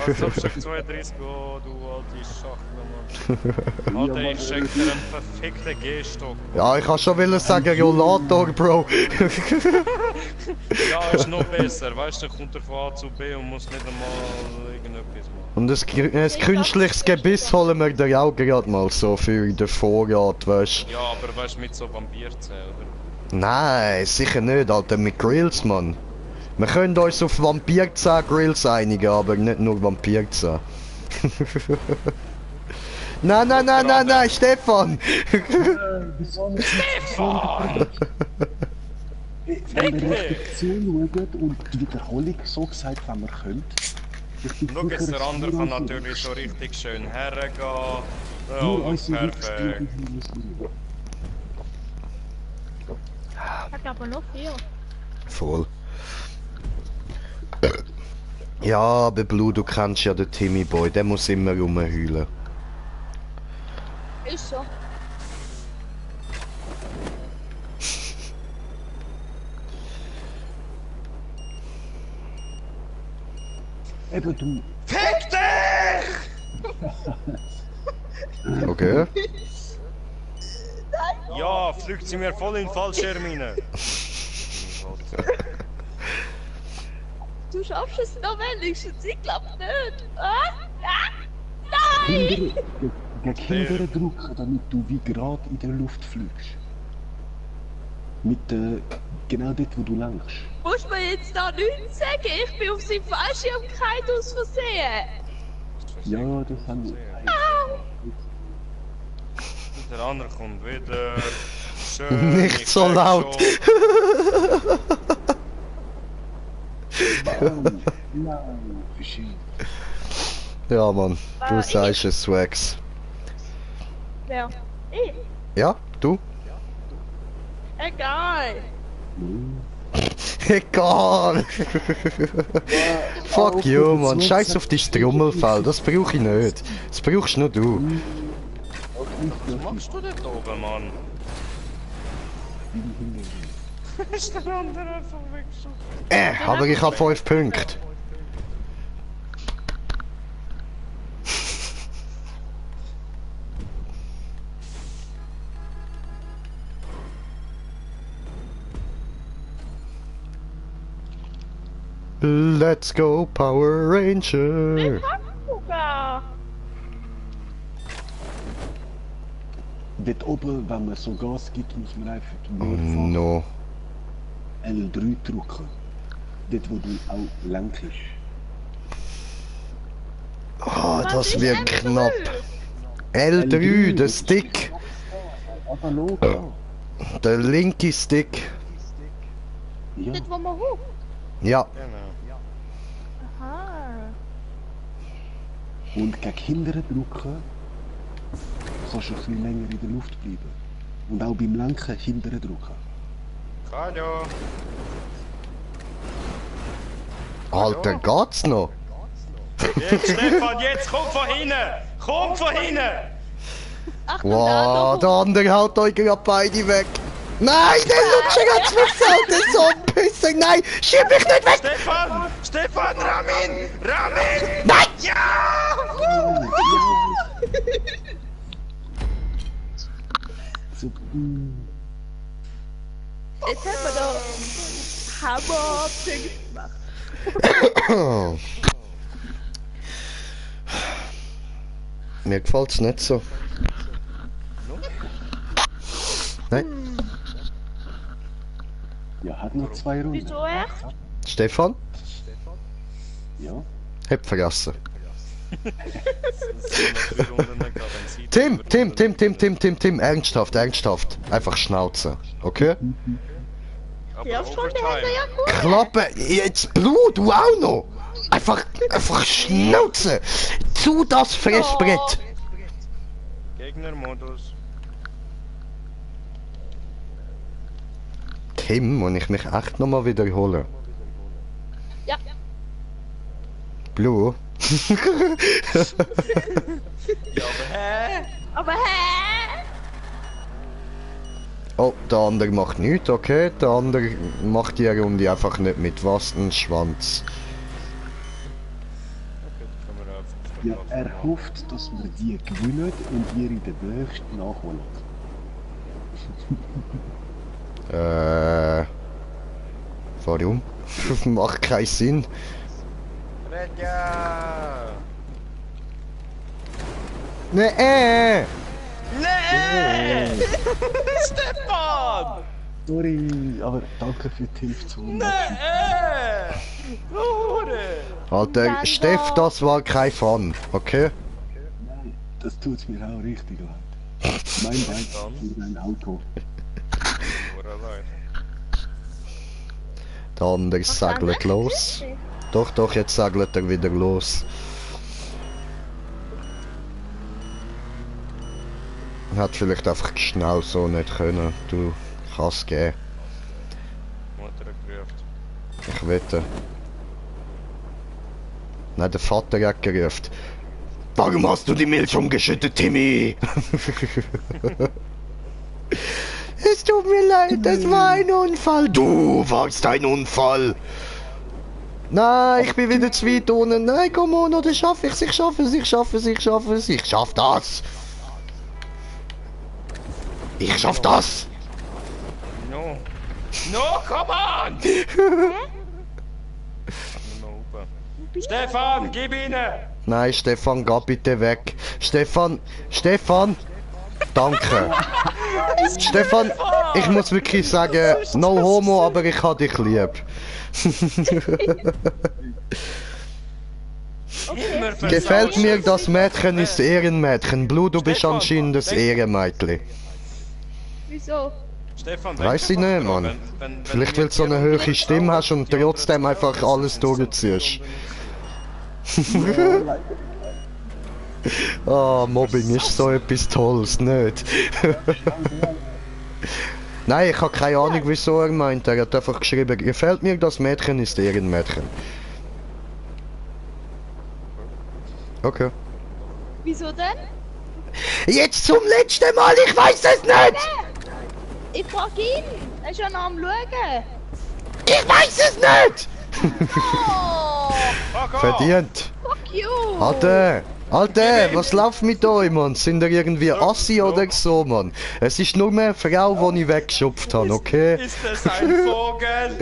Als ob du 32 oh, du alte Schachtel, Mann. Alter, ich schenke dir einen perfekten Gehstock. Ja, ich kann schon wollen sagen, Rollator, Bro. Ja, ist noch besser. Weißt du, dann kommt er von A zu B und muss nicht einmal irgendetwas machen. Und ein künstliches Gebiss holen wir dir auch gerade mal so für den Vorrat, weißt Ja, aber weißt du, mit so Vampirzähnen, oder? Nein, sicher nicht, Alter, mit Grills, Mann. Wir können uns auf Vampirzahn Grills einigen, aber nicht nur Vampirzahn. Nein, nein, nein, nein, nein, Stefan! Stefan! Wenn wir richtig zuschauen und die Wiederholung so gesagt, wenn wir können. Schau jetzt, der andere kann natürlich so richtig schön hergehen. Ja, perfekt. Hat aber noch 4. Voll. Ja, aber Blue, du kennst ja den Timmy Boy, der muss immer rumheulen. Ist so. Eben du. Fick dich! Okay. Ja, fliegt sie mir voll in den Fallschirm rein. Du schaffst es noch wenigstens, ich glaub nicht. Ah? Ah? Nein! Gegen Kinder drücken, damit du wie gerade in der Luft fliegst. Mit genau dort, wo du lenkst. Muss man jetzt da nichts sagen? Ich bin auf seinem Fallschirm kein aus Versehen. Ja, das haben wir. Der andere kommt wieder. Schön. Nicht so laut! Nein, verschieden. Ja, Mann, du Ich- sagst es, Swags. Wer? Ich? Ja, du? Egal. Egal! Fuck you, Mann, scheiß auf die Strummelfell, das brauch ich nicht. Das brauchst nur du. Was machst du dort oben, Mann? Ist der andere einfach weg so? Aber ich hab 5 Punkte. Let's go, Power Ranger! Sogar. Dort oben, wenn man so Gas gibt, muss man einfach Oh mehrfach no. L3 drücken. Dort, wo du auch lenkst. Oh, Was das ist wird M3? knapp. L3, der Stick. Analog, ja. Der linke Stick. Ja. Dort, wo man hoch. Ja. Genau. Aha. Und gegen Kinder drücken, kannst du ein bisschen länger in der Luft bleiben. Und auch beim Lenken hinten drücken. Hallo. Alter, geht's noch? Jetzt, Stefan, jetzt komm von hinten! Komm von hinten! Achtung, Wow, da der andere haut euch gerade beide weg. Nein, der Lutscher hat's versaut, der so ein Pisser. Nein, schieb mich nicht weg! Stefan! Stefan, Ramin! Ramin! Nein! Ja! So, Jetzt haben wir da Hammer-Punkte gemacht. Mir gefällt's nicht so. Nein, ja, hat noch 2 Runden. Wieso echt? Stefan? Ja. Hab vergessen. Tim, ernsthaft. Einfach Schnauze, okay? Ja, schon, der hat er ja gut. Klappe, jetzt Blut, du auch noch! Einfach Schnauze! Zu das Fressbrett! Gegnermodus. Tim, muss ich mich echt nochmal wiederholen? Ja. Blue? Ja, aber hä? Aber hä? Oh, der andere macht nichts, okay? Der andere macht die Runde einfach nicht mit. Was ein Schwanz. Ja, er hofft, dass wir die gewinnen und ihr in der nächsten nachholen. Warum? Macht keinen Sinn. Redja! Nee! Nee! Stefan! Sorry, aber danke für die Hilfe zu uns. Alter, Steff, das war kein Fun, okay? Nein, das tut's mir auch richtig leid. Mein Bein für ein Auto. Der andere segelt los. Doch, doch, jetzt segelt er wieder los. Hat vielleicht einfach schnell so nicht können. Du kannst gehen. Mutter gerufen. Ich wette. Nein, der Vater hat gerufen. Warum hast du die Milch umgeschüttet, Timmy? Es tut mir leid, das war ein Unfall. Du warst ein Unfall. Nein, ich bin wieder zu weit unten. Nein, komm on, oder schaffe ich's, ich schaffe es, ich schaffe es, ich schaffe es, ich schaff das. Ich schaff das. No. No, come on! Stefan, gib ihnen! Nein, Stefan, geh bitte weg. Stefan, danke. Stefan, ich muss wirklich sagen, no homo, aber ich hab dich lieb. Gefällt mir, das Mädchen ist Ehrenmädchen. Blue, du bist anscheinend das Ehrenmädchen. Wieso? Stefan, Weiß ich nicht, Mann. Vielleicht weil du so eine hohe Stimme hast und trotzdem einfach alles durchziehst. Ah, Mobbing ist so etwas Tolles, nicht? Nein, ich habe keine Ahnung, wieso er meint. Er hat einfach geschrieben, gefällt mir, das Mädchen ist Ehrenmädchen. Okay. Wieso denn? Jetzt zum letzten Mal, ich weiß es nicht! Ich frag ihn. Er ist ja noch am Schauen. Ich weiß es nicht! Oh, Verdient. fuck you. Alter, was läuft mit euch, Mann? Sind ihr irgendwie Assi oder so, Mann? Es ist nur eine Frau, die ich weggeschupft habe, okay? Ist es ein Vogel?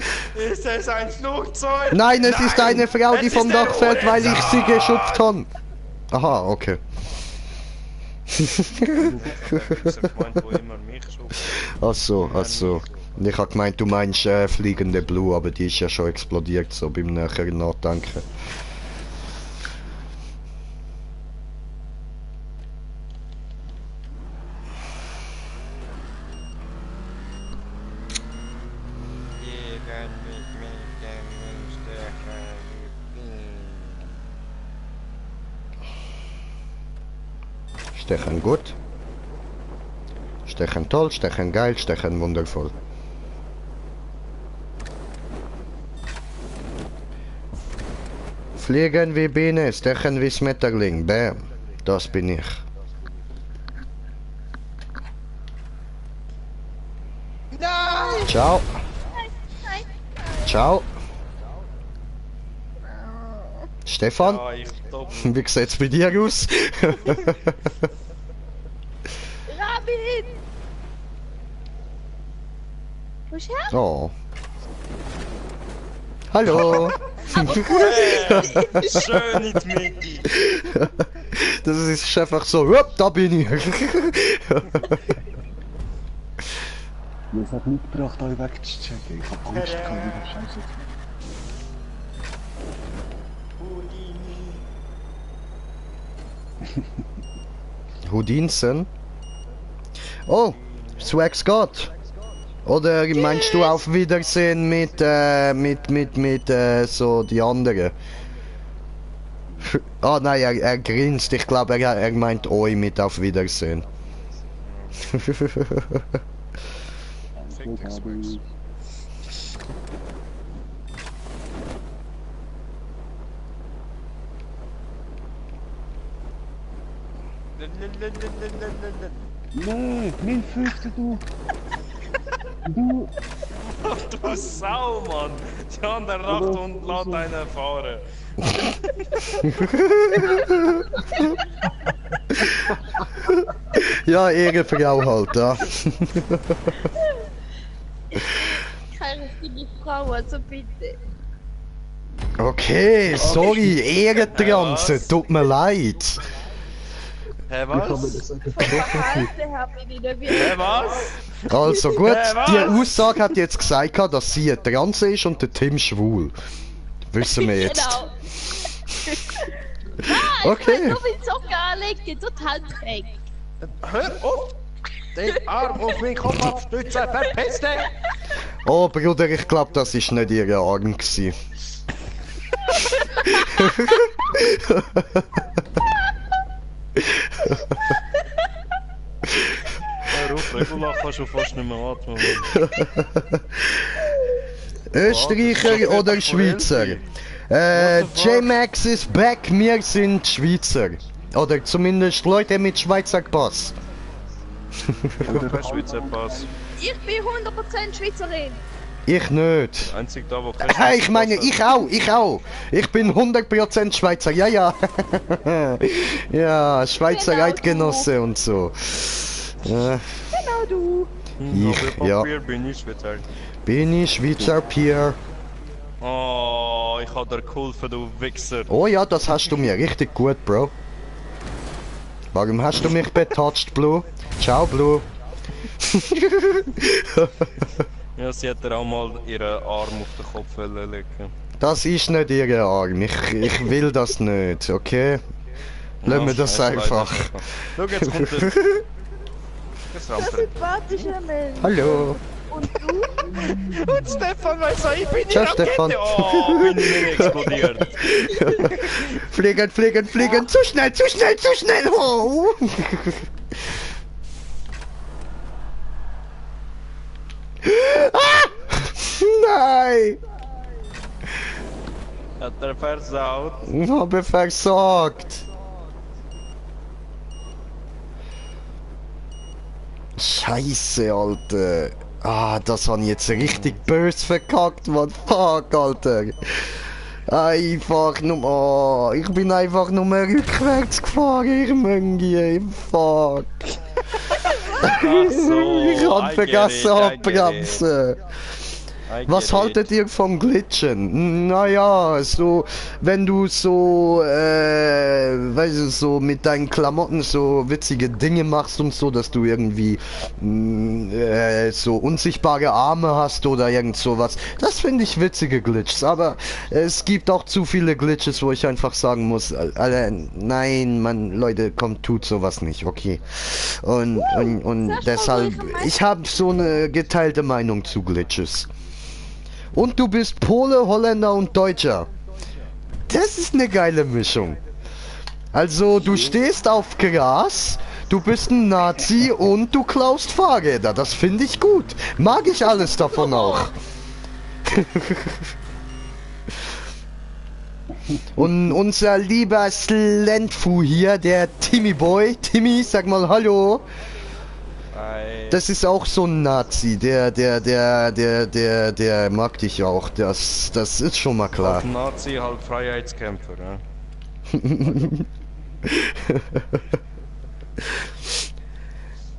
Ist es ein Flugzeug? Nein, es ist eine Frau, die es vom ist der Dach fällt, weil ich sie Hohenzollern. geschupft habe. Aha, okay. Das ist ein Freund, wo immer mich schupft. Ach so. Ich hab gemeint, du meinst fliegende Blue, aber die ist ja schon explodiert, so beim näheren Nachdenken. Stechen gut. Stechen toll, stechen geil, stechen wundervoll. Fliegen wie Biene, stechen wie Schmetterling. Bam. Das bin ich. Nein! Ciao. Ciao. Stefan, Ja, ich glaube. wie sieht's bei dir aus? Rabin. Wo ist er? Oh. Hallo. Schön in die Mitte. Das ist einfach so, hup, da bin ich. Es hat nicht gebracht, euch wegzuchecken. Ich hab Angst gehabt, wie Scheiße. Houdinson? Oh, Swag Scott. Oder meinst du auf Wiedersehen mit so die anderen? Ah nein, er grinst. Ich glaube, er meint euch mit auf Wiedersehen. Nein, mein Fürchte du. Du. Du Sau, Mann! Die andere lacht und lässt einen fahren. Ja, Ehrenfrau halt, ja. Keine richtige Frau, also bitte. Okay, sorry, Ehrentranse, Was? tut mir leid. Hä, Ich kann mir was? das sagen. Vom Verhalten her bin ich nicht Hä, wirklich. was? Also gut, Was? die Aussage hat jetzt gesagt, dass sie ein Transe ist und der Tim schwul. Wissen wir jetzt. Genau. Okay. So viel Zucker anlegen, total dreck. Hör auf! Den Arm auf meinen Kopf abstützen, verpiss dich! Oh Bruder, ich glaube, das ist nicht ihre Arm gsi. Hör auf, Regulach kannst du fast nicht mehr atmen. Österreicher oder Schweizer? J-Max ist back, wir sind Schweizer. Oder zumindest Leute mit Schweizer Pass. Kein Schweizer Pass. Ich bin 100% Schweizerin. Ich nicht. Einzig da, wo kein Hey, ich meine, Schweizer Pass hat. ich auch. Ich bin 100% Schweizer, ja, ja. Ja, Schweizer Genau Eidgenosse und so. Genau du. Ich, ja. Papier bin ich Schweizer. Bin ich Schweizer Pier? Oh, ich hab dir geholfen, du Wichser. Oh ja, das hast du mir richtig gut, Bro. Warum hast du mich betouched, Blue? Ciao, Blue. Ja, sie hat dir auch mal ihren Arm auf den Kopf legen. Das ist nicht ihre Arm. Ich will das nicht, okay? Lassen wir das einfach. Schau, jetzt kommt der... Jetzt rammt er. Sympathischer Mensch. Hallo. Und du? Und Stefan weiß auch, ich bin Ciao, die Rakete. Stefan. Oh, bin ich nicht explodiert. Fliegen, fliegen, fliegen. Zu schnell, zu schnell, zu schnell. Oh. Ah! Nein. Hat er versaut. Ich habe versagt. Scheiße, Alter. Ah, das habe ich jetzt richtig böse verkackt, Mann. Fuck, Alter. Einfach nur... Oh, ich bin einfach nur rückwärts gefahren, ich Möngi. Fuck. Ach so, Ich hab vergessen abbremsen. Was haltet ihr vom Glitchen? Naja, so, wenn du so, weißt du, so mit deinen Klamotten so witzige Dinge machst und so, dass du irgendwie, so unsichtbare Arme hast oder irgend sowas. Das finde ich witzige Glitches, aber es gibt auch zu viele Glitches, wo ich einfach sagen muss, Alter, nein, Mann, Leute, kommt, tut sowas nicht, okay. Und deshalb, ich habe so eine geteilte Meinung zu Glitches. Und du bist Pole, Holländer und Deutscher. Das ist eine geile Mischung. Also, du stehst auf Gras, du bist ein Nazi und du klaust Fahrräder. Das finde ich gut. Mag ich alles davon auch. Und unser lieber Slentfu hier, der Timmy Boy. Timmy, sag mal Hallo. Das ist auch so ein Nazi, der mag dich auch, das ist schon mal klar. Halb Nazi, halb Freiheitskämpfer, ja.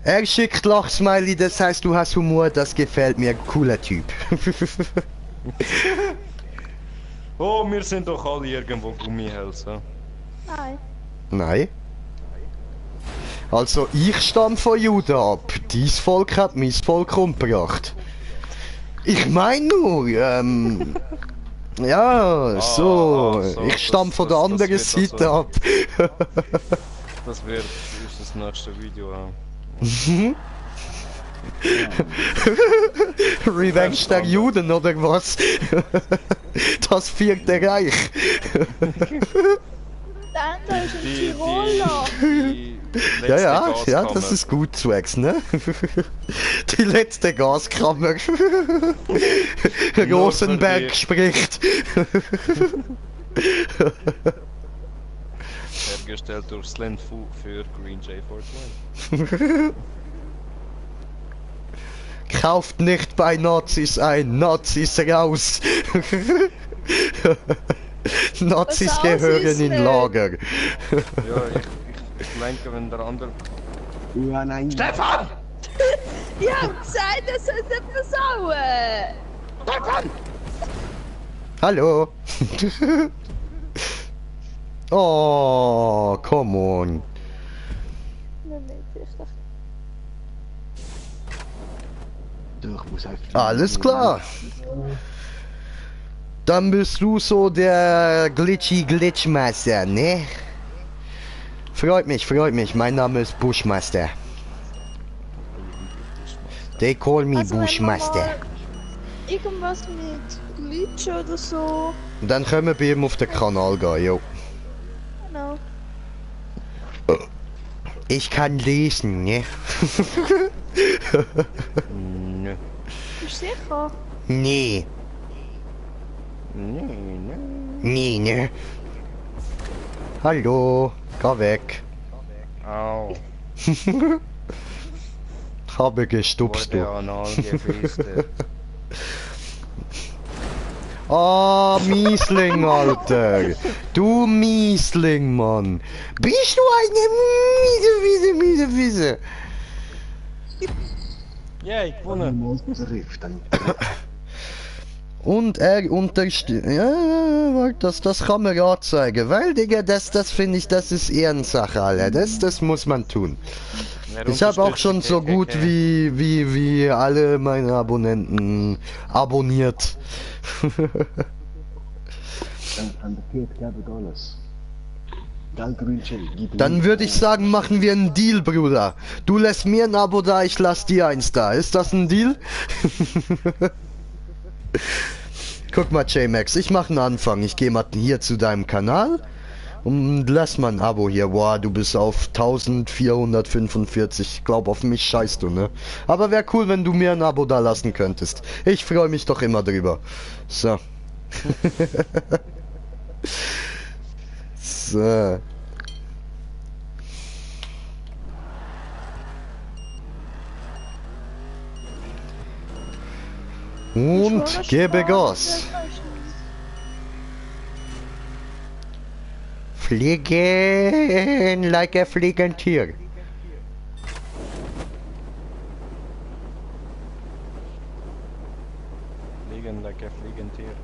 Er schickt Lachsmiley, das heißt du hast Humor, das gefällt mir, cooler Typ. Oh, wir sind doch alle irgendwo Gummihälse. Nein. Nein. Also ich stamme von Juden ab. Dies Volk hat mein Volk umgebracht. Ich meine nur, ja, so, so, ich stamme von der das anderen wird Seite also- ab. Das wird das nächste Video haben. Revenge der Juden oder was? Das vierte Reich. Dann, da ist ein Die Tiroler. letzte Ja, Gaskammer. das ist gut, Swags, ne? Die letzte Gaskammer. Rosenberg spricht. Hergestellt durch Slentfu für Green J420. Kauft nicht bei Nazis ein, Nazis raus. Nazis Was gehören ist in denn? Lager. Ja, ich lenke, wenn der andere... Ja, nein. Stefan! Die haben gesagt, das soll nicht versauen. Stefan! Hallo. Oh, come on. nicht richtig. Ich muss einfach... Alles klar. Dann bist du so der Glitchmaster, ne? Freut mich. Mein Name ist Bushmaster. They call me Also wenn man Bushmaster. mal irgendwas mit Glitch oder so. Und dann können wir bei ihm auf den Kanal gehen, jo. Genau. Ich kann lesen, ne? Ne. Bist du sicher? Nee, ne? Hallo, geh weg. Au. Habe gestupst, Wurde du. anal gefistet. Ah, Miesling, Alter. Du Miesling, Mann. Bist du eine miese. Yay, gewonnen. Und er untersteht. Ja, das kann man ja zeigen. Weil, Digga, das finde ich, das ist Ehrensache, Alter. Das muss man tun. Wer Ich habe auch schon unterstützt so die gut KKK? wie alle meine Abonnenten abonniert. Dann geht alles. Gell, Grünchen, gib Dann würde ich sagen, machen wir einen Deal, Bruder. Du lässt mir ein Abo da, ich lass dir eins da. Ist das ein Deal? Guck mal, J-Max, ich mache einen Anfang. Ich gehe mal hier zu deinem Kanal und lass mal ein Abo hier. Boah, du bist auf 1445. Ich glaube, auf mich scheißt du, ne? Aber wäre cool, wenn du mir ein Abo da lassen könntest. Ich freue mich doch immer drüber. So. So. Und gebe Gas. Fliegen like a Fliegentier. Fliegen like a Fliegentier.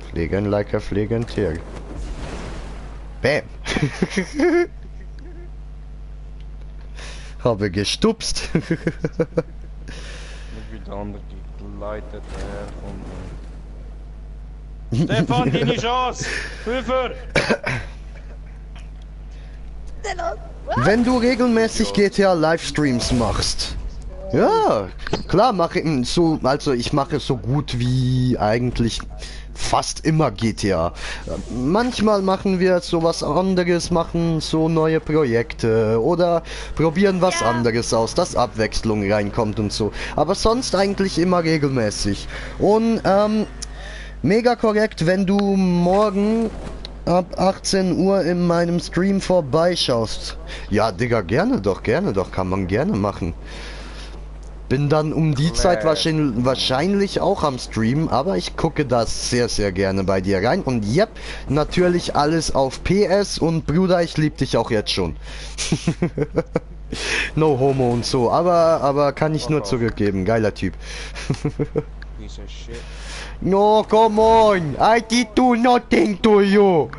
Fliegen like a Fliegentier. Bam. Habe gestupst. Nicht wie der andere gegleitet herkommt. Stefan, deine Chance! Hilfe! Wenn du regelmäßig GTA Livestreams machst. Ja, klar mache ich so, also ich mache so gut wie eigentlich fast immer GTA. Manchmal machen wir sowas anderes, machen so neue Projekte oder probieren was anderes aus, dass Abwechslung reinkommt und so. Aber sonst eigentlich immer regelmäßig. Und mega korrekt, wenn du morgen ab 18 Uhr in meinem Stream vorbeischaust. Ja, Digga, gerne doch, kann man gerne machen. Bin dann um die Zeit wahrscheinlich auch am Stream, aber ich gucke das sehr, sehr gerne bei dir rein. Und yep, natürlich alles auf PS und Bruder, ich lieb dich auch jetzt schon. No homo und so, aber kann ich nur zurückgeben, geiler Typ. Piece of shit. No, come on, I did do nothing to you.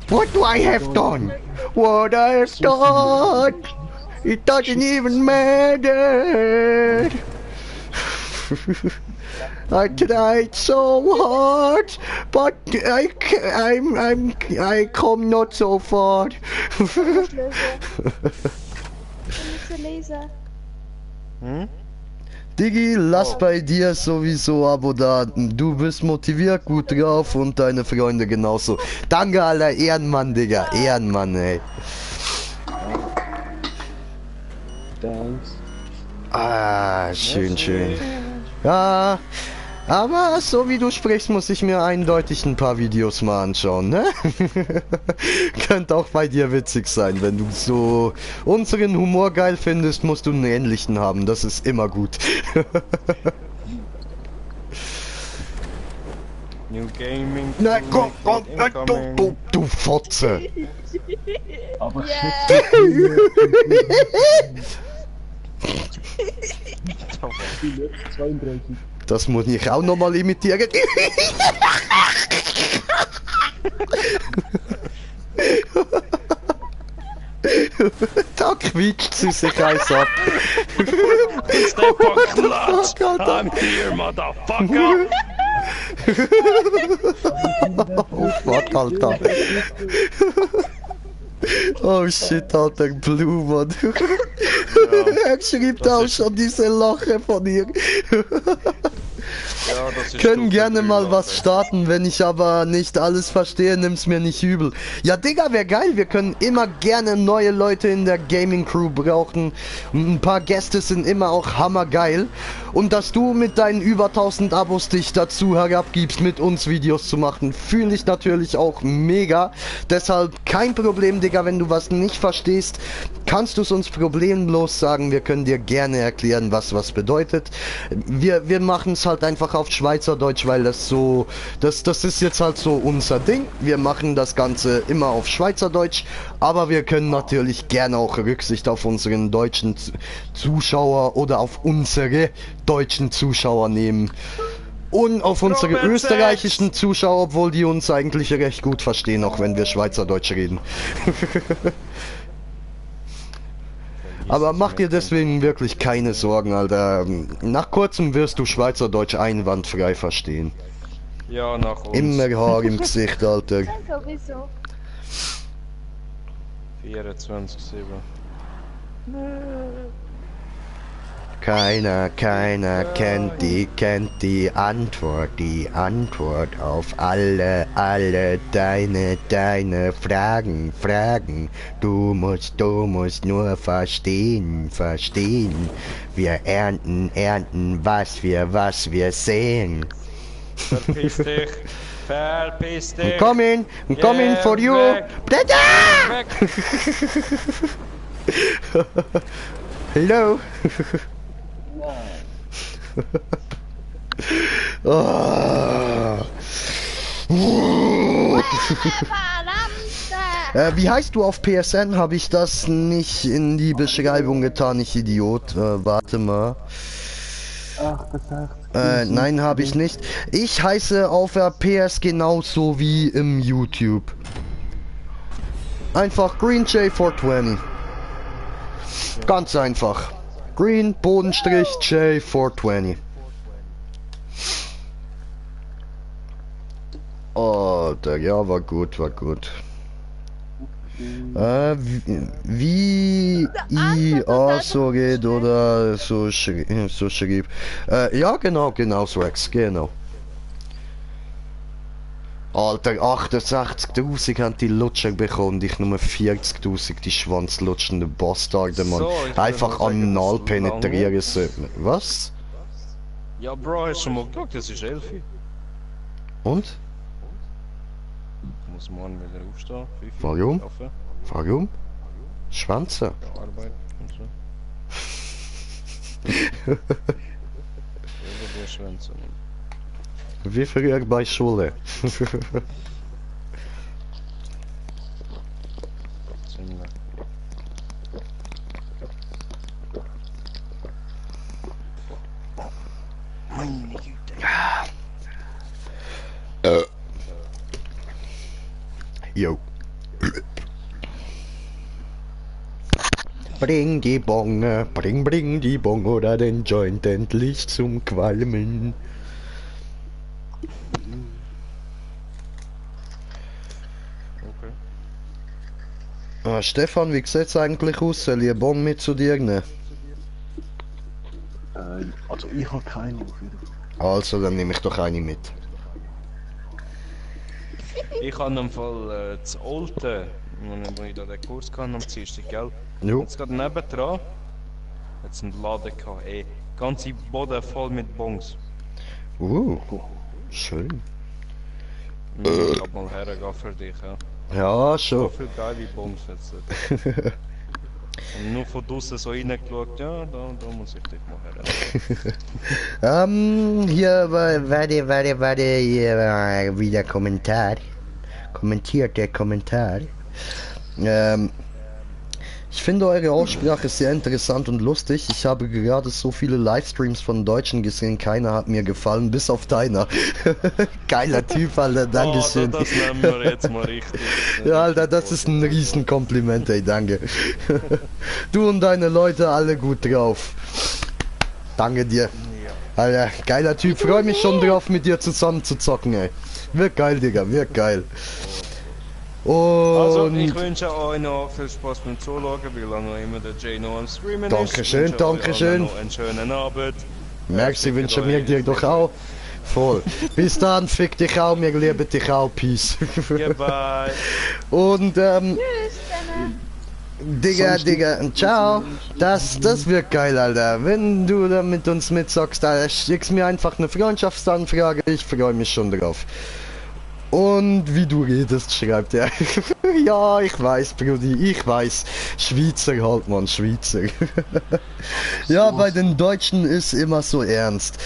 What do I have done? What I have done? It doesn't even matter. I tried so hard, but I come not so far. Hm? Diggi, lass bei dir sowieso Abo da. Du bist motiviert, gut drauf und deine Freunde genauso. Danke, Alter, Ehrenmann, Digga, Ehrenmann, ey. Thanks. Ah, schön. Ja, aber so wie du sprichst, muss ich mir eindeutig ein paar Videos mal anschauen, ne? Könnte auch bei dir witzig sein, wenn du so unseren Humor geil findest, musst du einen ähnlichen haben, das ist immer gut. New Gaming. Na komm, du Fotze. Aber shit, 32. Das muss ich auch nochmal imitieren. Da quietscht sie sich eins ab. Step on clutch! Fuck, Alter. I'm here, motherfucker! Oh fuck, Alter. Oh shit, Alter, Blue, Mann. Er schreibt auch schon diese Lache von ihr. Ja, das ist Können Stufe gerne 3, mal was Alter. starten, wenn ich aber nicht alles verstehe, nimm's mir nicht übel. Ja, Digga, wäre geil, wir können immer gerne neue Leute in der Gaming Crew brauchen. Ein paar Gäste sind immer auch hammergeil. Und dass du mit deinen über 1000 Abos dich dazu herabgibst, mit uns Videos zu machen, fühle ich natürlich auch mega. Deshalb kein Problem, Digga, wenn du was nicht verstehst, kannst du es uns problemlos sagen. Wir können dir gerne erklären, was bedeutet. Wir machen es halt einfach auf Schweizerdeutsch, weil das so, das ist jetzt halt so unser Ding. Wir machen das Ganze immer auf Schweizerdeutsch, aber wir können natürlich gerne auch Rücksicht auf unseren deutschen Zuschauer oder auf unsere deutschen Zuschauer nehmen. Und auf unsere Robert österreichischen Zuschauer, obwohl die uns eigentlich recht gut verstehen, auch wenn wir Schweizerdeutsch reden. Aber mach dir deswegen wirklich keine Sorgen, Alter. Nach kurzem wirst du Schweizerdeutsch einwandfrei verstehen. Ja, nach uns. Immer Haar im Gesicht, Alter. Sowieso. 24/7. Keiner kennt die Antwort auf alle deine Fragen. Du musst nur verstehen. Wir ernten, was wir sehen. Verpiss dich! Verpiss dich! I'm coming for you! Weg. Brother! Weg! Hello? Oh. Wie heißt du auf PSN? Habe ich das nicht in die Beschreibung getan, ich Idiot? Warte mal. Nein, habe ich nicht. Ich heiße auf der PS genauso wie im YouTube. Einfach GreenJ420. Ganz einfach. Green, Bodenstrich, J420. Oh, ja, war gut. Wie IA so geht oder so schrieb. Ja, genau, Swax, genau. Alter, 68.000 haben die Lutscher bekommen, ich nur 40.000, die schwanzlutschenden Bastarde, Mann. So, ich Einfach würde mal sagen, anal das ist penetrieren sollten. Was? Ja, Bro, hast du schon mal geschaut? Das ist 11. Und? Ich muss morgen wieder aufstehen. 5 Warum? Kaffee, Warum? Schwanze. Arbeit und so. Über die Schwänze. Wie früher bei Schule. Ziemlich. Jo. Bring die Bonge, bring die Bonge oder den Joint endlich zum Qualmen. Okay. Stefan, wie sieht's eigentlich aus? Soll ich eine Bon mit zu dir nehmen? Also ich habe keine auf jeden Fall. Also, dann nehme ich doch eine mit. Ich habe im Fall das Alte, wo ich da den Kurs kann am Dienstag, gell? Jo. Jetzt gerade nebendran, jetzt einen Laden gehabt, ey. Ganze Boden voll mit Bons. Schön. Ich hab mal hergehen für dich, ja. Ja, So schon. viele geile Bons jetzt. Und nur von draussen so reingeschaut, ja, da muss ich dich mal her. Hier, warte, hier wieder Kommentar. Kommentiert der Kommentar. Ich finde eure Aussprache sehr interessant und lustig. Ich habe gerade so viele Livestreams von Deutschen gesehen, keiner hat mir gefallen, bis auf deiner. Geiler Typ, Alter, dankeschön. Oh, das nehmen wir jetzt mal richtig. Ja, Alter, das ist ein Riesenkompliment, ey, danke. Du und deine Leute alle gut drauf. Danke dir. Alter, geiler Typ, freue mich schon drauf, mit dir zusammen zu zocken, ey. Wird geil, Digga, wird geil. Und Also, ich wünsche euch noch viel Spaß beim Zuschauen, weil auch noch immer der Jay noch am Streamen ist. Dankeschön, Ich wünsche euch Dankeschön. noch einen schönen Abend. Merci, wünsche mir dir doch auch. Voll. Bis dann, fick dich auch, wir lieben dich auch, peace. Goodbye. Und Digga, ciao. Das wird geil, Alter. Wenn du da mit uns mitzockst, Alter, schickst mir einfach eine Freundschaftsanfrage, ich freue mich schon drauf. Und wie du redest, schreibt er. Ja, ich weiß, Brudi, ich weiß. Schweizer halt, man, Schweizer. Ja, bei den Deutschen ist immer so ernst.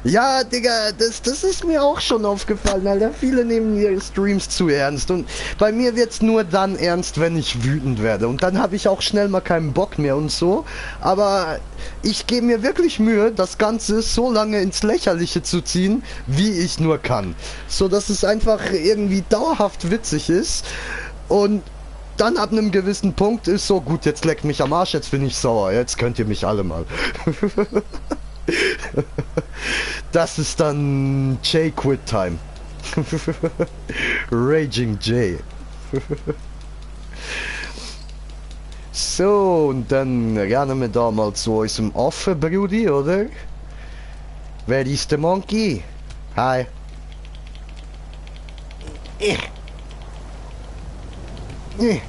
Ja, Digga, das ist mir auch schon aufgefallen, Alter. Viele nehmen ihre Streams zu ernst. Und bei mir wird's nur dann ernst, wenn ich wütend werde. Und dann habe ich auch schnell mal keinen Bock mehr und so. Aber ich gebe mir wirklich Mühe, das Ganze so lange ins Lächerliche zu ziehen, wie ich nur kann. So dass es einfach irgendwie dauerhaft witzig ist. Und dann ab einem gewissen Punkt ist so, gut, jetzt leckt mich am Arsch, jetzt bin ich sauer. Jetzt könnt ihr mich alle mal. Das ist dann Jay Quit Time. Raging Jay. So, und dann rennen wir da mal zu unserem Affen, Brudi, oder? Wer ist der Monkey? Hi. Nein,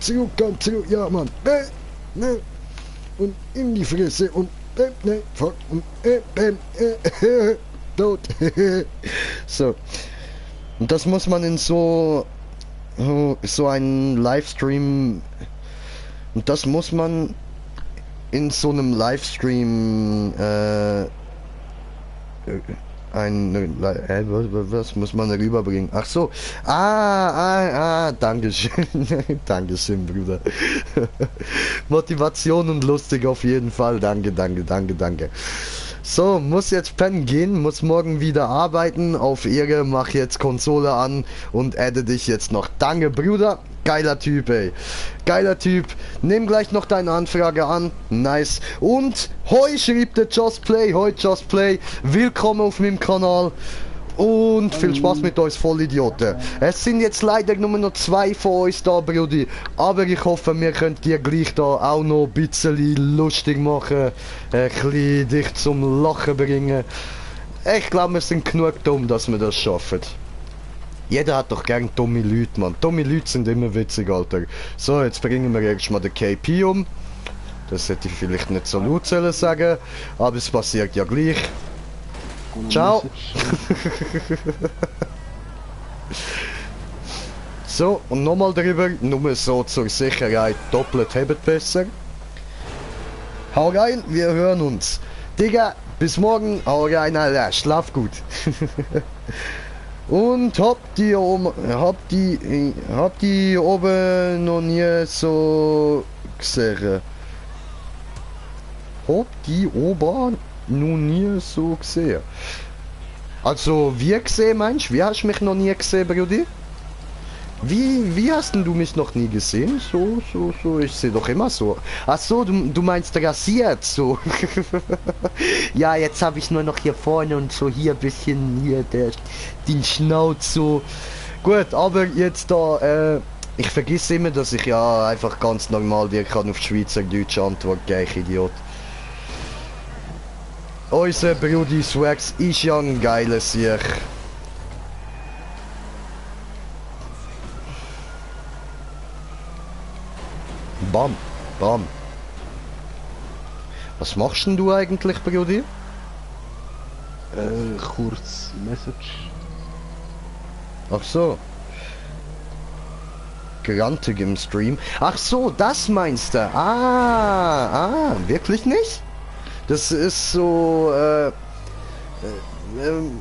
zurück, komm zurück, ja Mann. Und in die Fresse und nein, fuck und tot. So. Und das muss man in so einen Livestream, und das muss man in so einem Livestream was muss man rüberbringen? Ach so. Dankeschön. Dankeschön, Bruder. Motivation und lustig auf jeden Fall. Danke. So, muss jetzt pennen gehen, muss morgen wieder arbeiten. Auf Ehre, mach jetzt Konsole an und adde dich jetzt noch. Danke, Bruder. Geiler Typ, ey. Geiler Typ. Nimm gleich noch deine Anfrage an. Nice. Und hoi schrieb der Just Play. Willkommen auf meinem Kanal. Und viel Spaß mit euch Vollidioten. Es sind jetzt leider nur noch 2 von uns da, Brudi. Aber ich hoffe, wir können dir gleich da auch noch ein bisschen lustig machen. Ein bisschen dich zum Lachen bringen. Ich glaube, wir sind genug dumm, dass wir das schaffen. Jeder hat doch gern dumme Leute, Mann. Dumme Leute sind immer witzig, Alter. So, jetzt bringen wir erstmal den KP um. Das hätte ich vielleicht nicht so laut sagen, aber es passiert ja gleich. Ciao. So, und nochmal drüber, nur so zur Sicherheit, doppelt hebt besser. Hau rein, wir hören uns. Digga, bis morgen, hau rein, Alter, schlaf gut. Und habt die oben noch nie so gesehen? Habt die oben noch nie so gesehen? Also, wie gesehen, meinst du? Wie hast du mich noch nie gesehen, Brudi? Wie hast denn du mich noch nie gesehen? So, ich sehe doch immer so. Ach so, du meinst rasiert, so. Ja, jetzt habe ich nur noch hier vorne und so hier ein bisschen hier den Schnauz so. Gut, aber jetzt da, ich vergesse immer, dass ich ja einfach ganz normal dir kann auf Schweizerdeutsch antworten, gleich Idiot. Unser Brudi Swags ist ja ein geiles Sieg. Bam. Was machst denn du eigentlich, Brudi? Kurz Message. Ach so. grantig im Stream. Ach so, das meinst du? Wirklich nicht? Das ist so,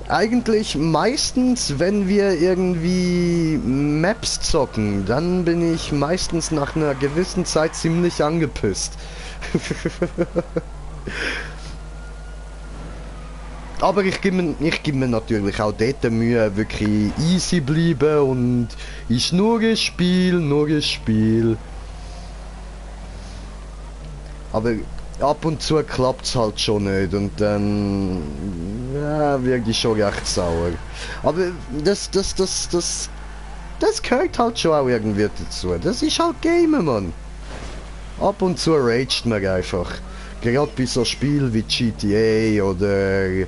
eigentlich meistens, wenn wir irgendwie Maps zocken, dann bin ich meistens nach einer gewissen Zeit ziemlich angepisst. Aber ich gebe mir natürlich auch dort Mühe, wirklich easy bleiben und ist nur ein Spiel. Aber ab und zu klappt es halt schon nicht und dann werde ich schon recht sauer. Aber das gehört halt schon auch irgendwie dazu. Das ist halt Gamen, Mann. Ab und zu raged man einfach. Gerade bei so Spielen wie GTA oder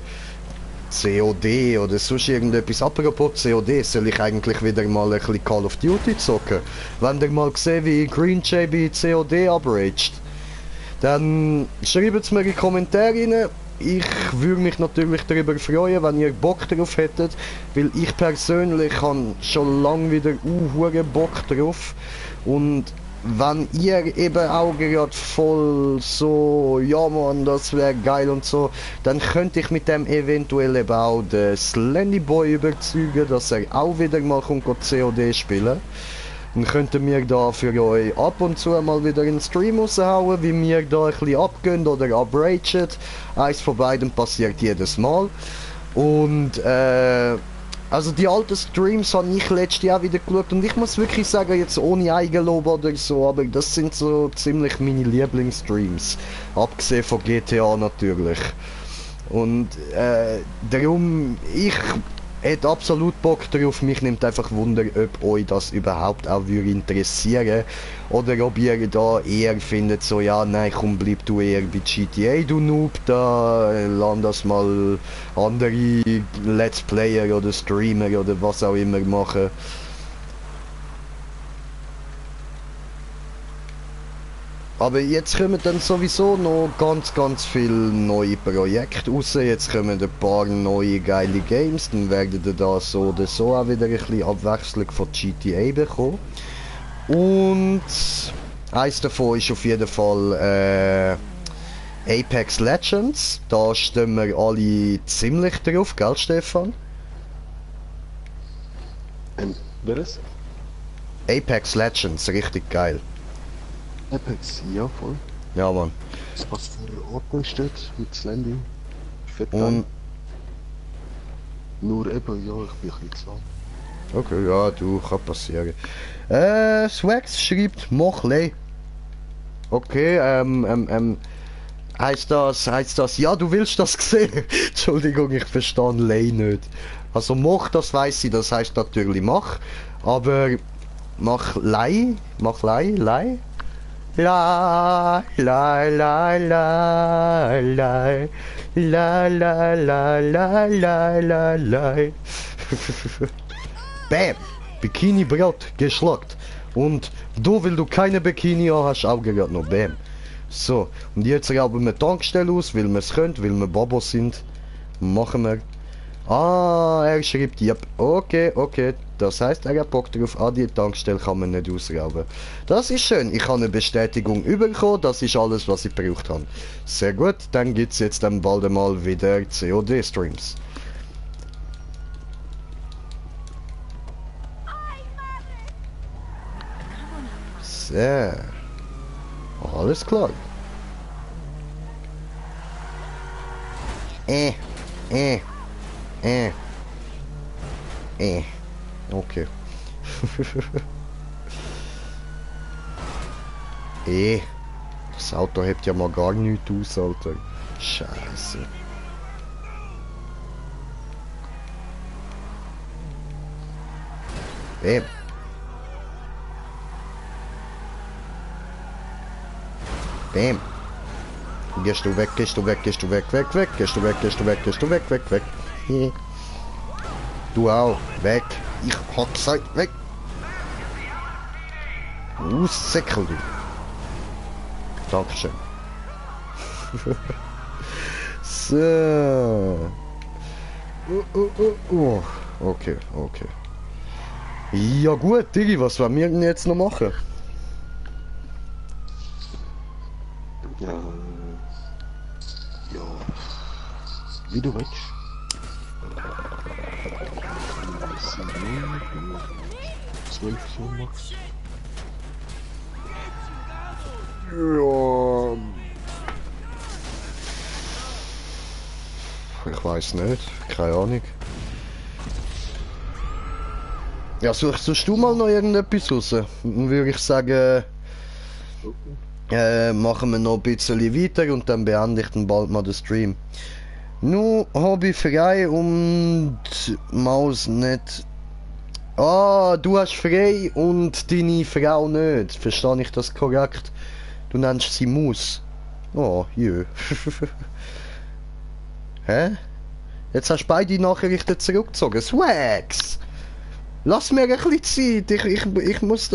COD oder sonst irgendetwas. Apropos COD, soll ich eigentlich wieder mal ein bisschen Call of Duty zocken? Wenn ihr mal gesehen, wie Green Jay bei COD abraged, dann schreibt es mir in die Kommentare rein. Ich würde mich natürlich darüber freuen, wenn ihr Bock drauf hättet, weil ich persönlich habe schon lange wieder Bock drauf. Und wenn ihr eben auch gerade voll so, ja man, das wäre geil und so, dann könnte ich mit dem eventuell eben auch den Slendyboy überzeugen, dass er auch wieder mal COD spielen. Dann könnten wir da für euch ab und zu mal wieder einen Stream raushauen, wie wir da ein bisschen abgehen oder abragen. Eins von beiden passiert jedes Mal. Und also die alten Streams habe ich letztes Jahr wieder geschaut und ich muss wirklich sagen, jetzt ohne Eigenlob oder so, aber das sind so ziemlich meine Lieblingsstreams. Abgesehen von GTA natürlich. Und darum, ich hätte absolut Bock drauf. Mich nimmt einfach Wunder, ob euch das überhaupt auch würde interessieren. Oder ob ihr da eher findet, so ja, nein, komm, bleib du eher bei GTA, du Noob, da lass das mal andere Let's Player oder Streamer oder was auch immer machen. Aber jetzt kommen dann sowieso noch ganz viele neue Projekte raus. Jetzt kommen ein paar neue geile Games. Dann werdet ihr da so oder so auch wieder ein bisschen Abwechslung von GTA bekommen. Und eins davon ist auf jeden Fall Apex Legends. Da stehen wir alle ziemlich drauf, gell Stefan? Wer ist? Apex Legends, richtig geil. Apex, ja voll. Ja, Mann. Was für Ordnung steht mit Slendy? Fett Und nur eben, ja, ich bin ein bisschen klar. okay, ja, du, kann passieren. Swax schreibt Mochley. Okay, heißt das, ja, du willst das sehen? Entschuldigung, ich verstehe Lei nicht. Also Moch, das weiß ich, das heißt natürlich mach, aber mach Lei. La la la la la la la la la la la la. Bam! Bikini-Brot geschluckt. Und du, weil du keine Bikini hast, auch gerade noch Bam. So, und jetzt rauben wir Tankstelle aus, weil wir es können, weil wir Babos sind. Machen wir. Ah, er schreibt, ja, okay. Das heißt, er hat Bock drauf, die Tankstelle kann man nicht ausrauben. Das ist schön, ich habe eine Bestätigung bekommen, das ist alles, was ich gebraucht habe. Sehr gut, dann gibt es jetzt dann bald mal wieder COD-Streams. So. Alles klar. Okay. Das Auto hebt ja mal gar nichts aus, Alter. Scheiße. Bam. Gehst du weg, weg. Du auch, weg. Ich hab gesagt, weg. Säckel, du. Dankeschön. So. Okay. Ja gut, Digi, was wollen wir denn jetzt noch machen? Ja, wie du willst. Was sind wir? 12 so max. Ja. Ich weiß nicht, keine Ahnung. Ja, suchst du mal noch irgendetwas raus? Dann würde ich sagen, machen wir noch ein bisschen weiter und dann beende ich dann bald mal den Stream. Nun habe ich frei und Maus nicht. Ah, du hast frei und deine Frau nicht. Verstehe ich das korrekt? Du nennst sie Maus. Oh, jö. Hä? Jetzt hast du beide Nachrichten zurückgezogen. Swags! Lass mir ein bisschen Zeit. Ich muss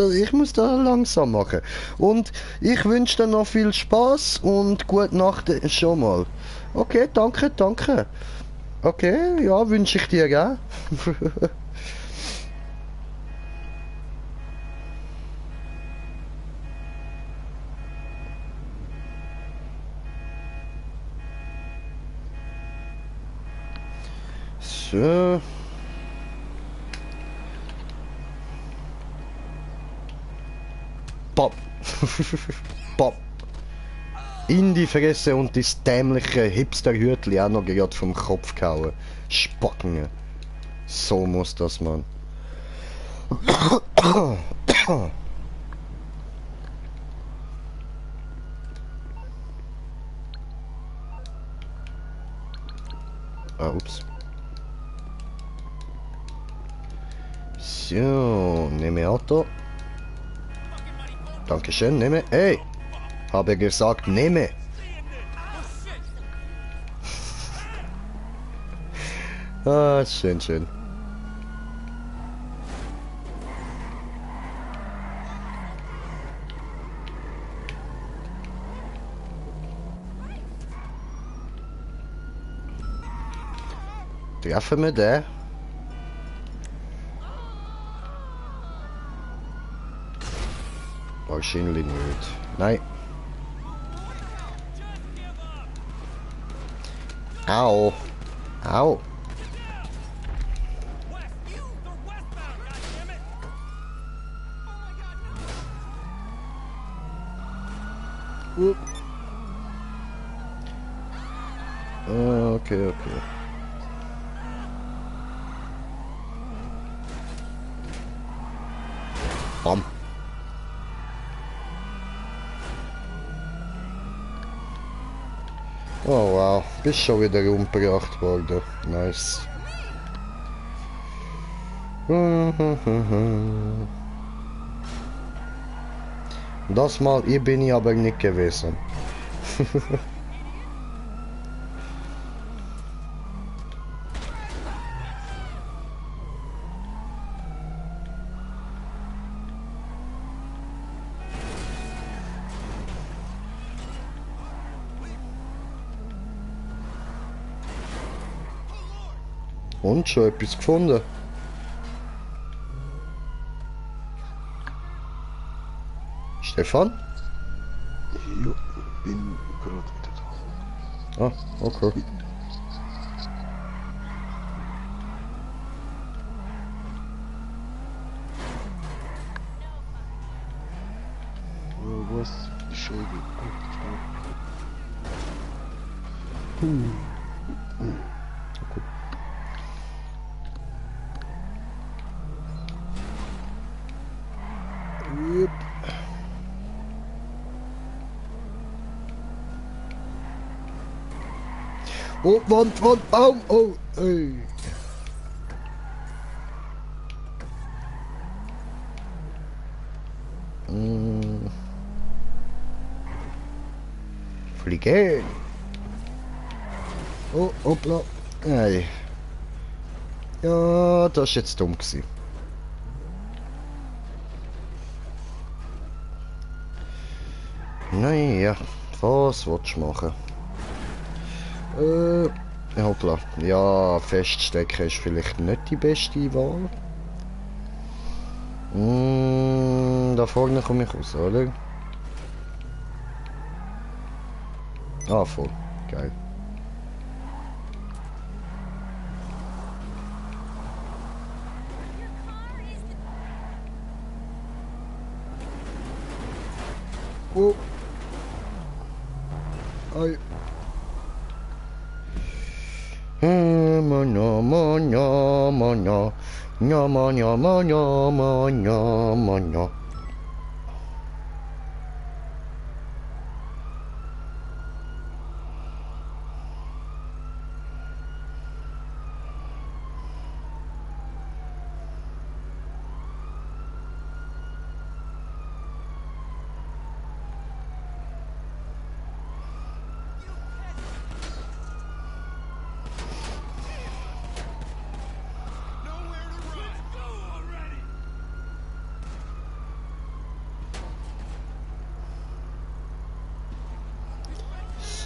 da langsam machen. Und ich wünsche dir noch viel Spaß und gute Nacht schon mal. Okay, danke, danke. Okay, ja, wünsche ich dir, gell? So. Pop. Pop. In die Fresse und das dämliche Hipster-Hütli auch noch gerade vom Kopf gehauen. Spacken. So muss das, man. Ah, ups. So, nehme Auto. Dankeschön, nehme. Hey! Habe gesagt, nehme. Ah, schön, schön. Treffen wir den? Wahrscheinlich nicht. Nein. Au. Au. Okay, okay. Bam. Oh wow, bist schon wieder umgebracht worden. Nice. Das Mal hier bin ich aber nicht gewesen. Und schon etwas gefunden. Stefan? Ja, bin gerade wieder da. Ah, okay. Was? Die Scheibe. Yep. Oh, Wand, Baum, oh, ey. Fliegen. Oh, hoppla. Ey. Ja, das ist jetzt dumm gewesen. Naja, was willst du machen? Hoppla. Ja, feststecken ist vielleicht nicht die beste Wahl. Da vorne komme ich raus, oder? Ah, voll. Geil. Oh. Ai. Manya, manya, manya. Nya, manya, manya, manya, manya.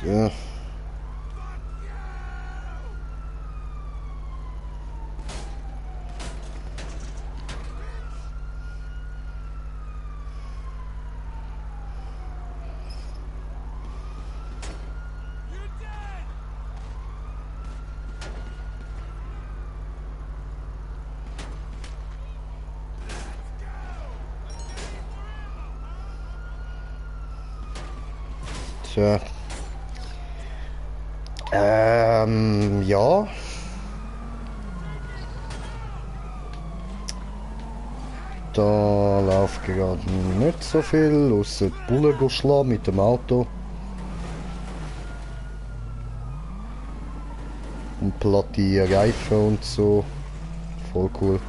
So. Tja. Ja. Da läuft gerade nicht so viel, außer die Bullen schlagen mit dem Auto. Und platte Reifen und so. Voll cool.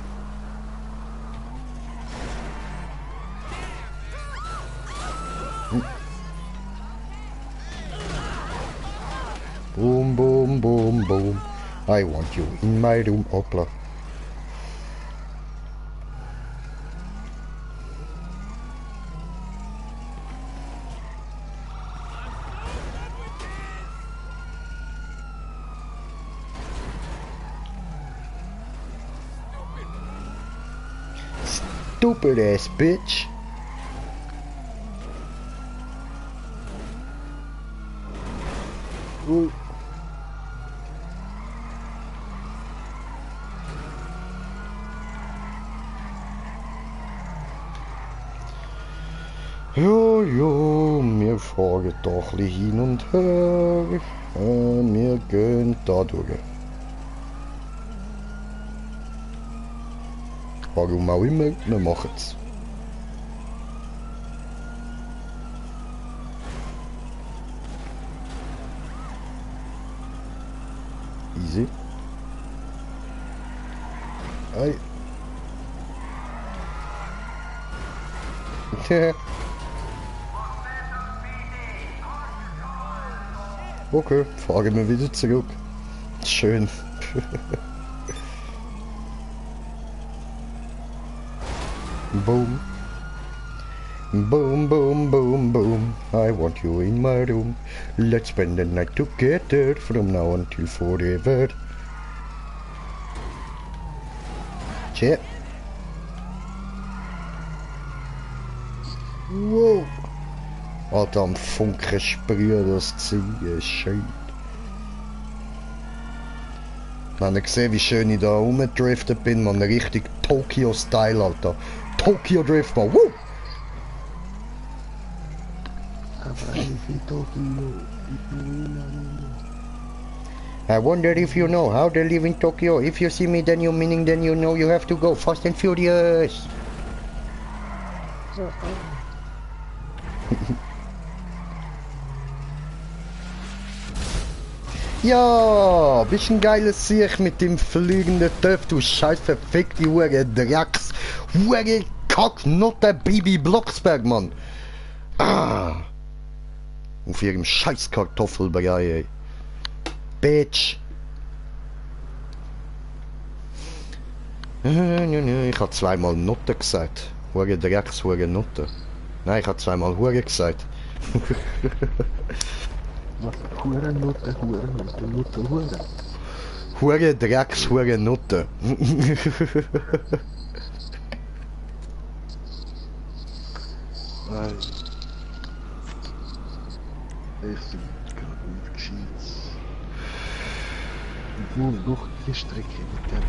Boom, boom, boom, boom. I want you in my room. Hoppla. Stupid ass bitch. Ooh. Jo, jo, wir fahren doch ein bisschen hin und her. Wir gehen da durch. Warum auch immer, wir machen es. Easy. Ei. Okay, fahren wir wieder zurück. Schön. Boom. Boom, boom, boom, boom. I want you in my room. Let's spend the night together from now until forever. Tja. Wow. Alter, am Funken sprühen das Zeug ist schön. Man hat gesehen, wie schön ich da rumgedriftet bin, man, richtig Tokyo-Style, Alter. Tokyo-Drift, man, woo! I wonder if you know how they live in Tokyo. If you see me, then you meaning, then you know you have to go fast and furious. Ja, bist ein geiles Sieg mit dem fliegenden Töpf, du scheiß verfickte Hure Drecks, Hure Kacknotte Bibi Blocksberg, Mann. Ah. Auf ihrem scheiß Kartoffelbrei, ey. Bitch. Ich hab zweimal Nutte gesagt. Hure Drecks, Hure Nutte. Nein, ich hab zweimal Hure gesagt. Was? Hurennutte, Hurennutte, Nutte, Hure. Hure Drecks, Hure Nutte. Nein. Ich finde gerade nicht gescheit. Und nur noch die Strecke mit der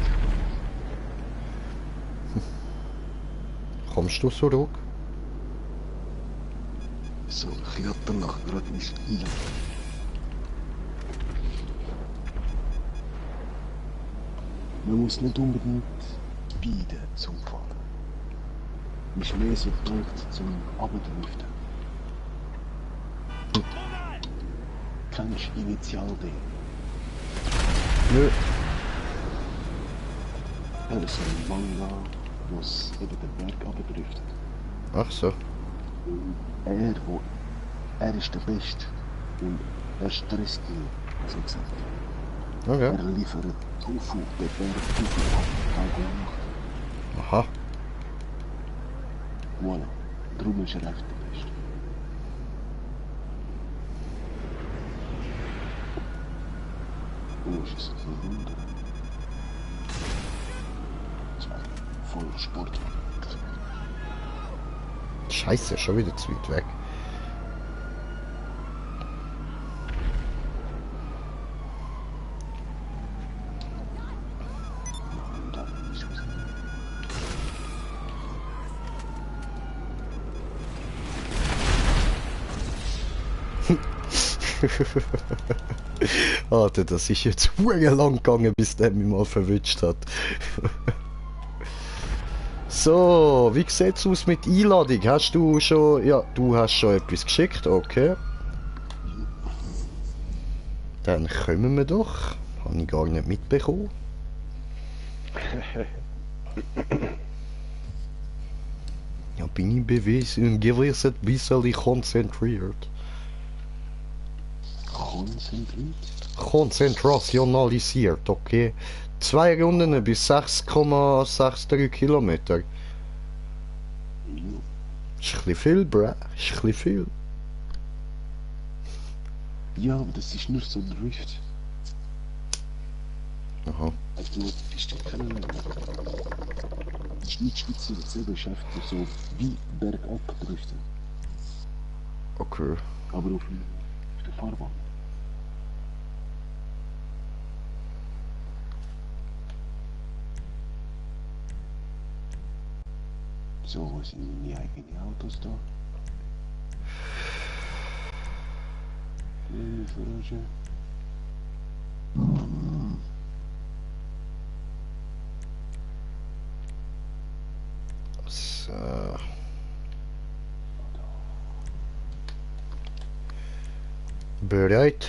Kommst du zurück? so, ich hatte danach gerade nicht ein. Man muss nicht unbedingt beide zum Fahren. Ist mehr so gedacht zum Abendlüften. Kennst du Initial-D? Nö. Er ist ein Manga, wo es eben den Berg abdriftet. Ach so. Er ist der Beste und er stresst ihn, so gesagt. Okay. Er liefert Tofu, den Berg Tofu ab, Tag und Nacht. Aha. Voilà, darum ist er echt der Beste. Du musst es nicht wundern. Das war voll Sport. Scheiße, schon wieder zu weit weg. Und dann ist es. Alter, das ist jetzt sehr lang gegangen, bis der mich mal verwünscht hat. So, wie sieht's aus mit Einladung? Hast du schon... Ja, du hast schon etwas geschickt, okay. Dann kommen wir doch. Habe ich gar nicht mitbekommen. Ja, bin ich bewiesen, gewesen, ein bisschen konzentriert. Konzentriert? Konzentrationalisiert, okay. 2 Runden bis 6,63 Kilometer. Ja. Ist ein bisschen viel, bruh. Ist ein bisschen viel. Ja, aber das ist nur so Drift. Aha. Also, ist doch keine. Das ist nicht speziell, selber schafft so wie bergab driften. Okay. Aber auf der Fahrbahn. So, wo sind meine eigenen Autos da? Garage. So. Bereit?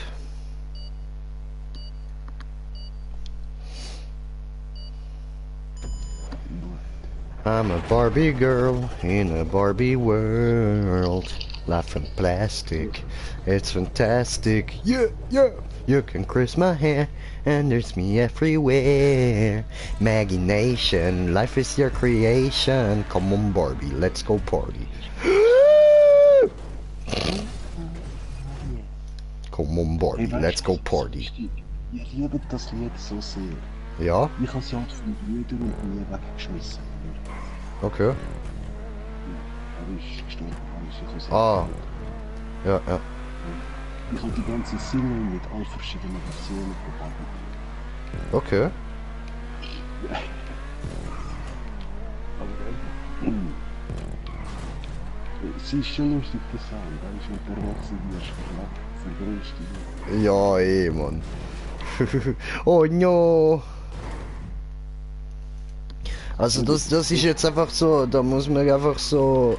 I'm a Barbie girl in a Barbie world. Laughing plastic, it's fantastic. Yeah, yeah. You can kiss my hair, and there's me everywhere. Imagination, life is your creation. Come on, Barbie, let's go party. Come on, Barbie, let's go party. Ich liebe das Lied so sehr. Ja, Ich habe es ja von Brüder und mir weggeschmissen. okay. Er ist gestorben. Er ist Ah. Ja, ja. Ich habe die ganze Single mit all verschiedenen Versionen probiert. Okay. Sie ist schon lustig, der Sound. Da ist mit der Erwachsenen vergrößt. Ja, eh, Mann. Oh no. Also das ist jetzt einfach so, da muss man einfach so...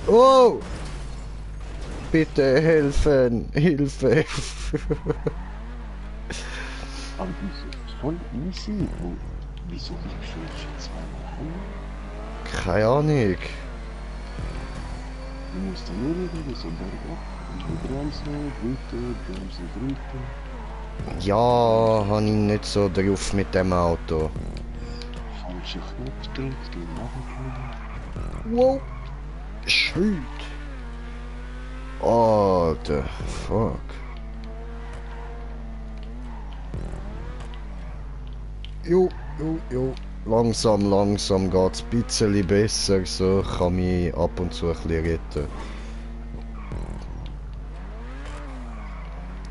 Oh! Bitte helfen, Hilfe. Aber die ist voll easy. Und wieso ich schon zweimal haben? Keine Ahnung. Du musst dann nur wieder so bergab. Und bremsen, bremsen, drücken. Ja, habe ich nicht so drauf mit dem Auto. Falsche Knopf drückt und nachher. Wow. Shoot. Alter, fuck. Jo. Langsam geht's ein bisschen besser, so ich kann mich ab und zu ein bisschen retten.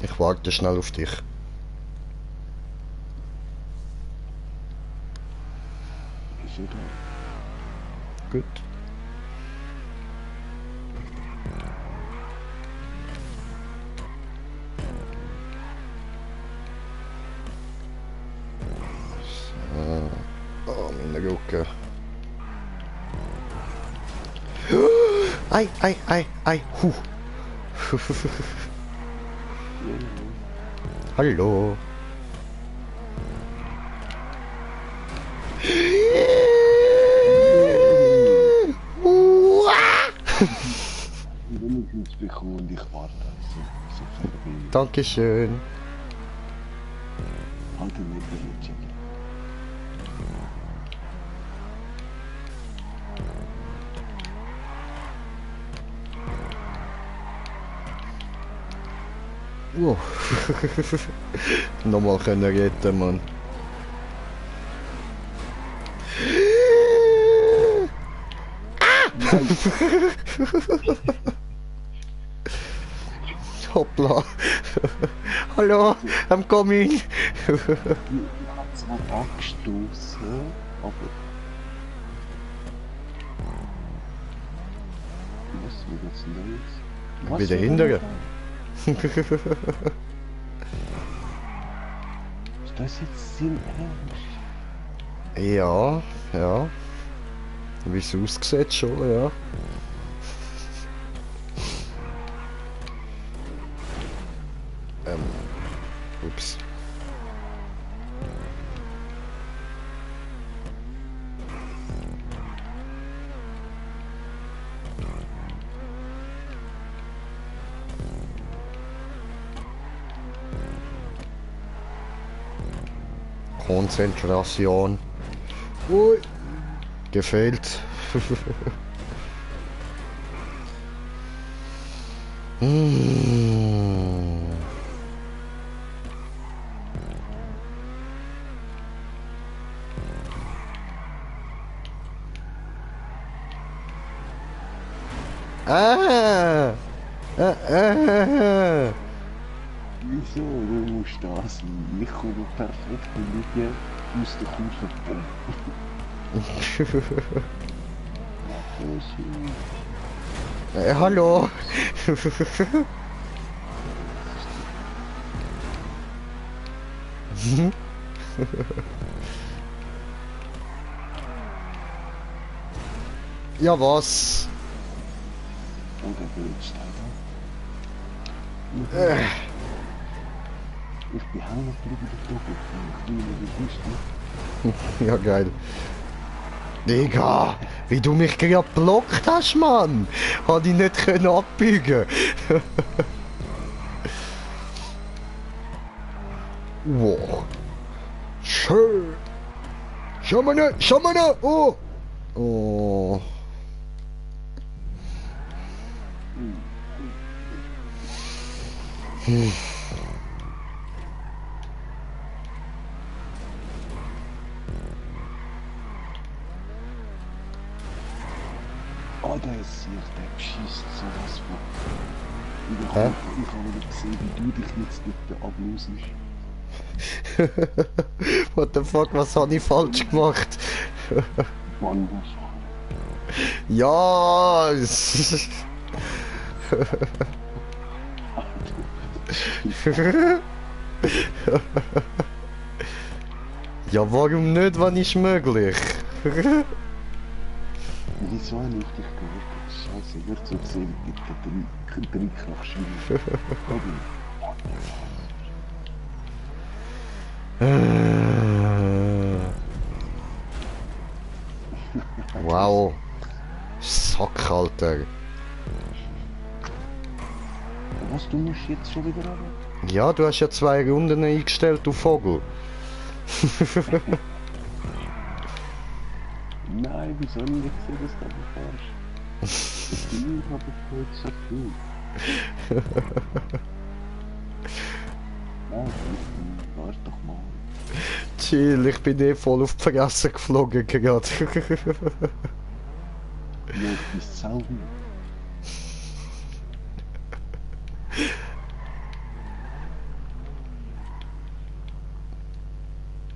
Ich warte schnell auf dich. Ist er da? Gut. So. Oh, meine Rücken. Ei. Huh. Hallo. Wenigstens bekommen und ich warte. So fertig. Dankeschön. Halt den nicht der Wow. Nochmal können retten, Mann. Hoppla. Hallo, I'm coming. Ich hab zwar angestoßen, aber... Was wird jetzt denn da jetzt? Was Wieder soll hindern. Ist das jetzt Sinn ernst? Ja. Wie es aussieht schon, ja. Ups. Konzentration. Ui. Gefehlt. Wieso? Du musst das. Ich komme perfekt Linie aus der Kurve pumpen. Hallo. Ja, was? Oh, der Bildstein. Ich bin hängen geblieben durch die Ja, geil. Digga, wie du mich gerade blockt hast, Mann. Hat ich nicht können abbiegen. Wow. Schön. Schau mal ne. Oh. Oh. Oh, der ist hier, der beschießt sowas von. Ich Hä? habe nicht gesehen, wie du dich jetzt bitte ablösest. What the fuck, was habe ich falsch gemacht? Mann, Ja. Ja, warum nicht, wenn ist möglich? wieso habe ich dich gehört? Scheiße, wird so gesehen, gibt der Trick schwierig. Wow. Sack, Alter. Was, du musst jetzt schon wieder runter? Ja, du hast ja 2 Runden eingestellt, du Vogel. Nein, wieso habe ich nicht gesehen, dass du da fährst? Ich habe heute so viel. Nein, warte doch mal. Chill, ich bin eh voll auf die Fresse geflogen gerade. Ja, ich bin sauber.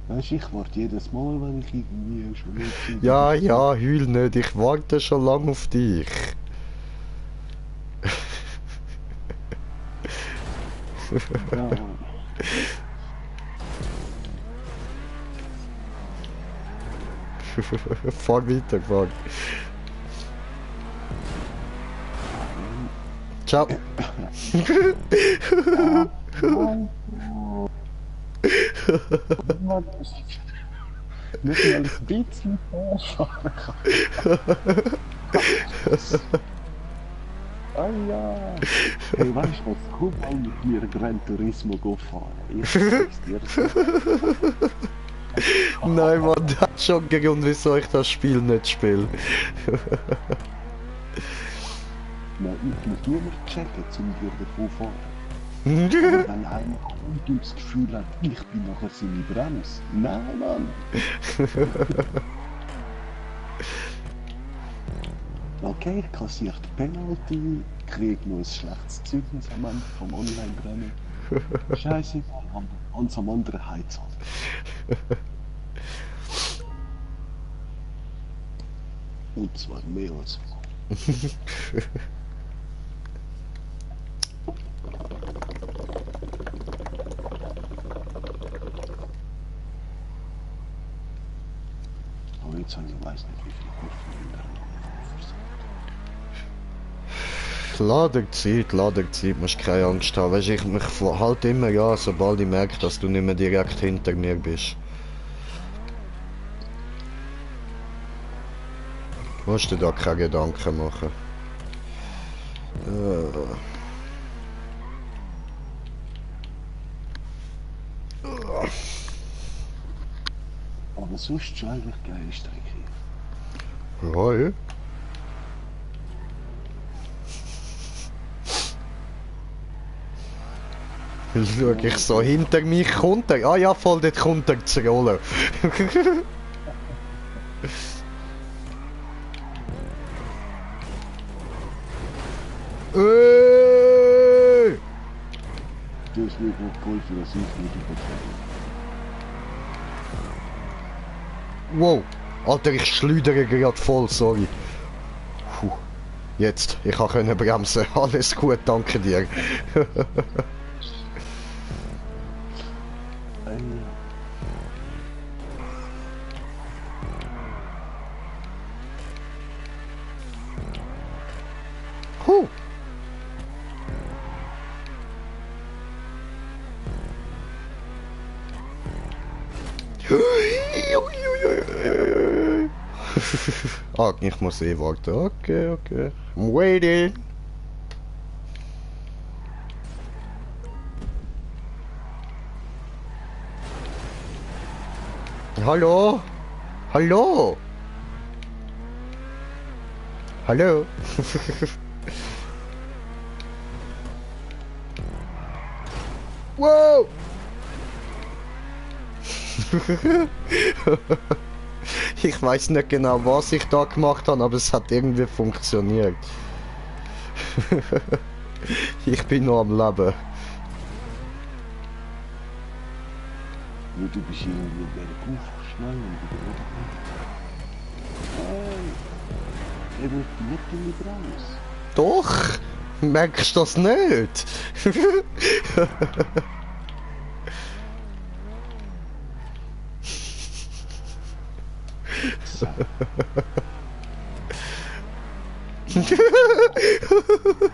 Weißt du, ich warte jedes Mal, wenn ich irgendwie schon nicht Ja, ja, heul nicht, ich warte schon lange auf dich. Ja, Fahr weiter, fahr. Ciao. nicht mal ein bisschen vorfahren kann. Ah ja. Hey, weißt du was? Komm mal mit mir Gran Turismo fahren. Ich sag's dir so. Nein, Mann, das hat schon einen Grund, wieso ich das Spiel nicht spiele. Nein, ich muss nur noch checken, um dir davon fahren. Aber wenn einer kommt das Gefühl hat, ich bin nachher seine Bremse. Nein, Mann. Okay, ich kassiere die Penalty, krieg noch ein schlechtes Zeugnis am Ende vom Online-Rennen. Scheiße, ans am anderen Heiz an. Und zwar mehr als. Aber jetzt habe ich weiß nicht, wie viel Kurven in der Ladezeit, musst keine Angst haben. Weißt, ich halte immer ja, sobald ich merke, dass du nicht mehr direkt hinter mir bist. Musst du da keine Gedanken machen. Aber sonst schon eigentlich geile Strecke. Ja, ja. Schau ich so hinter mich kommt er. Ah ja, voll dort kommt er zu rollen. Du hast mir gut geholfen, dass ich nicht überfahre. Wow, Alter, ich schleudere gerade voll, sorry. Puh. Jetzt, ich konnte bremsen. Alles gut, danke dir. Huh. Ah, ich muss eh warten. Okay, okay. I'm waiting. Hallo? Hallo? Hallo? Wow! Ich weiß nicht genau, was ich da gemacht habe, aber es hat irgendwie funktioniert. Ich bin noch am Leben. Nur du bist irgendwie bergauf schnell und wieder runter. Hey, er wird nicht in die Bremse. Doch! Merkst du das nicht?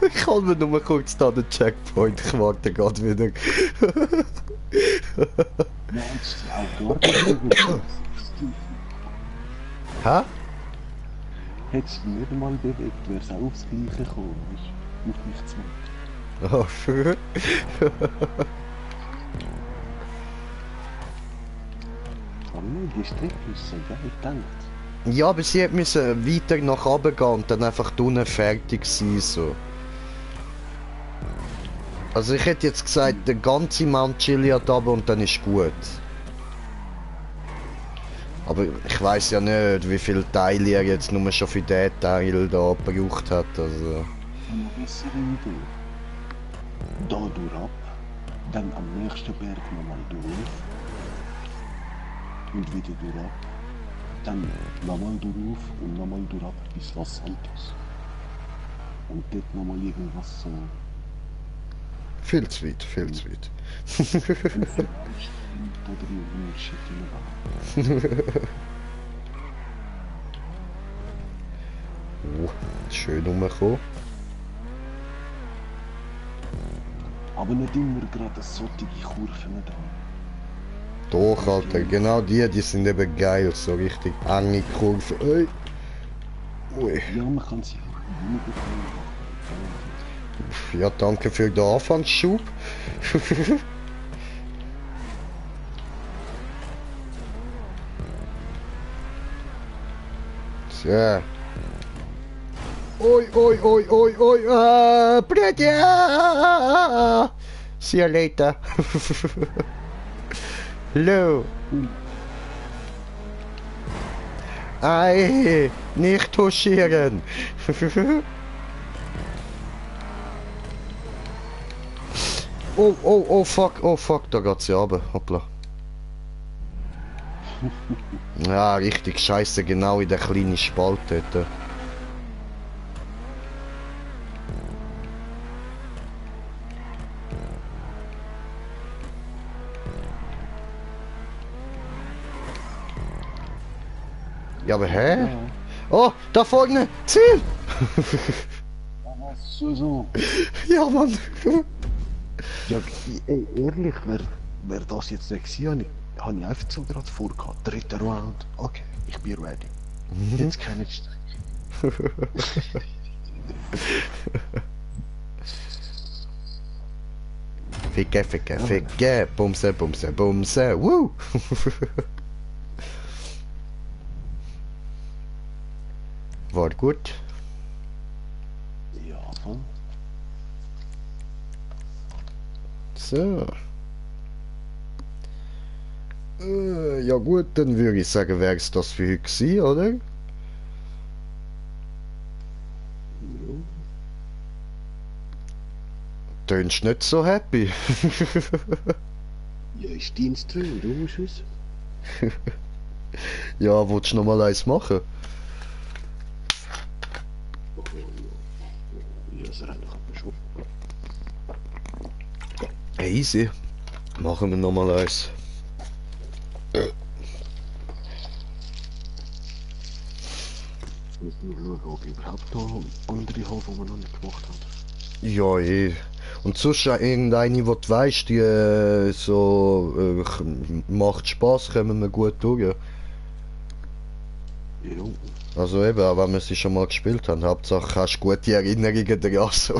Ich hol mir nur kurz da den Checkpoint, ich warte gerade wieder. Nein, es ist auch gar nicht. Hä? Hättest du nicht mal bewegt, wär's auch aufs Gleiche gekommen. Auf mich zu machen. Oh, schön. Aber nein, die Strecke ist so geil gedacht. Ja, aber sie müssen weiter nach oben gehen und dann einfach unten fertig sein, so. Also ich hätte jetzt gesagt, der ganze Mount Chiliad runter und dann ist gut. Aber ich weiß ja nicht, wie viele Teile er jetzt nur schon für diesen Teil da gebraucht hat. Also. Eine bessere Idee. Da durch ab, dann am nächsten Berg nochmal durch. Und wieder durch ab. Dann nochmal durch und nochmal durch ab bis Los Santos. Und dort nochmal irgendwas so. Viel zu weit, viel zu weit. Oder irgendein Shit überhaupt. Oh, schön rumgekommen. Aber nicht immer gerade solche Kurven da. Doch, Alter, genau die sind eben geil, so richtig enge Kurven. Ui. Ui. Ja, man kann sie weniger machen. Ja, danke für den Anfangsschub. So. Oi, oi, oi, oi, oi, pretty! See you later. Hello. Ei, nicht touchieren. Oh, fuck, da geht's ja runter. Hoppla. Ja, richtig scheiße, genau in der kleinen Spalt dort. Ja, aber hä? Ja. Oh, da vorne! Ziel! Aber so. Ja, Mann! Ja, ey, ehrlich, wer das jetzt nicht gesehen hat, habe ich einfach so gerade vorgehabt. Dritter Round. Okay, ich bin ready. Jetzt kann ich steigen. Ficke, Bumse, woo! War gut. Ja, voll. So. Ja gut, dann würde ich sagen, wäre es das für heute gewesen, oder? Tönst nicht so happy. Ja, ist Dienst drin, du musst wissen. Ja, willst du noch mal eins machen? Ja, das Rennen kann man schon. Easy. Machen wir noch mal eins. Ich muss nur schauen, ob ich überhaupt noch andere habe, die man noch nicht gemacht hat. Ja, eh. Und sonst irgendeine, die du weisst, die so macht Spaß, kommen wir gut durch. Ja. Also eben, auch wenn wir sie schon mal gespielt haben, Hauptsache hast du gute Erinnerungen daran. So.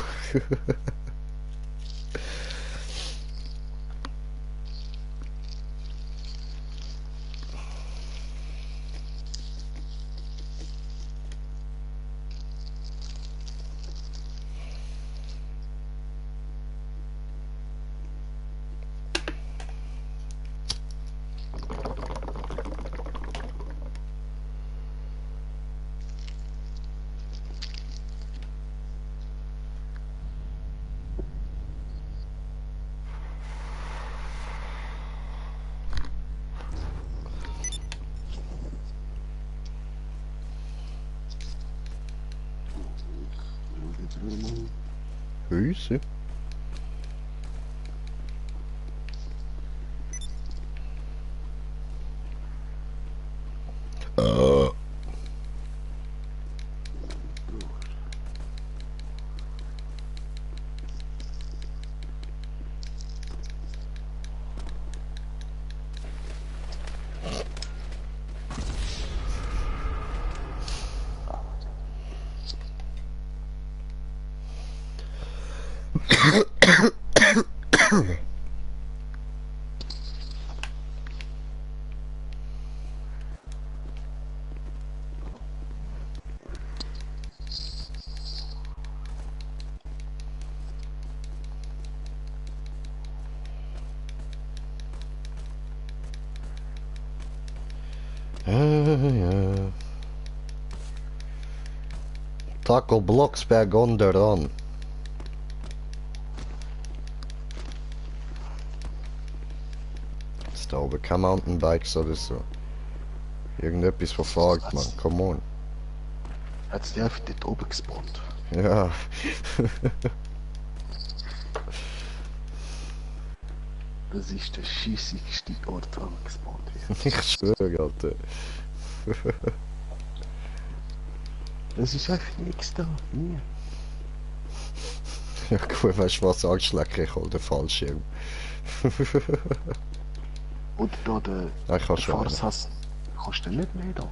Hüse. Ja. Taco Blocksberg on the run. Ist da oben kein Mountainbikes oder so? Irgendetwas verfolgt, man. Come on. Hat's die einfach dort oben gespawnt? Ja. Das ist der scheissigste Ort, wo man gespawnt wird. Ich schwöre, Alter. Es ist einfach nichts da. Nie. Ja gut, weißt du was, Angstschlecker, ich hol den Fallschirm. Oder da der, Ja, ich kann der schon. Fahrsass. Kannst du nicht mehr da?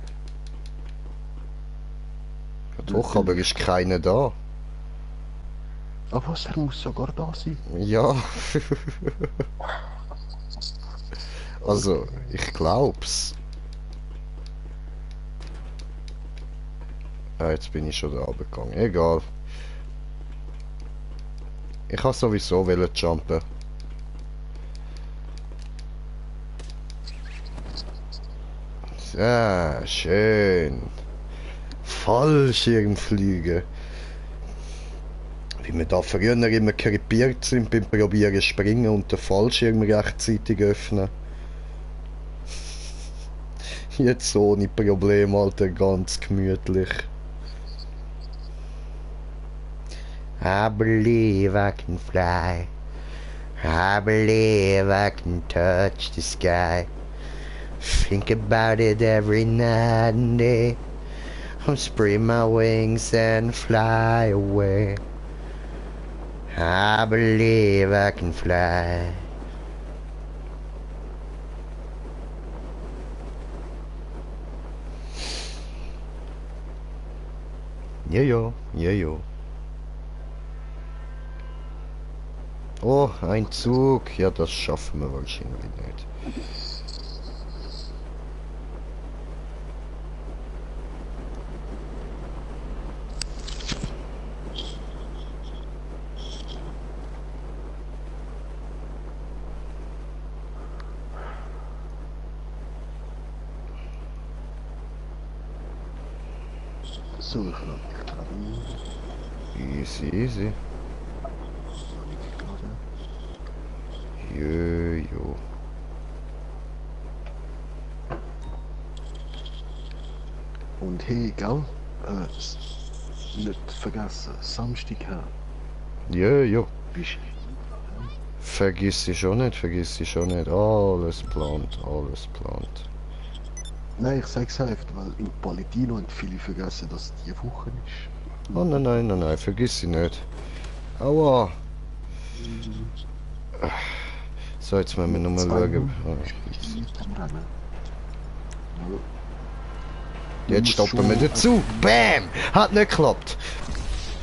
Ja, doch, aber ist keiner da. Aber was, er muss sogar da sein. Ja. Also, ich glaub's. Ah, jetzt bin ich schon da runtergegangen. Egal. Ich kann sowieso wollen jumpen. Ja, schön. Fallschirm fliegen. Wie wir da früher immer krepiert sind beim Probieren springen und den Fallschirm rechtzeitig öffnen. Jetzt ohne Problem, Alter, ganz gemütlich. I believe I can fly. I believe I can touch the sky. Think about it every night and day. I'll spread my wings and fly away. I believe I can fly. Jojo, jojo. Oh, ein Zug. Ja, das schaffen wir wahrscheinlich nicht. So, ich lade mich gerade ein. Easy, easy. Jojo. Und hey, gell? Nicht vergessen, Samstag her. Jojo. Bist Vergiss ich schon nicht, vergiss ich schon nicht. Alles plant, alles plant. Nein, ich sag's einfach, weil in Palatino haben viele vergessen, dass es die Woche ist. Oh nein, nein, nein, nein, vergiss ich nicht. Aua. So, jetzt müssen wir nur mal schauen. Jetzt stoppen wir dazu. Bam! Hat nicht geklappt.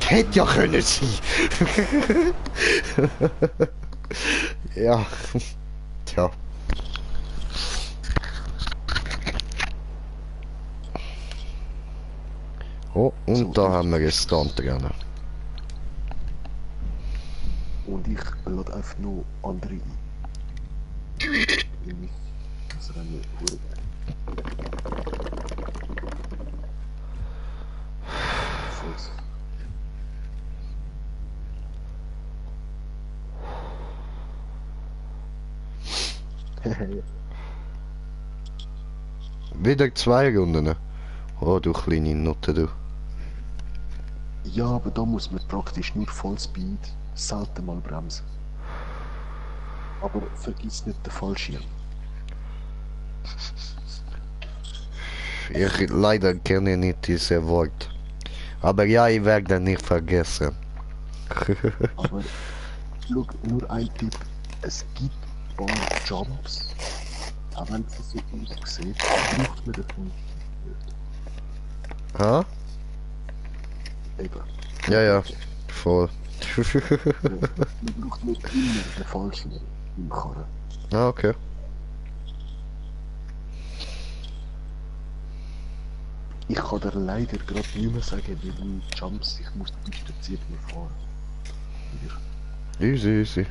Hätte ja können sein. Ja. Tja. Oh, und So, da haben wir ein Stunt-Rennen. Und ich lade einfach noch andere ein. Das Rennen gut. Wieder 2 Runden. Oh, du kleine Nutte, du. Ja, aber da muss man praktisch nur Vollspeed, selten mal bremsen. Aber vergiss nicht den Fallschirm. Ich leider kenne nicht diese Wort. Aber ja, ich werde nicht vergessen. Aber schau, nur ein Tipp. Es gibt ein paar Jumps, auch wenn es so aussieht, braucht man davon Ha? eben. Ja, ja, voll. Man braucht nicht immer den Fallschirm im Karren. Ah, okay. Ich kann dir leider gerade nicht mehr sagen, wie viele Jumps ich muss distanziert mehr fahren. Easy, easy.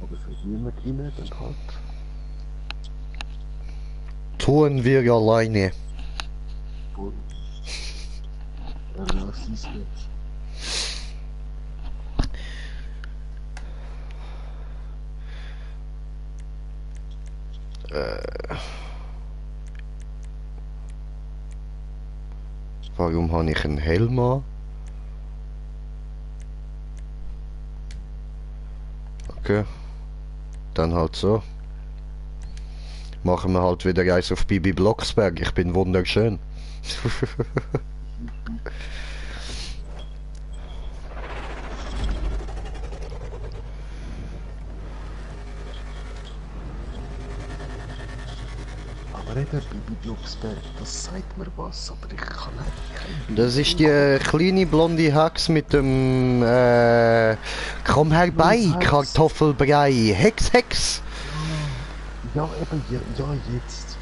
Aber für niemand rein, dann halt. Tun wir alleine. Voll. Ja, siehst du. Warum habe ich einen Helm an? Okay. Dann halt so. Machen wir halt wieder eins auf Bibi Blocksberg. Ich bin wunderschön. Aber eben, Bibi Blocksberg, das sagt mir was, aber ich kann nicht kein Das ist die kleine blonde Hex mit dem komm herbei, Kartoffelbrei. Hex, Hex! Ja, eben, ja jetzt.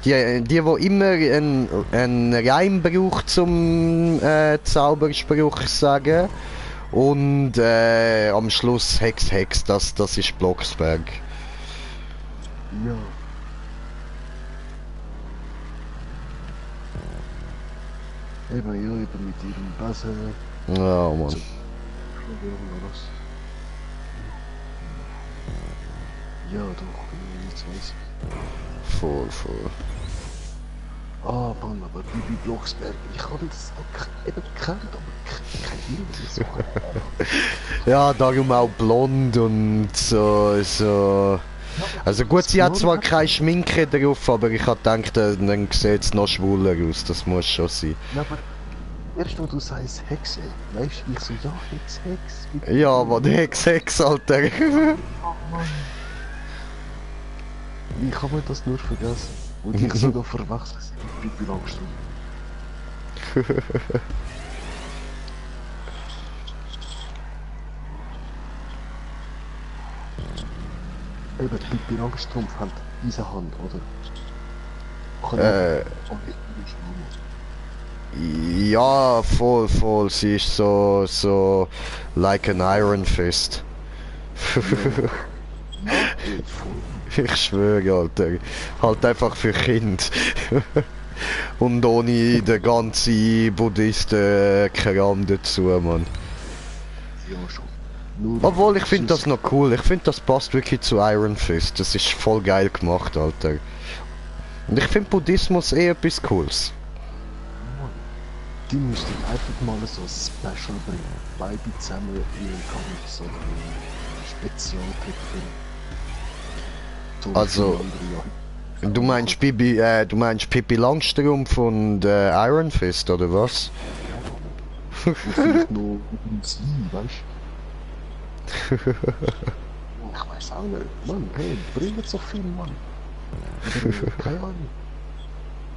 Die wo immer einen Reim braucht zum Zauberspruch sagen. Und am Schluss Hex, Hex, das ist Blocksberg. Ja. Eben, ja, eben mit ihrem Besen. Ja, Mann. Ja, doch, jetzt weiß ich. Voll. Ah, Mann, aber Bibi Blocksberg, ich habe das noch eben gekannt, aber kein Bild. Ja, darum auch blond und so. Also gut, sie hat zwar keine Schminke drauf, aber ich hab gedacht, dann sieht es noch schwuler aus, das muss schon sein. Ja, aber erst wo du sagst Hexe, weißt du, ich so, ja, Hex. Ja, aber der Hex, Alter. Wie kann man das nur vergessen? Und ich sogar verwechseln mit Bibi Langstrumpf. Eben, Bibi Langstrumpf hat diese Hand, oder? Ja, voll, sie ist so like an Iron Fist. Ich schwöre, Alter. Halt einfach für Kind. Und ohne den ganzen Buddhisten-Kram dazu, Mann. Ja, schon. Nur Obwohl, ich finde das noch cool. Ich finde, das passt wirklich zu Iron Fist. Das ist voll geil gemacht, Alter. Und ich finde Buddhismus eh etwas Cooles. Die müssten einfach mal so ein Special bringen. Beide zusammen in einem Kampf, so ein Spezialtrick bringen. Also, du meinst Pippi Langstrumpf und Iron Fist, oder was? Vielleicht noch mit sie, weißt du? Ich weiß auch nicht. Mann, hey, bringen so viel, Mann. Keine Ahnung.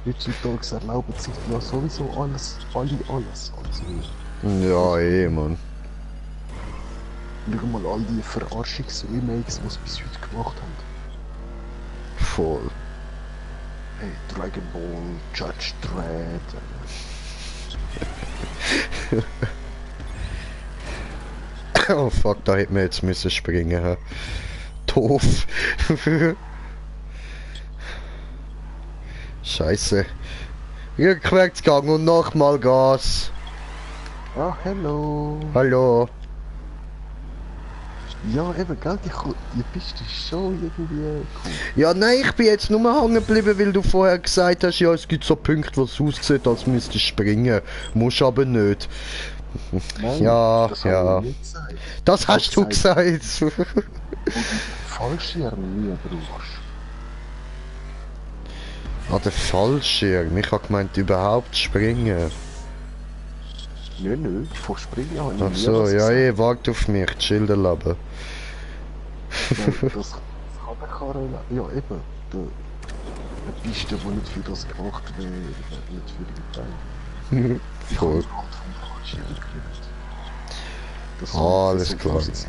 Heutzutage erlauben sich ja sowieso alles. Also, Ja, Mann. schau mal all die Verarschungs-Remakes, die sie bis heute gemacht haben. Voll. Hey, Dragon Ball, Judge Dredd. Oh fuck, da hätten wir jetzt müssen springen. Hä? Doof. Scheiße. Rückwärtsgang und nochmal Gas. Ah, hello. Hallo. Ja, eben, gell, die Piste ist schon irgendwie cool. Ja, nein, ich bin jetzt nur hängen geblieben, weil du vorher gesagt hast, ja, es gibt so Punkte, wo es aussieht, als müsstest du springen. Musst aber nicht. Nein, Ja, das ja. habe ich nicht gesagt. Das hast du gesagt. Fallschirm nie brauchst. Ah, der Fallschirm. Ich hab gemeint, überhaupt springen. Nö, von Springen habe ich Ach nie so, was ja, gesagt. wart auf mich, die Schilder laben. Nein, das kann ich auch. Ja, eben. Eine Piste, die nicht für das gemacht wäre, nicht für den Teil. Ich habe Voll. gerade vom Fallschirm geredet. Das Alles so klar. fast-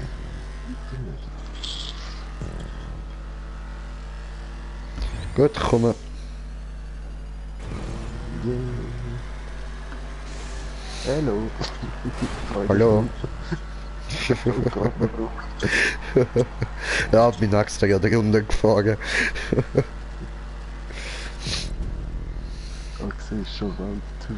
Gut, komm. Hallo. Hallo. Ja, bin extra gerade runtergefahren. Das ist schon ganz toll.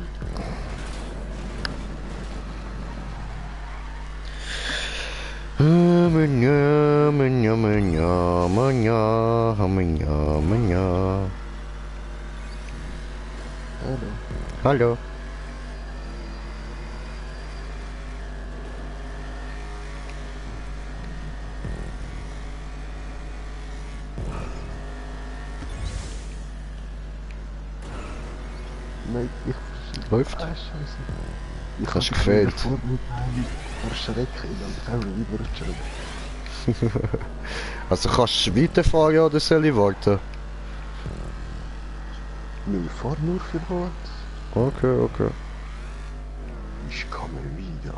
Hallo. Hallo. Nein, ich... Läuft? Ah, scheiße. Ich Hast hab gefehlt. Erschrecken, dann kann ich wieder erschrecken. Also kannst du weiterfahren oder soll ich warten? Nö, fahr nur für heute. Okay, okay. Ich komme wieder.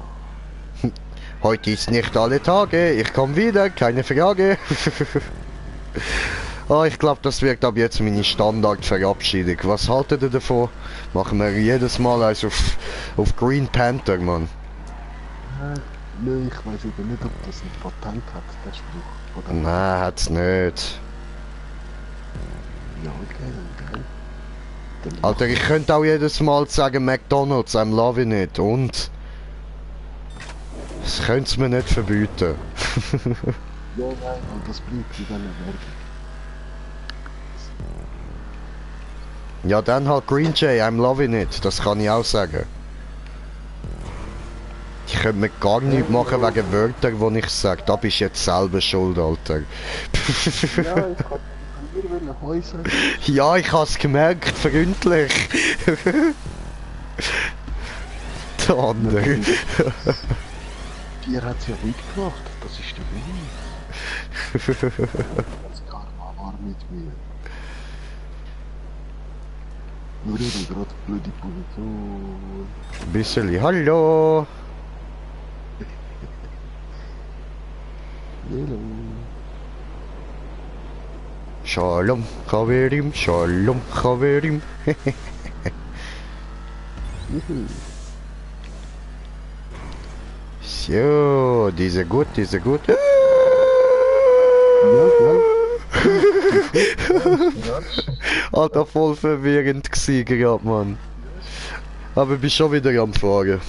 Heute ist nicht alle Tage, ich komme wieder, keine Frage. Ah, ich glaube, das wird ab jetzt meine Standardverabschiedung. Was haltet ihr davon? Machen wir jedes Mal eins auf Green Panther, Mann. Nö, ich weiß eben nicht, ob das ein Patent hat, der Spruch. Oder? Nein, hat's nicht. Ja, okay, dann. Alter, ich könnte auch jedes Mal sagen McDonald's, I'm loving it. Und? Das könnt's mir nicht verbieten. Ja, nein, aber das bleibt in dieser Werbung. Ja, dann halt Green Jay, I'm loving it. Das kann ich auch sagen. Ich könnte mir gar nichts machen wegen Wörtern, die ich sage. Da bist du jetzt selber schuld, Alter. Ja, ich kann mir Heu sagen. Ja, ich hab's gemerkt, freundlich. Der andere. Dir hat's ja gut gemacht, das ist der Beweis. Das Karma war mit mir. Nur eben gerade blöde Position. Bisseli, hallo. Hello. Shalom, Chaverim, Shalom, Chaverim. Juhu. So, diese gut, diese gut. Ja, Alter, voll verwirrend gewesen gerade, Mann. Aber bist schon wieder am Fahren.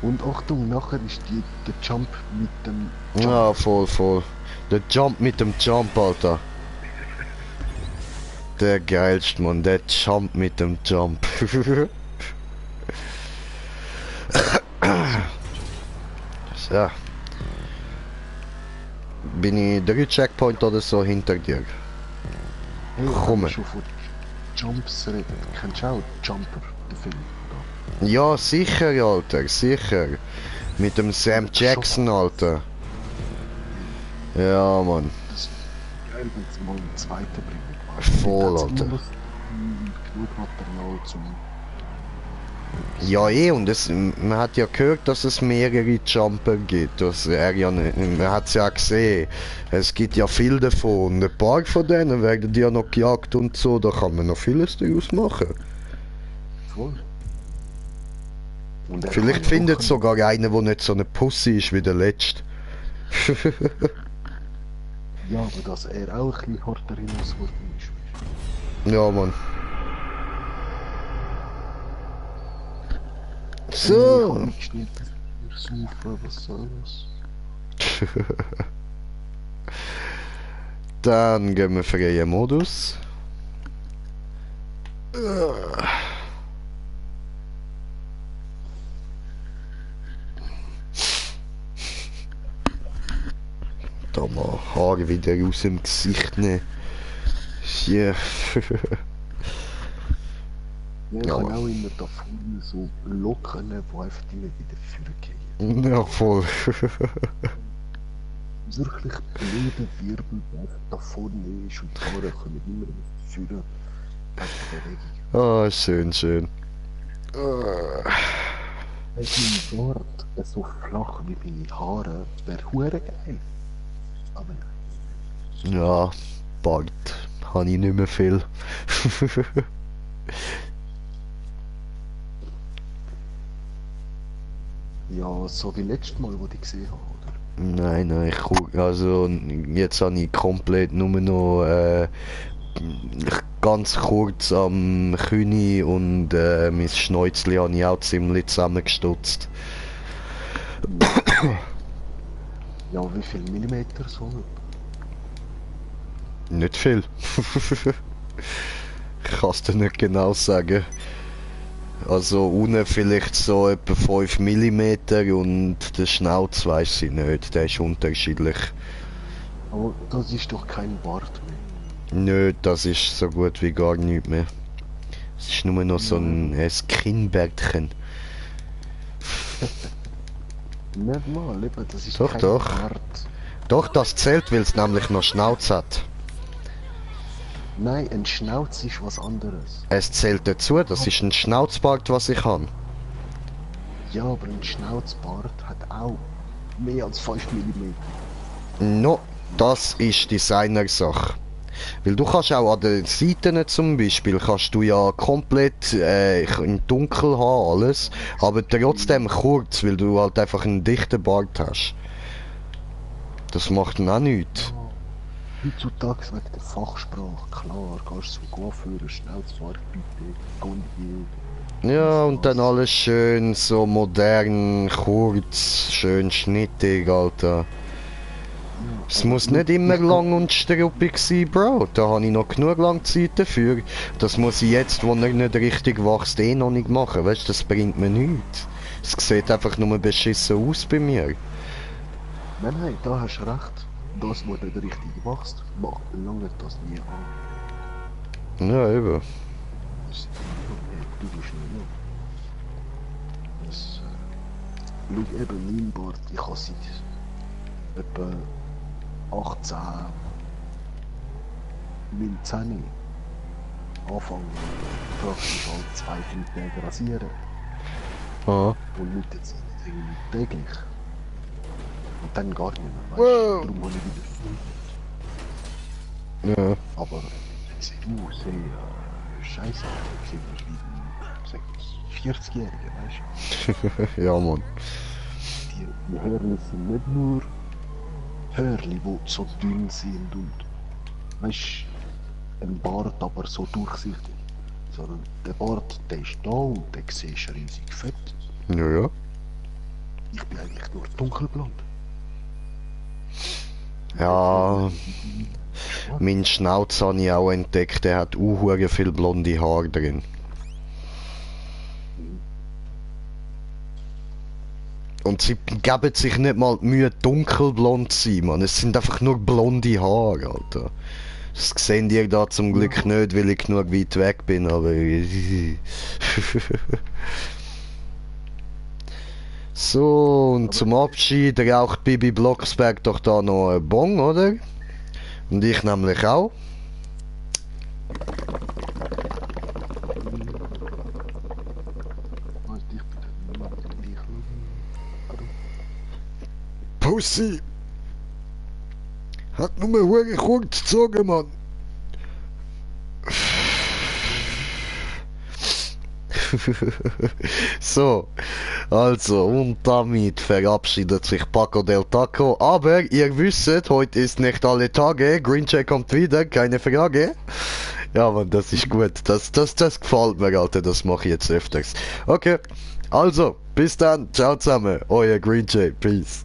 Und Achtung, nachher ist der Jump mit dem Ja, voll, voll. Der Jump mit dem Jump, Alter. Der geilste, Mann. Der Jump mit dem Jump. So. Bin ich 3 Checkpoint oder so hinter dir? Hey, Komm. schon von Jumps reden. Kennst du auch Jumper, den Film? Oder? Ja, sicher, Alter, sicher. Mit dem Sam Jackson, Alter. Ja, Mann. Das ist geil, wenn sie mal einen zweiten bringen. Voll, Jetzt Alter. muss genug Material zum... Ja, und man hat ja gehört, dass es mehrere Jumper gibt. Das, man hat es ja gesehen. Es gibt ja viel davon. Und ein paar von denen werden ja noch gejagt und so. Da kann man noch vieles daraus machen. Voll. Und er Vielleicht kann findet auch- sogar einer, der nicht so eine Pussy ist wie der letzte. Ja, aber dass er auch ein bisschen härter hinausgeworden ist. Ja, Mann. So. Ich kann nicht schnell saufen, was soll das? Dann gehen wir freien Modus. Da mal Haare wieder aus dem Gesicht nehmen. Ja. Ja, ich Ja, kann aber- auch immer da vorne so Locken, die einfach immer wieder vorgehen. Ja, voll. Wirklich blöde Wirbel, der einfach da vorne ist und die Haare kommen immer wieder führen. Wegen der Bewegung. Ah, schön, schön. Wenn mein Bart so flach wie meine Haare, wäre hure geil. Aber nein. Ja, Bart habe ich nicht mehr viel. Ja, so wie letztes Mal, wo ich gesehen habe, oder? Nein, ich gucke, also jetzt habe ich komplett nur noch ganz kurz am Kühni und mein Schnäuzli habe ich auch ziemlich zusammengestutzt. Ja, wie viel Millimeter so? Nicht viel. Ich kann es dir nicht genau sagen. Also unten vielleicht so etwa 5 mm und der Schnauz weiss ich nicht, der ist unterschiedlich. Aber das ist doch kein Bart mehr. Nö, das ist so gut wie gar nichts mehr. Es ist nur noch so ein Kinnbärtchen. Nicht mal, eben, das ist Doch, kein doch. Bart. Doch, das zählt, weil es nämlich noch Schnauz hat. Nein, ein Schnauz ist was anderes. Es zählt dazu, das ist ein Schnauzbart, was ich habe. Ja, aber ein Schnauzbart hat auch mehr als 5 mm. No, das ist Designersache. Weil du kannst auch an den Seiten zum Beispiel, kannst du ja komplett in dunkel haben alles, aber trotzdem kurz, weil du halt einfach einen dichten Bart hast. Das macht dann auch nichts. Heutzutage wegen der Fachsprache, klar, gehst du zum Coiffeur, Schnauzbart bitte, Gondier. Ja, und dann alles schön so modern, kurz, schön schnittig, Alter. Es muss nicht immer lang und struppig sein, Bro. Da habe ich noch genug lange Zeit dafür. Das muss ich jetzt, wo er nicht richtig wächst, noch nicht machen. Weißt du, das bringt mir nichts. Es sieht einfach nur beschissen aus bei mir. Nein, da hast du recht. Das, was nicht richtig wächst, macht lange das nie an. Ja, eben. Das du bist nicht noch. Das, schau eben, mein Bart, ich habe seit etwa 18, 19 anfangen, praktisch alle 2-3 Tage rasieren. Ah. Und mit der Zeit irgendwie täglich. Und dann gar nicht mehr, weißt du? Wow. Darum habe ich wieder Ja. aber wenn sie sehr scheiße sind, wie ein 40-Jährige, weißt du? Ja, Mann. Die Hörli sind nicht nur Hörli, die so dünn sind und weißt ein Bart aber so durchsichtig. Sondern der Bart, der ist da und der siehst riesig fett. Ja, ja. Ich bin eigentlich nur dunkelblond. Ja. Mein Schnauz habe ich auch entdeckt, der hat viel blonde Haare drin. Und sie geben sich nicht mal die Mühe, dunkelblond zu sein, Mann. Es sind einfach nur blonde Haare, Alter. Das sehen die da zum Glück nicht, weil ich genug weit weg bin, aber... So, und zum Abschied raucht Bibi Blocksberg doch da noch einen Bon, oder? Und ich nämlich auch. Pussy! Hat nur hure kurz gezogen, Mann. So, also und damit verabschiedet sich Paco del Taco. Aber ihr wisst, heute ist nicht alle Tage. Greencheck kommt wieder, keine Frage. Ja, Mann, das ist gut. Das gefällt mir, Alter. Das mache ich jetzt öfters. Okay, also bis dann. Ciao zusammen. Euer Greencheck. Peace.